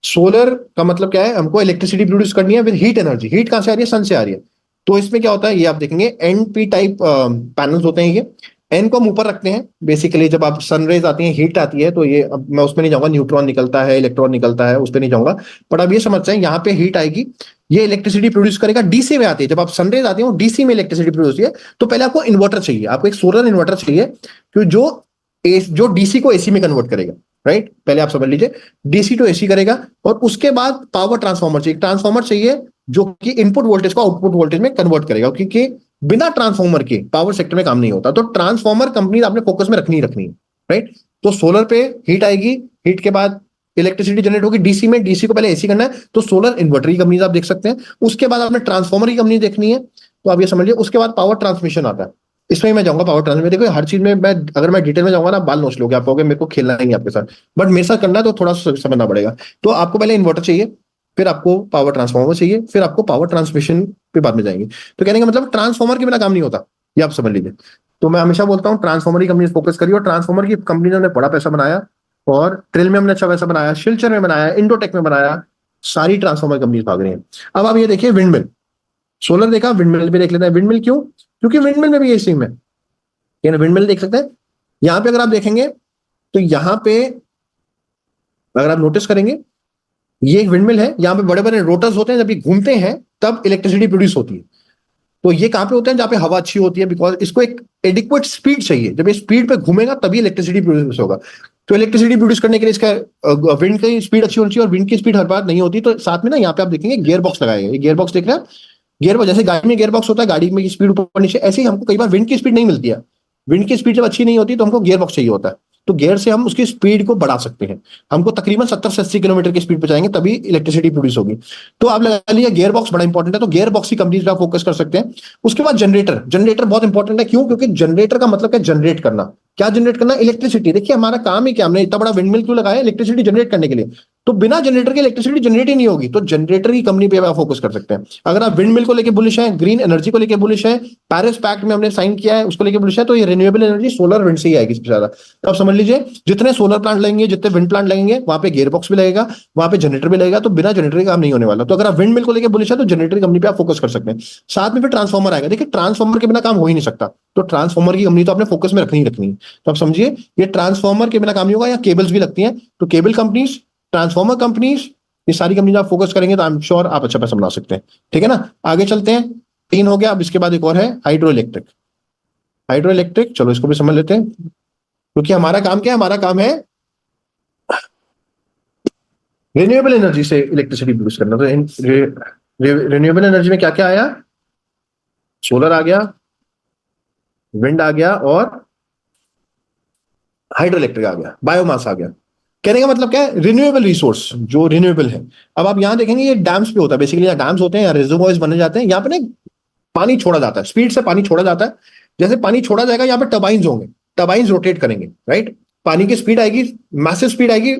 सोलर का मतलब क्या है, हमको इलेक्ट्रिसिटी प्रोड्यूस करनी है विद हीट एनर्जी। हीट कहां से आ रही है? सन से आ रही है। तो इसमें क्या होता है, ये आप देखेंगे एनपी टाइप पैनल्स होते हैं। ये एन को हम ऊपर रखते हैं बेसिकली। जब आप सनरेज आती है, हीट आती है, तो ये, अब मैं उसमें नहीं जाऊंगा, न्यूट्रॉन निकलता है, इलेक्ट्रॉन निकलता है, उस पर नहीं जाऊंगा। बट अब ये समझते हैं, यहाँ पे हीट आएगी, ये इलेक्ट्रिसिटी प्रोड्यूस करेगा। डीसी में आती है, जब आप सनरेज आती है वो डीसी में इलेक्ट्रिसिटी प्रोड्यूस होती है। तो पहले आपको इन्वर्टर चाहिए, आपको एक सोलर इन्वर्टर चाहिए, क्योंकि जो डीसी को एसी में कन्वर्ट करेगा, राइट। पहले आप समझ लीजिए, डीसी टू एसी करेगा। और उसके बाद पावर ट्रांसफार्मर चाहिए, ट्रांसफार्मर चाहिए जो कि इनपुट वोल्टेज को आउटपुट वोल्टेज में कन्वर्ट करेगा, क्योंकि बिना ट्रांसफार्मर के पावर सेक्टर में काम नहीं होता। तो ट्रांसफार्मर कंपनी आपने फोकस में रखनी ही रखनी है, राइट। तो सोलर पे हीट आएगी, हीट के बाद इलेक्ट्रिसिटी जनरेट होगी डीसी में, डीसी को पहले एसी करना है, तो सोलर इन्वर्टर की कंपनी आप देख सकते हैं। उसके बाद आपने ट्रांसफार्मर की कंपनी देखनी है, तो आप ये समझिए। उसके बाद पावर ट्रांसमिशन आता है, इसमें मैं जाऊंगा पावर ट्रांसमिशन। देखो हर चीज में मैं, अगर मैं डिटेल में जाऊंगा ना, बाल नोच लोगे, आप कहोगे मेरे को खेलना नहीं है आपके साथ। बट मेरे साथ करना है तो थोड़ा समझना पड़ेगा। तो आपको पहले इन्वर्टर चाहिए, फिर आपको पावर ट्रांसफार्मर चाहिए, फिर आपको पावर ट्रांसमिशन पे बाद में जाएंगे। तो कहने का मतलब ट्रांसफार्मर के बिना काम नहीं होता, ये आप समझ लीजिए। तो मैं हमेशा बोलता हूँ ट्रांसफार्मर की कंपनी फोकस करिए, और ट्रांसफार्मर की कंपनी ने बड़ा पैसा बनाया, और ट्रिल में हमने अच्छा पैसा बनाया, शिलचर में बनाया, इंडोटेक में बनाया। सारी ट्रांसफार्मर कंपनी भाग रही है। अब आप ये देखिए, विंडमिल। सोलर देखा, विंडमिल भी देख लेते हैं। विंडमिल क्यों? क्योंकि विंडमिल में भी ये सेम है। विंडमिल देख सकते हैं। यहाँ पे अगर आप देखेंगे, तो यहाँ पे अगर आप नोटिस करेंगे, ये एक विंडमिल है। यहाँ पे बड़े बड़े रोटर्स होते हैं, जब ये घूमते हैं तब इलेक्ट्रिसिटी प्रोड्यूस होती है। तो ये कहाँ पे होते हैं? जहाँ पे हवा अच्छी होती है, बिकॉज इसको एक एडिक्वेट स्पीड चाहिए। जब ये स्पीड पे घूमेगा तभी इलेक्ट्रिसिटी प्रोड्यूस होगा। तो इलेक्ट्रिसिटी प्रोड्यूस करने के लिए इसका विंड की स्पीड अच्छी होनी चाहिए, और विंड की स्पीड हर बार नहीं होती। तो साथ में ना यहाँ पे आप देखेंगे गियर बॉक्स लगाए गए। गियर बॉक्स देख रहे हैं? गियर बॉक्स, जैसे गाड़ी में गियर बॉक्स होता है, गाड़ी में स्पीड ऊपर नीचे, ऐसे ही हमको कई बार विंड की स्पीड नहीं मिलती है। विंड की स्पीड जब अच्छी नहीं होती तो हमको गियर बॉक्स चाहिए होता है। तो गियर से हम उसकी स्पीड को बढ़ा सकते हैं। हमको तकरीबन 70 से 80 किलोमीटर की स्पीड पे जाएंगे तभी इलेक्ट्रिसिटी प्रोड्यूस होगी। तो आप लगा लीजिए गियर बॉक्स बड़ा इंपॉर्टेंट है, तो गियर बॉक्स की कंपनीज आप फोकस कर सकते हैं। उसके बाद जनरेटर, जनरेटर बहुत इंपॉर्टेंट है। क्यों? क्योंकि जनरेटर का मतलब क्या? जनरेट करना। क्या जनरेट करना? इलेक्ट्रिसिटी। देखिए हमारा काम ही क्या, हमने इतना बड़ा विंडमिल क्यों लगाया? इलेक्ट्रिसिटी जनरेट करने के लिए। तो बिना जनरेटर के इलेक्ट्रिसिटी जनरेट ही नहीं होगी, तो जनरेटर की कंपनी पे आप फोकस कर सकते हैं। अगर आप विंड मिल को लेकर बुलिश है, ग्रीन एनर्जी को लेकर बुलिश है, पेरिस पैक्ट में हमने साइन किया है उसको लेकर बुलिश है, तो ये रिन्यूएबल एनर्जी सोलर विंड से ही आएगी सबसे ज्यादा। तो आप समझ लीजिए जितने सोलर प्लांट लगेंगे, जितने विंड प्लांट लगेंगे, वहां पे गियर बॉक्स भी लगेगा, वहां पे जनरेटर भी लगेगा, तो बिना जनरेटर का काम नहीं होने वाला। तो अगर आप विंड मिल को लेकर बुलिश है तो जनरेटर कंपनी पे आप फोकस कर सकते हैं। साथ में फिर ट्रांसफॉर्मर आएगा। देखिए ट्रांसफॉर्मर के बिना काम हो ही नहीं सकता, तो ट्रांसफॉर्मर की कंपनी तो आपने फोकस में रखनी ही रखनी है। तो आप समझिए ये ट्रांसफॉर्मर के बिना काम नहीं होगा, या केबल्स भी लगती हैं, तो केबल कंपनीज, ट्रांसफॉर्मर कंपनीज, ये सारी कंपनी आप फोकस करेंगे तो आई एम श्योर आप अच्छा पैसा बना सकते हैं। ठीक है ना? आगे चलते हैं। 3 हो गया। अब इसके बाद एक और है हाइड्रो इलेक्ट्रिक। हाइड्रो इलेक्ट्रिक, चलो इसको भी समझ लेते हैं, क्योंकि हमारा काम क्या है? हमारा काम है रिन्यूएबल एनर्जी से इलेक्ट्रिसिटी प्रोड्यूस करना। तो रिन्यूएबल एनर्जी में क्या क्या आया? सोलर आ गया, विंड आ गया, और हाइड्रो इलेक्ट्रिक आ गया, बायोमास आ गया। कहने का मतलब क्या है? रिन्यूएबल रिसोर्स जो रिन्यूएबल है। अब आप यहां देखेंगे ये डैम्स पे होता है, बेसिकली यहाँ डैम्स होते हैं या रिजर्वॉयर्स बने जाते हैं, यहाँ पे ना पानी छोड़ा जाता है, स्पीड से पानी छोड़ा जाता है। जैसे पानी छोड़ा जाएगा यहाँ पे टर्बाइंस होंगे, टर्बाइंस रोटेट करेंगे, राइट? पानी की स्पीड आएगी, मैसिव स्पीड आएगी,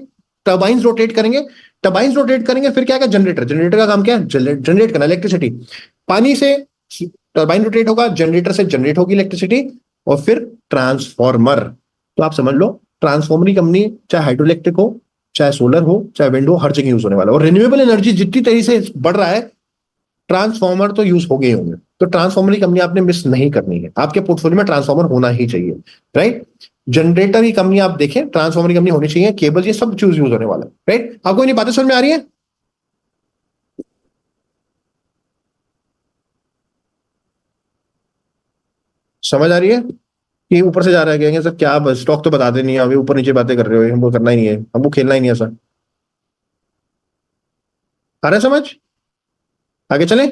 टर्बाइंस रोटेट करेंगे, टर्बाइंस रोटेट करेंगे, फिर क्या? जनरेटर, जनरेटर का काम क्या है? जनरेट करना इलेक्ट्रिसिटी। पानी से टर्बाइन रोटेट होगा, जनरेटर से जनरेट होगी इलेक्ट्रिसिटी, और फिर ट्रांसफॉर्मर। तो आप समझ लो ट्रांसफॉर्मर की कंपनी चाहे हाइड्रो इलेक्ट्रिक हो, चाहे सोलर हो, चाहे विंड हो, हर जगह यूज होने वाला है। और रिन्यूएबल एनर्जी जितनी तेजी से बढ़ रहा है, ट्रांसफॉर्मर तो यूज हो गए होंगे। तो ट्रांसफॉर्मर की कंपनी आपने मिस नहीं करनी है, आपके पोर्टफोलियो में ट्रांसफॉर्मर होना ही चाहिए, राइट? जनरेटर की कंपनी आप देखें, ट्रांसफॉर्मर की कंपनी होनी चाहिए, केबल, ये सब चूज यूज होने वाला है, राइट? आपको इन्हीं बातें समझ में आ रही है? समझ आ रही है कि ऊपर से जा रहा है? कहेंगे सर क्या बस स्टॉक तो बताते नहीं है, अभी ऊपर नीचे बातें कर रहे हो, हमको करना ही नहीं है, हमको खेलना ही नहीं है सर। आ रहा है समझ? आगे चलें?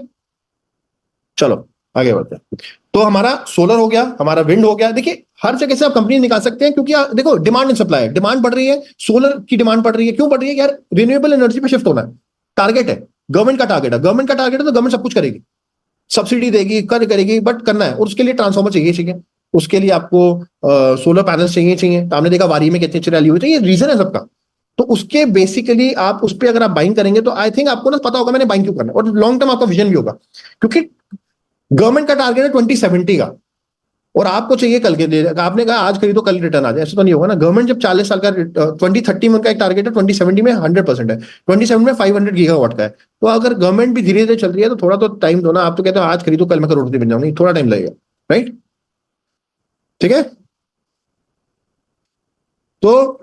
चलो आगे बढ़ते हैं। तो हमारा सोलर हो गया, हमारा विंड हो गया। देखिए हर जगह से आप कंपनी निकाल सकते हैं, क्योंकि देखो डिमांड एंड सप्लाई है, डिमांड बढ़ रही है, सोलर की डिमांड बढ़ रही है। क्यों बढ़ रही है? यार रिन्यूएबल एनर्जी पे शिफ्ट होना है, टारगेट है, गवर्नमेंट का टारगेट है, गवर्नमेंट का टारगेट है, तो गवर्नमेंट सब कुछ करेगी, सब्सिडी देगी, कर करेगी, बट करना है, और उसके लिए ट्रांसफॉर्मर चाहिए चाहिए, उसके लिए आपको सोलर पैनल्स चाहिए चाहिए। तो आपने देखा वारी में कितनी अच्छी रैली हुई, तो ये रीजन है सबका। तो उसके बेसिकली आप उस पर अगर आप बाइंग करेंगे तो आई थिंक आपको ना पता होगा मैंने बाइंग क्यों करना है, और लॉन्ग टर्म आपका विजन भी होगा। क्योंकि गवर्नमेंट का टारगेट है 2070 का, और आपको चाहिए कल के लिए, आपने कहा आज खरीदो कल रिटर्न आ जाए, ऐसा तो नहीं होगा ना। गवर्नमेंट जब 40 साल का 2030 में उनका एक टारगेट है, 2070 में 100% है, 27 में 500 गीगावाट का है। तो अगर गवर्नमेंट भी धीरे धीरे चल रही है तो थोड़ा तो टाइम दो ना। आप तो कहते हो आज खरीदो कल मैं करोड़पति बन जाऊं, नहीं, थोड़ा टाइम लगेगा, राइट? ठीक है? तो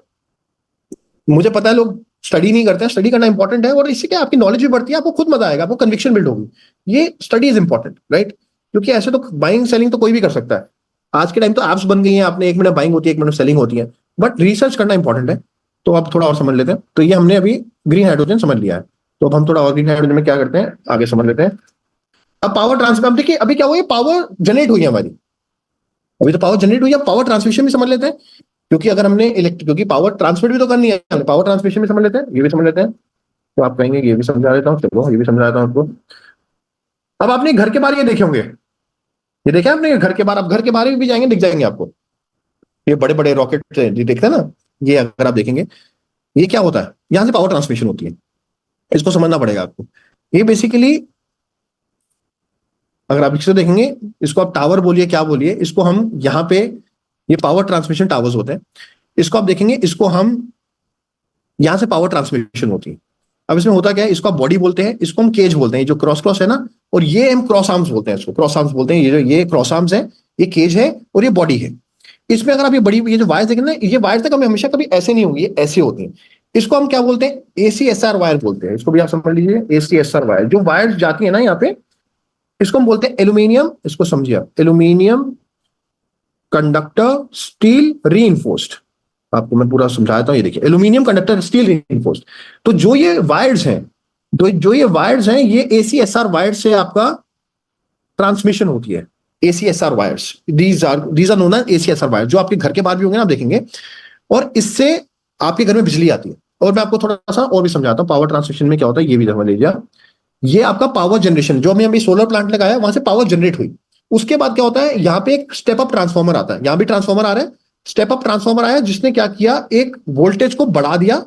मुझे पता है लोग स्टडी नहीं करते हैं, स्टडी करना इंपॉर्टेंट है, और इससे क्या आपकी नॉलेज भी बढ़ती है, आपको खुद मजा आएगा, आपको कन्विक्शन बिल्ड होगी। ये स्टडी इज इंपॉर्टेंट, राइट? क्योंकि ऐसे तो बाइंग सेलिंग तो कोई भी कर सकता है। आज के टाइम तो एप्स बन गई हैं, आपने 1 मिनट बाइंग होती है, 1 मिनट सेलिंग होती है, बट रिसर्च करना इंपॉर्टेंट है। तो अब थोड़ा और समझ लेते हैं। तो ये हमने अभी ग्रीन हाइड्रोजन समझ लिया है, तो अब हम थोड़ा और ग्रीन हाइड्रोजन में क्या करते हैं आगे समझ लेते हैं। अब पावर ट्रांसफर, देखिए अभी क्या हुआ है, पावर जनरेट हुई है हमारी, अभी तो पावर जनरेट हुई है, पावर ट्रांसमिशन भी समझ लेते हैं। क्योंकि अगर हमने इलेक्ट्रिक, क्योंकि पावर ट्रांसमिट भी तो करनी है हमने, पावर ट्रांसमिशन भी समझ लेते हैं, ये भी समझ लेते हैं। तो आप कहेंगे ये भी समझा देता हूँ, चलो ये भी समझा देता हूँ आपको। अब आपने घर के बाहर ये देखे होंगे, ये देखे आपने घर के बाहर, आप घर के बाहर भी जाएंगे दिख जाएंगे आपको, ये बड़े बड़े रॉकेट ये देखते हैं ना, ये अगर आप देखेंगे ये क्या होता है, यहां से पावर ट्रांसमिशन होती है, इसको समझना पड़ेगा आपको। ये बेसिकली अगर आप इसे देखेंगे, इसको आप टावर बोलिए क्या बोलिए, इसको हम यहाँ पे, ये पावर ट्रांसमिशन टावर्स होते हैं, इसको आप देखेंगे, इसको हम यहां से पावर ट्रांसमिशन होती है। अब इसमें होता क्या है, इसको आप बॉडी बोलते हैं, इसको हम केज बोलते हैं, जो क्रॉस क्रॉस है ना, और ये हम क्रॉस आर्म्स बोलते हैं, इसको क्रॉस आर्म्स बोलते हैं। ये जो ये क्रॉस आर्म्स है, ये केज है, और ये बॉडी है। इसमें अगर आप ये बड़ी, ये जो वायर्स देखेंगे ना, ये वायर्स तक हमें हमेशा कभी ऐसे नहीं होंगी, ये ऐसे होती हैं। इसको हम क्या बोलते हैं? ACSR वायर बोलते हैं, इसको भी आप समझ लीजिए, ACSR वायर। जो वायर्स जाती है ना यहाँ पे, इसको हम बोलते हैं एल्यूमिनियम, इसको समझिए आप, एल्यूमिनियम कंडक्टर स्टील रीइंफोर्स्ड। आपको मैं पूरा समझाता हूँ, ये देखिए एल्यूमिनियम कंडक्टर स्टील रीइंफोर्स्ड। तो जो ये वायर्स हैं, तो जो ये वायर्स हैं, ये ACSR वायर से आपका ट्रांसमिशन होती है। ACSR wires, these are known as ACSR wire. जो आपके घर के बाहर भी होंगे ना, आप देखेंगे और इससे आपके घर में बिजली आती है। और मैं आपको थोड़ा सा और भी समझाता हूँ पावर ट्रांसमिशन में क्या होता है, ये भी समझ लीजिए। ये आपका पावर जनरेशन, जो हमने अभी सोलर प्लांट लगाया वहां से पावर जनरेट हुई, उसके बाद क्या होता है, यहाँ पे एक स्टेप अप ट्रांसफॉर्मर आता है, यहाँ भी ट्रांसफॉर्मर आ रहा है, स्टेप अप ट्रांसफॉर्मर आया जिसने क्या किया, एक वोल्टेज को बढ़ा दिया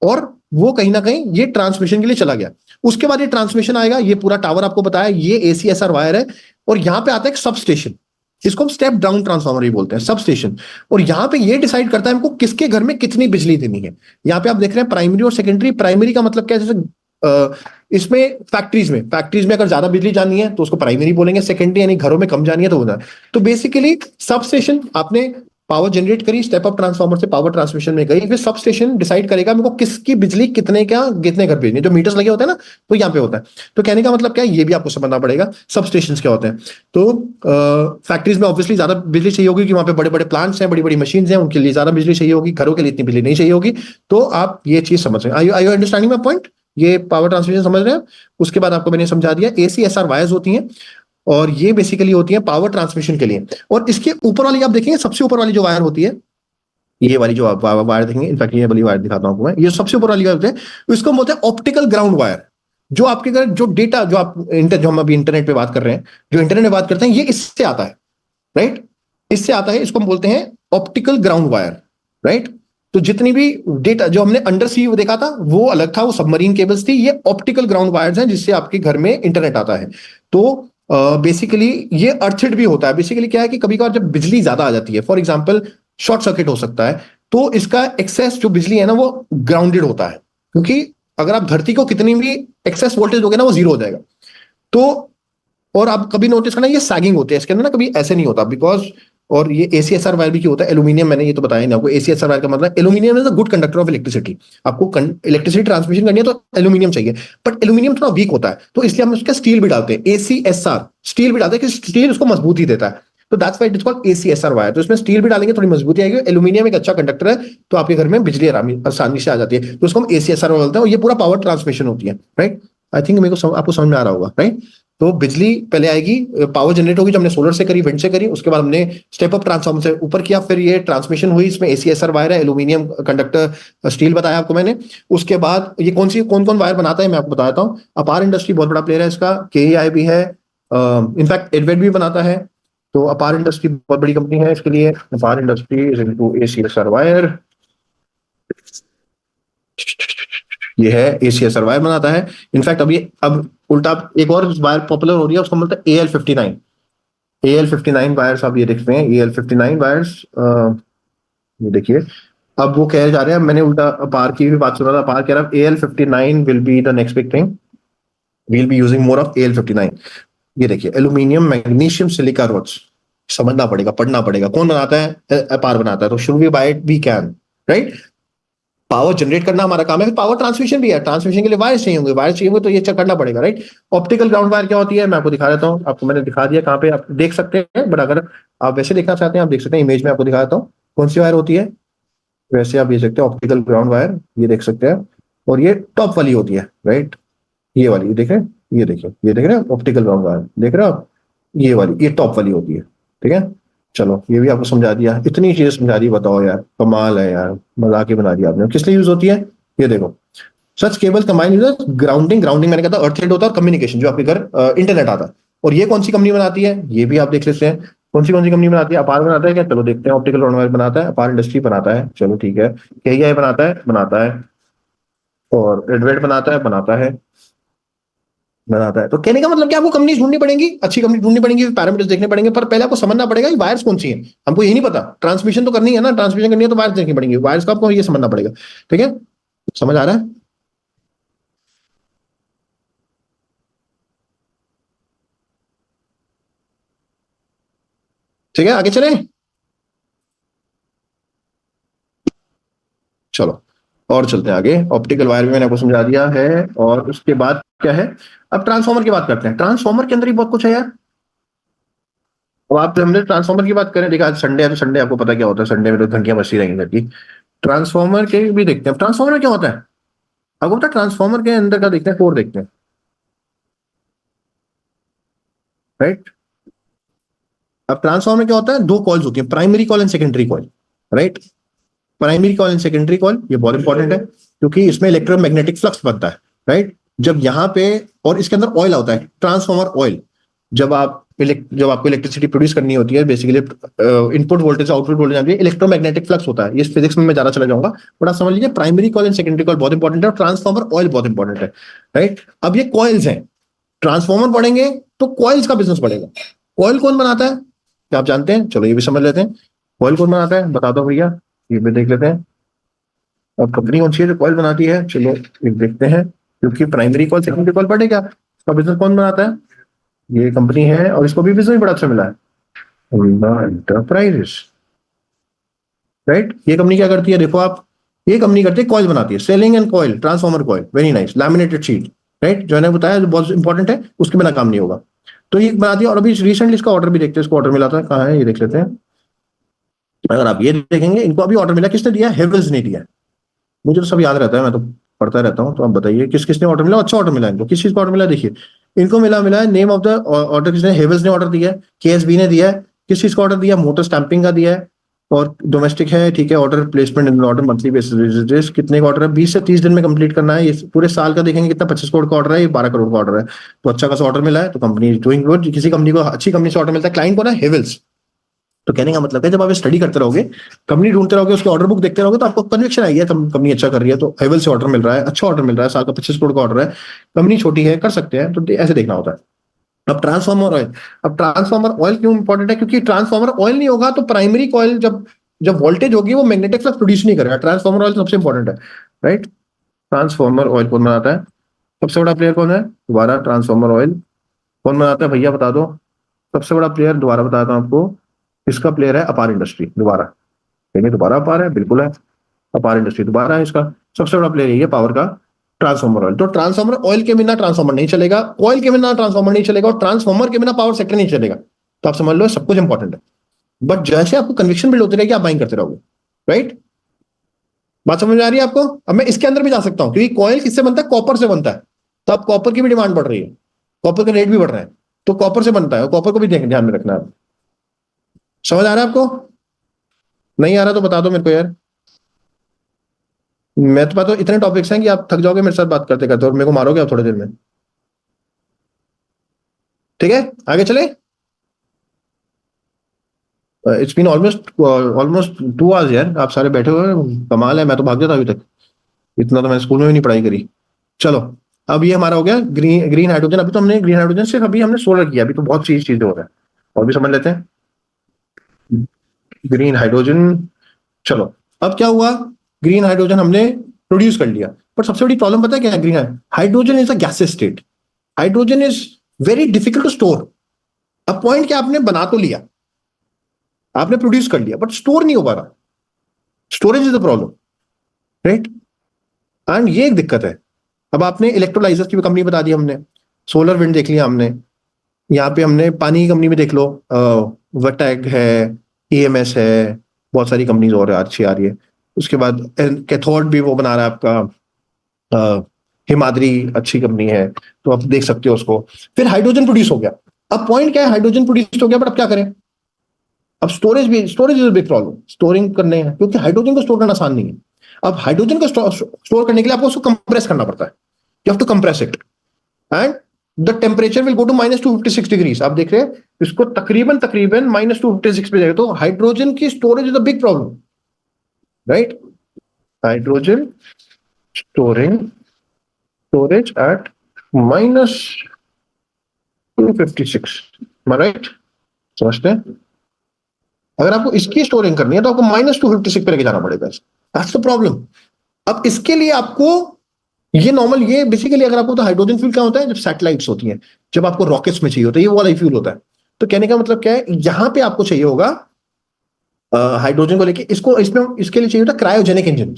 और वो कहीं ना कहीं ये ट्रांसमिशन के लिए चला गया। उसके बाद ये ट्रांसमिशन आएगा, ये पूरा टावर आपको बताया, ये एसीएसआर वायर है, और यहाँ पे आता है एक सब स्टेशन, इसको हम स्टेप डाउन ट्रांसफार्मर भी बोलते हैं, सब स्टेशन। और यहाँ पे ये डिसाइड करता है हमको किसके घर में कितनी बिजली देनी है। यहाँ पे आप देख रहे हैं प्राइमरी और सेकेंडरी। प्राइमरी का मतलब क्या है, जैसे इसमें फैक्ट्रीज में अगर ज्यादा बिजली जानी है तो उसको प्राइमरी बोलेंगे, सेकेंडरी यानी घरों में कम जानी है तो होना है। तो बेसिकली सब स्टेशन आपने पावर जनरेट करी, स्टेप अप ट्रांसफार्मर से पावर ट्रांसमिशन में गई, फिर सब स्टेशन डिसाइड करेगा मेरे को किसकी बिजली कितने घर भेजनी है। जो मीटर्स लगे होते हैं ना, तो यहाँ पे होता है। तो कहने का मतलब क्या है, ये भी आपको समझना पड़ेगा सब स्टेशन क्या होते हैं। तो फैक्ट्रीज में ऑब्वियसली ज्यादा बिजली चाहिए होगी, कि वहां पे बड़े बड़े प्लांट्स हैं, बड़ी बड़ी मशीन हैं, उनके लिए ज्यादा बिजली चाहिए होगी, घरों के लिए इतनी बिजली नहीं चाहिए होगी। तो आप ये चीज समझ रहे हैं। आई यू अंडरस्टैंडिंग माय पॉइंट? ये पावर ट्रांसमिशन समझ रहे हैं? उसके बाद आपको मैंने समझा दिया एसीएसआर वायर्स होती हैं, और ये बेसिकली होती है पावर ट्रांसमिशन के लिए। और इसके ऊपर वाली आप देखेंगे, सबसे ऊपर वाली जो वायर होती है, ये वाली जो आप वायर देखेंगे, इनफैक्ट ये वाली वायर दिखाता हूं आपको मैं, ये सबसे ऊपर वाली वायर होती है, इसको बोलते हैं ऑप्टिकल ग्राउंड वायर। जो आपके घर जो डेटा जो आप जो हम अभी इंटरनेट पे बात कर रहे हैं, जो इंटरनेट में बात करते हैं, ये इससे आता है, राइट? इससे आता है, इसको हम बोलते हैं ऑप्टिकल ग्राउंड वायर, राइट? तो जितनी भी डेटा जो हमने अंडर सी देखा था वो अलग था, वो सबमरीन केबल्स थी, ये ऑप्टिकल ग्राउंड वायर्स हैं जिससे आपके घर में इंटरनेट आता है। तो बेसिकली ये अर्थड भी होता है। बेसिकली क्या है कि कभी कभार जब बिजली ज्यादा आ जाती है, फॉर एग्जाम्पल शॉर्ट सर्किट हो सकता है, तो इसका एक्सेस जो बिजली है ना वो ग्राउंडेड होता है, क्योंकि अगर आप धरती को कितनी भी एक्सेस वोल्टेज दोगे ना वो जीरो हो जाएगा। तो और आप कभी नोटिस करना, ये सैगिंग होते हैं इसके अंदर ना, कभी ऐसे नहीं होता, बिकॉज और ये एसीएसआर वायर भी क्यों होता है, एल्यूमिनियम, मैंने ये तो बताया नहीं आपको। एसीएसआर वायर का मतलब aluminium is a good conductor of electricity. आपको इलेक्ट्रिसिटी ट्रांसमिशन करनी है तो एल्यूमिनियम चाहिए, बट एल्यूमिनियम थोड़ा वीक होता है, तो इसलिए हम उसका स्टील भी डालते हैं, एसीएसआर स्टील भी डालते हैं, कि स्टील उसको मजबूती देता है। तो that's why it is called ACSR wire. तो इसमें स्टील भी डालेंगे, थोड़ी मजबूती आएगी। एल्यूमिनियम एक अच्छा कंडक्टर है, तो आपके घर में बिजली आसानी से आ जाती है, तो उसको हम एसीएसआर बोलते हैं। और ये पूरा पावर ट्रांसमिशन होती है, राइट? आई थिंक मेरे को आपको समझ में आ रहा होगा, राइट? तो बिजली पहले आएगी, पावर जनरेट होगी, जो हमने सोलर से करी, विंड से करी, उसके बाद हमने स्टेप अप ट्रांसफॉर्मर से ऊपर किया, फिर ये ट्रांसमिशन हुई, इसमें एसीएसआर वायर है, एल्यूमिनियम कंडक्टर, स्टील बताया आपको मैंने। उसके बाद ये कौन कौन वायर बनाता है मैं आपको बताता हूँ। अपार इंडस्ट्री बहुत बड़ा प्लेयर है इसका, के भी है, इनफैक्ट एडवेट भी बनाता है। तो अपार इंडस्ट्री बहुत बड़ी कंपनी है इसके लिए। अपार industry is into ACSR wire, ये है एसीएसआर वायर बनाता है। इनफैक्ट अब उल्टा एक और वायर पॉपुलर हो रही है, उसको बोलते हैं AL59। AL59 वायर्स आप ये देख रहे हैं, AL59 वायर्स, ये देखिए। अब वो कह जा रहे हैं, मैंने उल्टा अपार की भी बात सुना था, अपार कह रहा है AL59 will be the next big thing, we'll be using more of AL59। ये देखिए, एल्यूमिनियम मैग्नीशियम सिलिका रोड्स, समझना पड़ेगा, पढ़ना पड़ेगा, कौन बनाता है, अपार बनाता है। तो should we buy it, we can, right? Power generate करना हमारा काम है, फिर पावर ट्रांसमिशन भी है, ट्रांसमिशन के लिए वायर चाहिए होंगे, वायर चाहिए होंगे, तो ये चेक करना पड़ेगा, राइट? ऑप्टिकल ग्राउंड वायर क्या होती है मैं आपको दिखा देता हूँ, आपको मैंने दिखा दिया कहाँ पे आप देख सकते हैं, बट अगर आप वैसे देखना चाहते हैं आप देख सकते हैं, इमेज में आपको दिखा देता हूँ कौन सी वायर होती है। वैसे आप देख सकते हैं ऑप्टिकल ग्राउंड वायर, ये देख सकते हैं, और ये टॉप वाली होती है, राइट? ये वाली, ये देखें, ये देखिए, ये देख रहे हैं ऑप्टिकल ग्राउंड वायर, देख रहे हो आप? ये वाली, ये टॉप वाली होती है, ठीक है? चलो, ये भी आपको समझा दिया, इतनी चीजें समझा दी, बताओ यार, कमाल है यार, मजाक ही बना दिया आपने। किस लिए यूज होती है, ये देखो। Such cable combine use grounding, grounding मैंने कहा था अर्थ हेड होता है, और कम्युनिकेशन जो आपके घर इंटरनेट आता है। और ये कौन सी कंपनी बनाती है, ये भी आप देख लेते हैं, कौन सी कंपनी बनाती है। अपार बनाता है क्या, चलो देखते हैं। ऑप्टिकल ग्राउंड वायर बनाता है, अपार इंडस्ट्री बनाता है, चलो ठीक है। KEI बनाता है, और एडवेट बनाता है। तो कहने का मतलब कि आपको कंपनी ढूंढनी पड़ेगी, अच्छी कंपनी ढूंढनी पड़ेगी, पैरामीटर्स देखने पड़ेंगे, पर पहले आपको समझना पड़ेगा कि वायर्स कौन सी हैं। हमको यही नहीं पता, ट्रांसमिशन तो करनी है ना, ट्रांसमिशन करनी है तो वायर्स देखनी पड़ेंगी, वायर्स का आपको ये समझना पड़ेगा, ठीक है? समझ आ रहा है? ठीक है, आगे चले, चलो और चलते हैं आगे। ऑप्टिकल वायर भी मैंने आपको समझा दिया है, और उसके बाद क्या है, अब ट्रांसफॉर्मर की बात करते हैं। ट्रांसफॉर्मर के अंदर ही बहुत कुछ है यार। अब आप हमने ट्रांसफॉर्मर की बात करें, देखा आज संडे है तो संडे आपको पता क्या होता है, संडे में तो घंटियां बजती रहेंगी घर की। ट्रांसफॉर्मर के भी देखते हैं, ट्रांसफॉर्मर में क्या होता है आपको पता है? ट्रांसफॉर्मर के अंदर का देखते हैं, कोर देखते हैं, राइट? अब ट्रांसफॉर्मर में क्या होता है, दो कॉइल्स होती है, primary coil and secondary coil, right? Primary coil and secondary coil, ये बहुत इंपॉर्टेंट है क्योंकि इसमें इलेक्ट्रोमैग्नेटिक फ्लक्स बनता है, राइट। जब यहाँ पे, और इसके अंदर ऑयल होता है, ट्रांसफॉर्मर ऑयल। जब आपको इलेक्ट्रिसिटी प्रोड्यूस करनी होती है, basically input voltage output voltage आती है, इलेक्ट्रोमैग्नेटिक फ्लक्स होता है। ये फिजिक्स में मैं ज्यादा चला जाऊंगा, बट आप समझ लीजिए primary coil and secondary coil बहुत इंपॉर्टेंट है, और ट्रांसफॉर्मर ऑयल बहुत इंपॉर्टेंट है, राइट। अब ये कॉइल्स हैं, ट्रांसफॉर्मर पढ़ेंगे तो कॉइल्स का बिजनेस पड़ेगा। कॉइल कौन बनाता है, क्या आप जानते हैं? चलो ये भी समझ लेते हैं। कॉइल कौन बनाता है, बता दो भैया, ये भी देख लेते हैं। अब कंपनी कौन सी है जो कॉइल बनाती है, चलो ये देखते हैं, क्योंकि प्राइमरी कॉइल सेकेंडरी कॉइल पढ़ेगा, इसका बिजनेस कौन बनाता है? ये कंपनी है, और इसको भी बिजनेस बड़ा अच्छा मिला है, होंडा एंटरप्राइजेस, राइट। ये कंपनी क्या करती है, देखो आप, ये कंपनी करती है कॉइल बनाती है, selling and coil, transformer coil, very nice, laminated sheet, right. जो मैंने बताया जो बहुत इंपॉर्टेंट है, उसके बिना काम नहीं होगा। तो ये बनाती है, और अभी रिसेंटली इसका ऑर्डर भी देखते हैं, इसको ऑर्डर मिला था, कहाँ है ये देख लेते हैं। अगर आप ये देखेंगे, इनको अभी ऑर्डर मिला, किसने दिया? हेवल्स ने दिया। मुझे तो सब याद रहता है, मैं तो पढ़ता रहता हूँ। तो आप बताइए किस किसने ऑर्डर मिला, अच्छा ऑर्डर मिला इनको, किस चीज का ऑर्डर मिला, देखिए इनको मिला है, नेम ऑफ द ऑर्डर किसने, हेवल्स ने ऑर्डर दिया है, केएसबी ने दिया है। किस चीज का ऑर्डर दिया? मोटर स्टैंपिंग का दिया है, और डोमेस्टिक है, ठीक है। Order placement in order monthly basis, कितने का ऑर्डर है? 20 से 30 दिन में कंप्लीट करना है। ये पूरे साल का देखेंगे कितना, 25 करोड़ का ऑर्डर है, ये 12 करोड़ का ऑर्डर है। तो अच्छा खासा ऑर्डर मिला है, तो कंपनी डूइंग गुड। किसी कंपनी को अच्छी कंपनी से ऑर्डर मिलता है, क्लाइंट कौन है? हेवल्स। तो कहने का मतलब है, जब आप स्टडी करते रहोगे, कंपनी ढूंढते रहोगे, उसकी ऑर्डर बुक देखते रहोगे, तो आपको कन्विक्शन आएगी कंपनी अच्छा कर रही है। तो हेवल से ऑर्डर मिल रहा है, अच्छा ऑर्डर मिल रहा है, साल का 25 करोड़ का ऑर्डर है, कंपनी छोटी है, कर सकते हैं, तो ऐसे देखना होता है। अब ट्रांसफॉर्मर ऑयल, अब ट्रांसफॉर्मर ऑयल क्यों इंपॉर्टेंट है? क्योंकि ट्रांसफॉर्मर ऑयल नहीं होगा तो प्राइमरी कॉइल, जब जब वोल्टेज होगी, वो मैग्नेटिक फ्लक्स प्रोड्यूस नहीं करेगा। ट्रांसफॉर्मर ऑयल सबसे इंपॉर्टेंट है, राइट। ट्रांसफॉर्मर ऑयल कौन बनाता है? सबसे बड़ा प्लेयर कौन है? दोबारा ट्रांसफॉर्मर ऑयल कौन बनाता है भैया, बता दो। सबसे बड़ा प्लेयर, दोबारा बताता हूं आपको, इसका प्लेयर है अपार इंडस्ट्री। दोबारा कहेंगे, दोबारा अपार है, बिल्कुल है, अपार इंडस्ट्री दोबारा है इसका। सबसे बड़ा प्लेयर यही है पावर का, ट्रांसफॉर्मर ऑयल। तो ट्रांसफॉर्मर ऑयल के बिना ट्रांसफॉर्मर नहीं चलेगा, ऑयल के बिना ट्रांसफॉर्मर नहीं चलेगा, और ट्रांसफॉर्मर के बिना पावर सेक्टर नहीं चलेगा। तो आप समझ लो सब कुछ इंपॉर्टेंट है, बट जैसे आपको कन्विक्शन बिल्ड होती रहेगी, आप बाइंग करते रहोगे, राइट। बात समझ में आ रही है आपको? अब मैं इसके अंदर भी जा सकता हूं, क्योंकि कॉयल किससे बनता है? कॉपर से बनता है। तो अब कॉपर की भी डिमांड बढ़ रही है, कॉपर का रेट भी बढ़ रहा है, तो कॉपर से बनता है, कॉपर को भी ध्यान में रखना है। समझ आ रहा है आपको? नहीं आ रहा तो बता दो मेरे को यार। मैं तो तो इतने टॉपिक्स हैं कि आप थक जाओगे मेरे साथ बात करते करते, और मेरे को मारोगे आप थोड़ी देर में। ठीक है, आगे चले। It's been almost almost 2 hours यार, आप सारे बैठे हुए हैं, कमाल है। मैं तो भाग जाता अभी तक, इतना तो मैंने स्कूल में भी नहीं पढ़ाई करी। चलो, अब ये हमारा हो गया ग्रीन ग्रीन हाइड्रोजन। अभी तो हमने ग्रीन हाइड्रोजन सिर्फ अभी हमने सोलर किया, अभी तो बहुत सी चीजें हो रहा है, और भी समझ लेते हैं ग्रीन हाइड्रोजन। चलो, अब क्या हुआ, ग्रीन हाइड्रोजन हमने प्रोड्यूस कर लिया, पर सबसे बड़ी प्रॉब्लम पता है क्या है? Green hydrogen is a gases state, hydrogen is very difficult to store. अब पॉइंट क्या, आपने बना तो लिया, आपने प्रोड्यूस कर लिया, बट स्टोर नहीं हो पा रहा। Storage is the problem, right. And ये एक दिक्कत है। अब आपने इलेक्ट्रोलाइजर की भी कंपनी बता दी हमने, सोलर विंड देख लिया हमने, यहाँ पे हमने पानी की कंपनी में देख लो, वटैग है, ईएमएस है, बहुत सारी कंपनीज और अच्छी आ रही है। उसके बाद कैथोड भी वो बना रहा है आपका, हिमाद्री अच्छी कंपनी है, तो आप देख सकते हो उसको। फिर हाइड्रोजन प्रोड्यूस हो गया। अब पॉइंट क्या है, हाइड्रोजन प्रोड्यूस हो गया, बट अब क्या करें? अब storage is big problem, storing करने हैं, क्योंकि हाइड्रोजन को स्टोर करना आसान नहीं है। अब हाइड्रोजन को स्टोर करने के लिए आपको उसको कंप्रेस करना पड़ता है, you have to compress it, and the temperature will go to -256 degrees. आप देख रहे हैं इसको तकरीबन तकरीबन -256 पे जाएगा। तो हाइड्रोजन की storage is a big problem, right. Hydrogen storing storage at -256, right. समझते हैं? अगर आपको इसकी स्टोरिंग करनी है तो आपको -256 पे लेके जाना पड़ेगा, दैट्स द प्रॉब्लम। अब इसके लिए आपको, ये नॉर्मल, ये बेसिकली अगर आपको, तो हाइड्रोजन फ्यूल क्या होता है? जब सैटेलाइट्स होती हैं, जब आपको रॉकेट्स में चाहिए होता है, ये वो वाला फ्यूल होता है। तो कहने का मतलब क्या है, यहां पे आपको चाहिए होगा हाइड्रोजन को लेके, इसको इसमें इसके लिए चाहिए होता क्रायोजेनिक इंजन।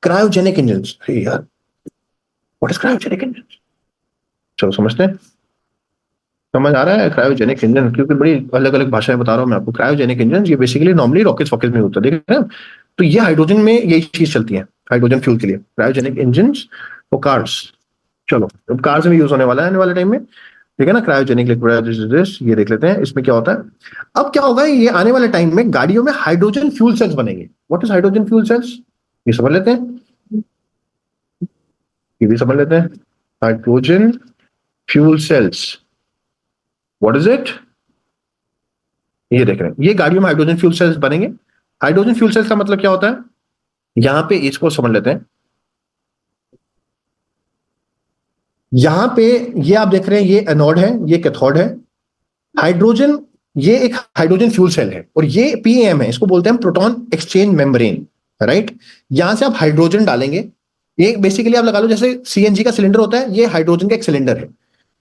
क्रायोजेनिक इंजन, यार व्हाट इज क्रायोजेनिक इंजन? चलो समझते हैं, समझ आ रहा है क्रायोजेनिक इंजन? क्योंकि बड़ी अलग अलग भाषाएं बता रहा हूं मैं आपको। क्रायोजेनिक इंजन ये बेसिकली नॉर्मली रॉकेट्स वॉकेट्स में होता है, देख रहे हैं? तो ये हाइड्रोजन में यही चीज चलती है, हाइड्रोजन फ्यूल के लिए क्रायोजेनिक इंजन और कार्स। चलो, अब कार्स में यूज होने वाला है आने वाले टाइम में। ठीक है ना, क्रायोजेनिक लिक्विड ये देख लेते हैं इसमें क्या होता है। अब क्या होगा, ये आने वाले टाइम में गाड़ियों में हाइड्रोजन फ्यूल सेल्स बनेंगे। What is hydrogen fuel cells, ये समझ लेते हैं, ये भी समझ लेते हैं। Hydrogen fuel cells, what is it, ये देख रहे हैं, ये गाड़ियों में हाइड्रोजन फ्यूल सेल्स बनेंगे। हाइड्रोजन फ्यूल सेल्स का मतलब क्या होता है, यहां पे इसको समझ लेते हैं। यहां पे ये आप देख रहे हैं, ये एनोड है, ये कैथोड है। हाइड्रोजन, ये एक हाइड्रोजन फ्यूल सेल है, और ये पीएम है, इसको बोलते हैं प्रोटॉन एक्सचेंज मेम्ब्रेन, राइट। यहां से आप हाइड्रोजन डालेंगे, ये बेसिकली आप लगा लो जैसे सीएनजी का सिलेंडर होता है, ये हाइड्रोजन का एक सिलेंडर है।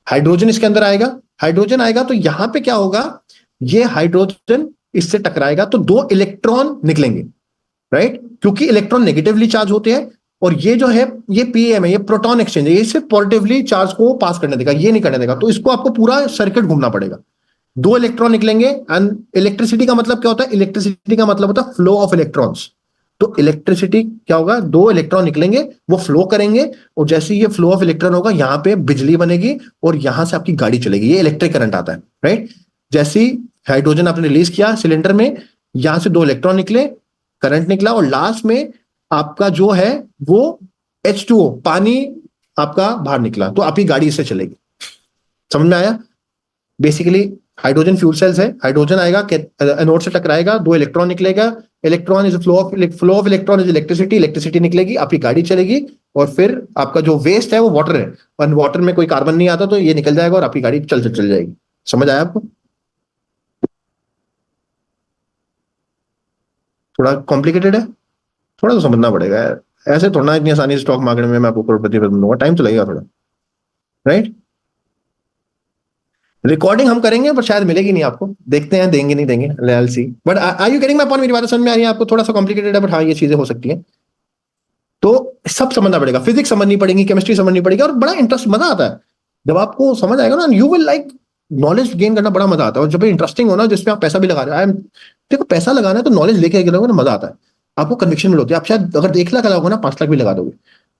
हाइड्रोजन इसके अंदर आएगा, हाइड्रोजन आएगा तो यहां पे क्या होगा, ये हाइड्रोजन इससे टकराएगा तो दो इलेक्ट्रॉन निकलेंगे, राइट, क्योंकि इलेक्ट्रॉन नेगेटिवली चार्ज होते हैं। और ये जो है, ये पीएम है, ये प्रोटॉन एक्सचेंज है, ये सिर्फ पॉजिटिवली चार्ज को पास करने देगा, ये नहीं करने देगा। तो इसको आपको पूरा सर्किट घूमना पड़ेगा, दो इलेक्ट्रॉन निकलेंगे। एंड इलेक्ट्रिसिटी का मतलब क्या होता है, इलेक्ट्रिसिटी का मतलब होता है फ्लो ऑफ इलेक्ट्रॉन्स। तो इलेक्ट्रिसिटी क्या होगा, दो इलेक्ट्रॉन निकलेंगे, वो फ्लो करेंगे, और जैसे ये फ्लो ऑफ इलेक्ट्रॉन होगा, यहां पे बिजली बनेगी, और यहां से आपकी गाड़ी चलेगी, ये इलेक्ट्रिक करंट आता है, राइट। जैसे ही हाइड्रोजन आपने रिलीज किया सिलेंडर में, यहां से दो इलेक्ट्रॉन निकले, करंट निकला, और लास्ट में आपका जो है वो H2O पानी आपका बाहर निकला, तो आपकी गाड़ी इससे चलेगी। समझ में आया, बेसिकली हाइड्रोजन फ्यूल सेल्स है, हाइड्रोजन आएगा, एनोड से टकराएगा, दो इलेक्ट्रॉन निकलेगा, electron is flow of electron is electricity, electricity निकलेगी, आपकी गाड़ी चलेगी। और फिर आपका जो वेस्ट है वो वाटर है, और वाटर में कोई कार्बन नहीं आता, तो ये निकल जाएगा और आपकी गाड़ी चल जाएगी। समझ आया आपको, थोड़ा कॉम्प्लिकेटेड है, थोड़ा तो समझना पड़ेगा यार, ऐसे थोड़ा इतनी आसानी से स्टॉक मार्केट में मैं आपको करोड़पति बन दूंगा, टाइम तो लगेगा थोड़ा, राइट। रिकॉर्डिंग हम करेंगे पर शायद मिलेगी नहीं आपको, देखते हैं देंगे नहीं देंगे, let's see. But are you getting my point, मेरी बात समझ में आ रही है आपको, थोड़ा सा कॉम्प्लिकेटेड है बट हाँ ये चीजें हो सकती हैं। तो सब समझना पड़ेगा, फिजिक्स समझनी पड़ेगी, केमिस्ट्री समझनी पड़ेगी, और बड़ा इंटरेस्ट, मजा आता है जब आपको समझ आएगा ना, you will like, knowledge gain करना बड़ा मजा आता है। और जब इंटरेस्टिंग हो ना, जिसमें आप पैसा भी लगा रहे हो, आई एम, देखो पैसा लगाना है तो नॉलेज लेके लगोगे ना, मजा आता है, आपको कन्विक्शन मिल होती है। आप शायद अगर 1 लाख लगाओगे ना, 5 लाख भी लगा दोगे,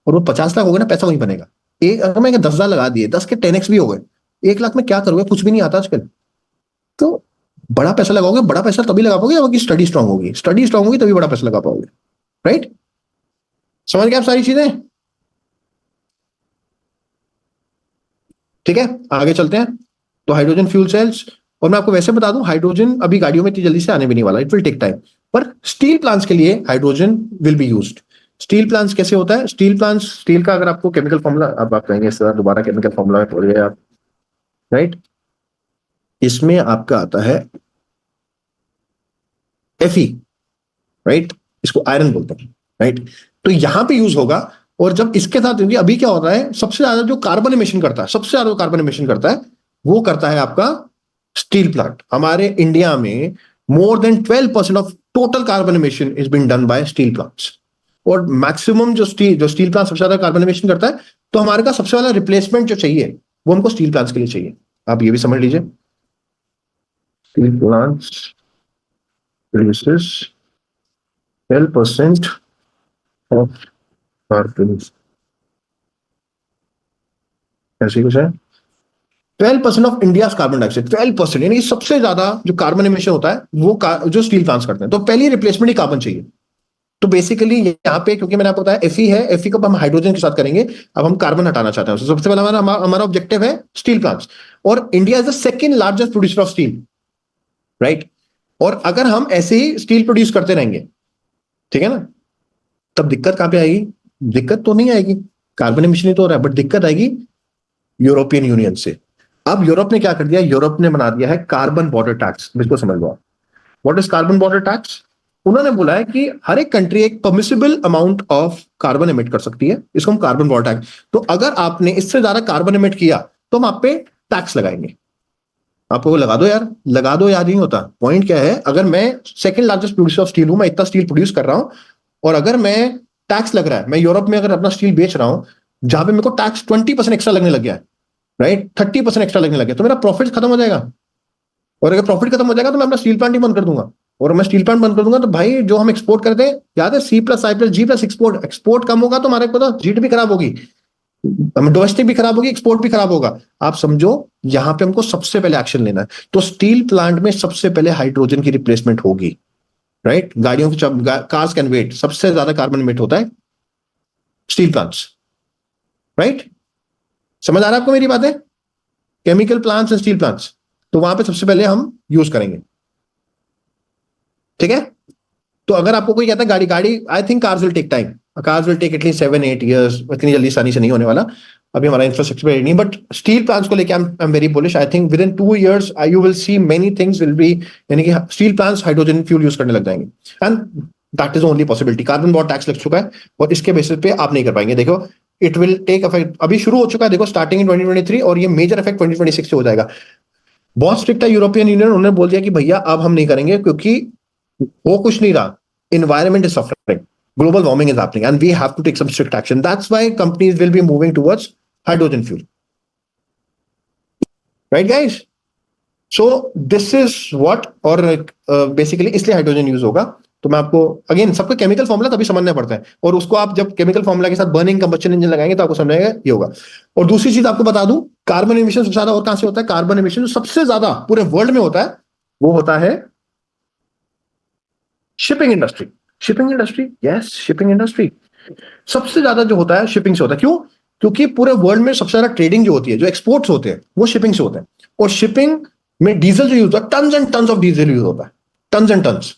और वो 50 लाख हो गए ना, पैसा वहीं बनेगा। एक अगर मैं 10,000 लगा दिए, 10 के 10x भी हो गए, 1 लाख में क्या करोगे, कुछ भी नहीं आता आजकल। तो बड़ा पैसा लगाओगे, बड़ा पैसा तभी लगा पाओगे जब आपकी स्टडी स्ट्रांग होगी, स्टडी स्ट्रांग होगी तभी बड़ा पैसा लगा पाओगे, राइट। समझ गए आप सारी चीजें, ठीक है, आगे चलते हैं। तो हाइड्रोजन फ्यूल सेल्स, और मैं आपको वैसे बता दूं, हाइड्रोजन अभी गाड़ियों में इतनी जल्दी से आने भी नहीं वाला, इट विल टेक टाइम। पर स्टील प्लांट्स के लिए hydrogen will be used. Steel plants कैसे होता है, स्टील प्लांट्स, स्टील का अगर आपको केमिकल फॉर्मूला, अब आप कहेंगे सर दोबारा केमिकल फॉर्मूला में पढ़ गए आप, राइट। इसमें आपका आता है Fe, राइट, इसको आयरन बोलते हैं, राइट। तो यहां पे यूज होगा। और जब इसके साथ, क्योंकि अभी क्या होता है, सबसे ज्यादा जो कार्बन एमिशन करता है, सबसे ज्यादा कार्बन एमिशन करता है, वो करता है आपका स्टील प्लांट। हमारे इंडिया में more than 12% of total carbon emission is been done by steel plants. और मैक्सिमम जो स्टील प्लांट सबसे ज्यादा कार्बन एमिशन करता है, तो हमारे का सबसे ज्यादा रिप्लेसमेंट जो चाहिए वो हमको स्टील प्लांट्स के लिए चाहिए। आप ये भी समझ लीजिए, steel plants produces 12% of carbon, ऐसी कुछ है, 12% ऑफ इंडिया कार्बन डाइऑक्साइड, 12%, यानी सबसे ज्यादा जो कार्बन एमिशन होता है वो जो स्टील प्लांट्स करते हैं। तो पहली रिप्लेसमेंट ही कार्बन चाहिए। तो बेसिकली यहाँ पे, क्योंकि मैंने आपको बताया एफई है, एफई को हम हाइड्रोजन के साथ करेंगे, अब हम कार्बन हटाना चाहते हैं, तो सबसे पहला हमारा ऑब्जेक्टिव है स्टील प्लांट्स। और India is the second largest producer of steel, right. और अगर हम ऐसे ही स्टील प्रोड्यूस करते रहेंगे, ठीक है ना, तब दिक्कत कहां पे आएगी, दिक्कत तो नहीं आएगी, कार्बन एमिशन ही तो हो रहा है, बट दिक्कत आएगी यूरोपियन यूनियन से। अब यूरोप ने क्या कर दिया, यूरोप ने बना दिया है कार्बन बॉर्डर टैक्स। बिल्कुल समझ लो, what is carbon border tax. उन्होंने बोला है कि हर एक कंट्री एक permissible amount of carbon emit कर सकती है, इसको हम कार्बन बॉर्डर टैक्स। तो अगर आपने इससे ज्यादा कार्बन एमिट किया तो हम आप पे टैक्स लगाएंगे। आपको लगा दो यार, लगा दो यार, नहीं होता। पॉइंट क्या है, अगर मैं second largest producer of steel हूं, मैं इतना स्टील प्रोड्यूस कर रहा हूं, और अगर मैं टैक्स लग रहा है, मैं यूरोप में अगर अपना स्टील बेच रहा हूं, जहां पे मेरे को टैक्स 20% एक्स्ट्रा लगने लग गया है, राइट, 30% एक्स्ट्रा लगने लग गया, तो मेरा प्रॉफिट खत्म हो जाएगा। और अगर प्रॉफिट खत्म हो जाएगा तो मैं अपना स्टील प्लांट ही बंद कर दूंगा। और मैं स्टील प्लांट बंद कर दूंगा तो भाई जो हम एक्सपोर्ट करते हैं, याद है, C+I+G+ एक्सपोर्ट, एक्सपोर्ट कम होगा तो हमारे को तो जीडीपी खराब होगी। डोमेस्टिक भी खराब होगी, एक्सपोर्ट भी खराब होगा। आप समझो यहां पे हमको सबसे पहले एक्शन लेना है। तो स्टील प्लांट में सबसे पहले हाइड्रोजन की रिप्लेसमेंट होगी, राइट। गाड़ियों की कार्स कैन वेट, सबसे ज्यादा कार्बन इमिट होता है स्टील प्लांट्स, राइट। समझ आ रहा है आपको मेरी बातें? Chemical plants and steel plants, तो वहां पे सबसे पहले हम यूज करेंगे, ठीक है। तो अगर आपको कोई कहता है गाड़ी गाड़ी, I think cars will take time, cars will take at least 7-8 years, इतनी जल्दी आसानी से नहीं होने वाला, अभी हमारा इंफ्रास्ट्रक्चर रेडी नहीं। बट स्टील प्लांट्स को लेके I am very bullish. I think with in 2 years you will see many things will be, यानी कि steel plants hydrogen fuel use करने लग जाएंगे। And that is only possibility. Carbon बहुत tax लग चुका है और इसके बेसिस पे आप नहीं कर पाएंगे। देखो इट विल टेक इफेक्ट, अभी शुरू हो चुका है, देखो स्टार्टिंग इन 2023, और ये मेजर इफेक्ट 2026 से हो जाएगा। बहुत स्ट्रिक्ट है यूरोपियन यूनियन, उन्होंने बोल दिया कि भैया अब हम नहीं करेंगे, क्योंकि वो कुछ नहीं रहा, environment is suffering, global warming is happening, and we have to take some strict action. That's why companies will be moving towards hydrogen fuel, right guys? So this is what, और बेसिकली इसलिए hydrogen use होगा। तो मैं आपको again सबको chemical formula तभी समझना पड़ता है, और उसको आप जब केमिकल फॉर्मूला के साथ बर्निंग कंबशन इंजन लगाएंगे तो आपको समझ आएगा ये होगा। और दूसरी चीज आपको बता दूं, कार्बन एमिशन सबसे ज्यादा और कहां से होता है? कार्बन एमिशन सबसे ज्यादा पूरे वर्ल्ड में होता है, वो होता है shipping industry. Shipping industry, yes, shipping industry सबसे ज्यादा जो होता है शिपिंग से होता है। क्यों? क्योंकि पूरे वर्ल्ड में सबसे ज्यादा ट्रेडिंग जो होती है, जो एक्सपोर्ट्स होते हैं, वो शिपिंग से होते हैं। और शिपिंग में डीजल जो यूज होता है, tons and tons of diesel use होता है, टन्स एंड टन्स,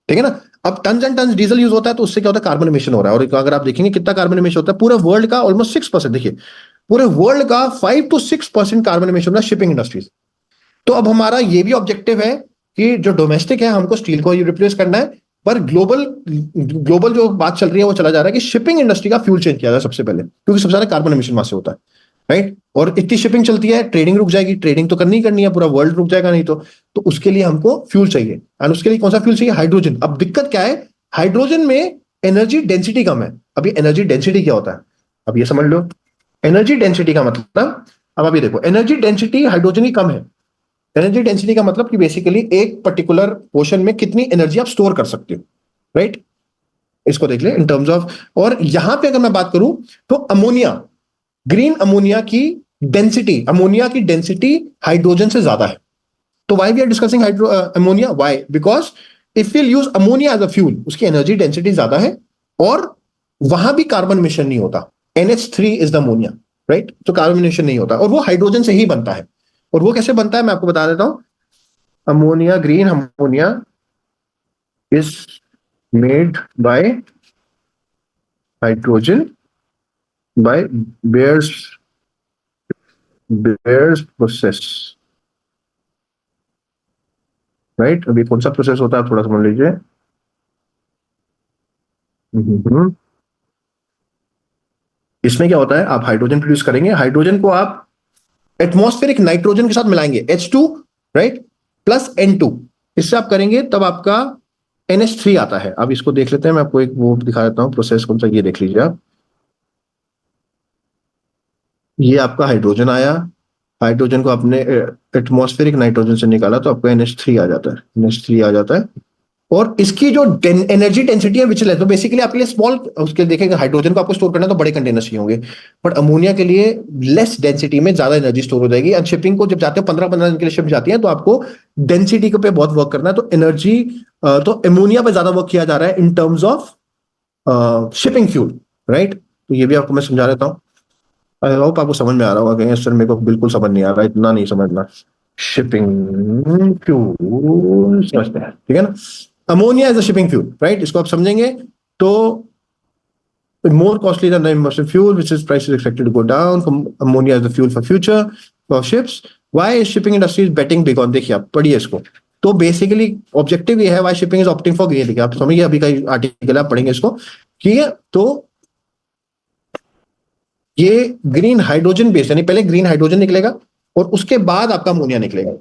ठीक है ना। अब tons and tons diesel use होता है तो उससे क्या होता है? कार्बन एमिशन हो रहा है। और अगर आप देखेंगे कितना कार्बन एमिशन होता है पूरे वर्ल्ड का, ऑलमोस्ट 6%। देखिए पूरे वर्ल्ड का 5 to 6% कार्बन एमिशन होता है शिपिंग इंडस्ट्रीज। तो अब हमारा ये भी ऑब्जेक्टिव है कि जो डोमेस्टिक है हमको स्टील को रिप्लेस करना है, पर ग्लोबल ग्लोबल जो बात चल रही है वो चला जा रहा है कि शिपिंग इंडस्ट्री का फ्यूल चेंज किया जाए सबसे पहले, क्योंकि सबसे ज्यादा कार्बन एमिशन वहां से होता है, राइट। और इतनी शिपिंग चलती है, ट्रेडिंग रुक जाएगी, ट्रेडिंग तो करनी ही करनी है, पूरा वर्ल्ड रुक जाएगा नहीं तो उसके लिए हमको फ्यूल चाहिए। एंड उसके लिए कौन सा फ्यूल चाहिए? हाइड्रोजन। अब दिक्कत क्या है? हाइड्रोजन में एनर्जी डेंसिटी कम है। अभी एनर्जी डेंसिटी क्या होता है, अब ये समझ लो। एनर्जी डेंसिटी का मतलब, अब अभी देखो एनर्जी डेंसिटी हाइड्रोजन की कम है। एनर्जी डेंसिटी का मतलब कि बेसिकली एक पर्टिकुलर पोर्शन में कितनी एनर्जी आप स्टोर कर सकते हो, राइट। इसको देख ले इन टर्म्स ऑफ, और यहां पे अगर मैं बात करूं तो अमोनिया, ग्रीन अमोनिया की डेंसिटी हाइड्रोजन से ज्यादा है। तो why we are discussing ammonia? Why? Because if we'll use ammonia as a fuel, उसकी एनर्जी डेंसिटी ज्यादा है और वहां भी कार्बन मिशन नहीं होता। NH3 is the ammonia, right. तो कार्बन मिशन नहीं होता और वो हाइड्रोजन से ही बनता है। और वो कैसे बनता है मैं आपको बता देता हूं। ammonia, green ammonia is made by hydrogen by Bayer's process, right. अभी कौन सा प्रोसेस होता है थोड़ा समझ लीजिए। हम्म। इसमें क्या होता है, आप हाइड्रोजन प्रोड्यूस करेंगे, हाइड्रोजन को आप एटमॉस्फेरिक नाइट्रोजन के साथ मिलाएंगे, H2, राइट, प्लस N2। इससे आप करेंगे तब आपका NH3 आता है। अब इसको देख लेते हैं, मैं आपको एक वो दिखा देता हूँ प्रोसेस कौन सा, ये देख लीजिए आप। ये आपका हाइड्रोजन आया, हाइड्रोजन को आपने एटमॉस्फेरिक नाइट्रोजन से निकाला तो आपको NH3 आ जाता है, NH3 आ जाता है। और इसकी जो एनर्जी डेंसिटी है विचल है, तो बेसिकली आपके लिए स्मॉल, उसके देखेंगे हाइड्रोजन को आपको स्टोर करना है तो बड़े कंटेनर चाहिए होंगे, बट अमोनिया के लिए लेस डेंसिटी में ज्यादा एनर्जी स्टोर हो जाएगी। एंड शिपिंग को जब जाते हो 15-15 दिन के लिए शिप जाती है तो आपको डेंसिटी पे बहुत वर्क करना है, तो एनर्जी, तो अमोनिया पे ज्यादा वर्क किया जा रहा है in terms of shipping fuel, right. तो ये भी आपको मैं समझा देता हूँ, आई होप आपको समझ में आ रहा होगा। कहीं सर मेरे को बिल्कुल समझ नहीं आ रहा, इतना नहीं समझना। शिपिंग फ्यूल समझते हैं, ठीक है ना। Ammonia is a shipping fuel, right. इसको आप समझेंगे तो more costly than the immersion fuel, which is price is expected to go down. Ammonia is the fuel for future for ships. Why is shipping industry is betting big on? देखिए आप पढ़िए इसको। तो basically objective ये है, why shipping is opting for green. देखिए आप समझिए, अभी का आर्टिकल आप पढ़ेंगे इसको, ठीक है। तो ये ग्रीन हाइड्रोजन बेस्ड, यानी पहले ग्रीन हाइड्रोजन निकलेगा और उसके बाद आपका अमोनिया निकलेगा।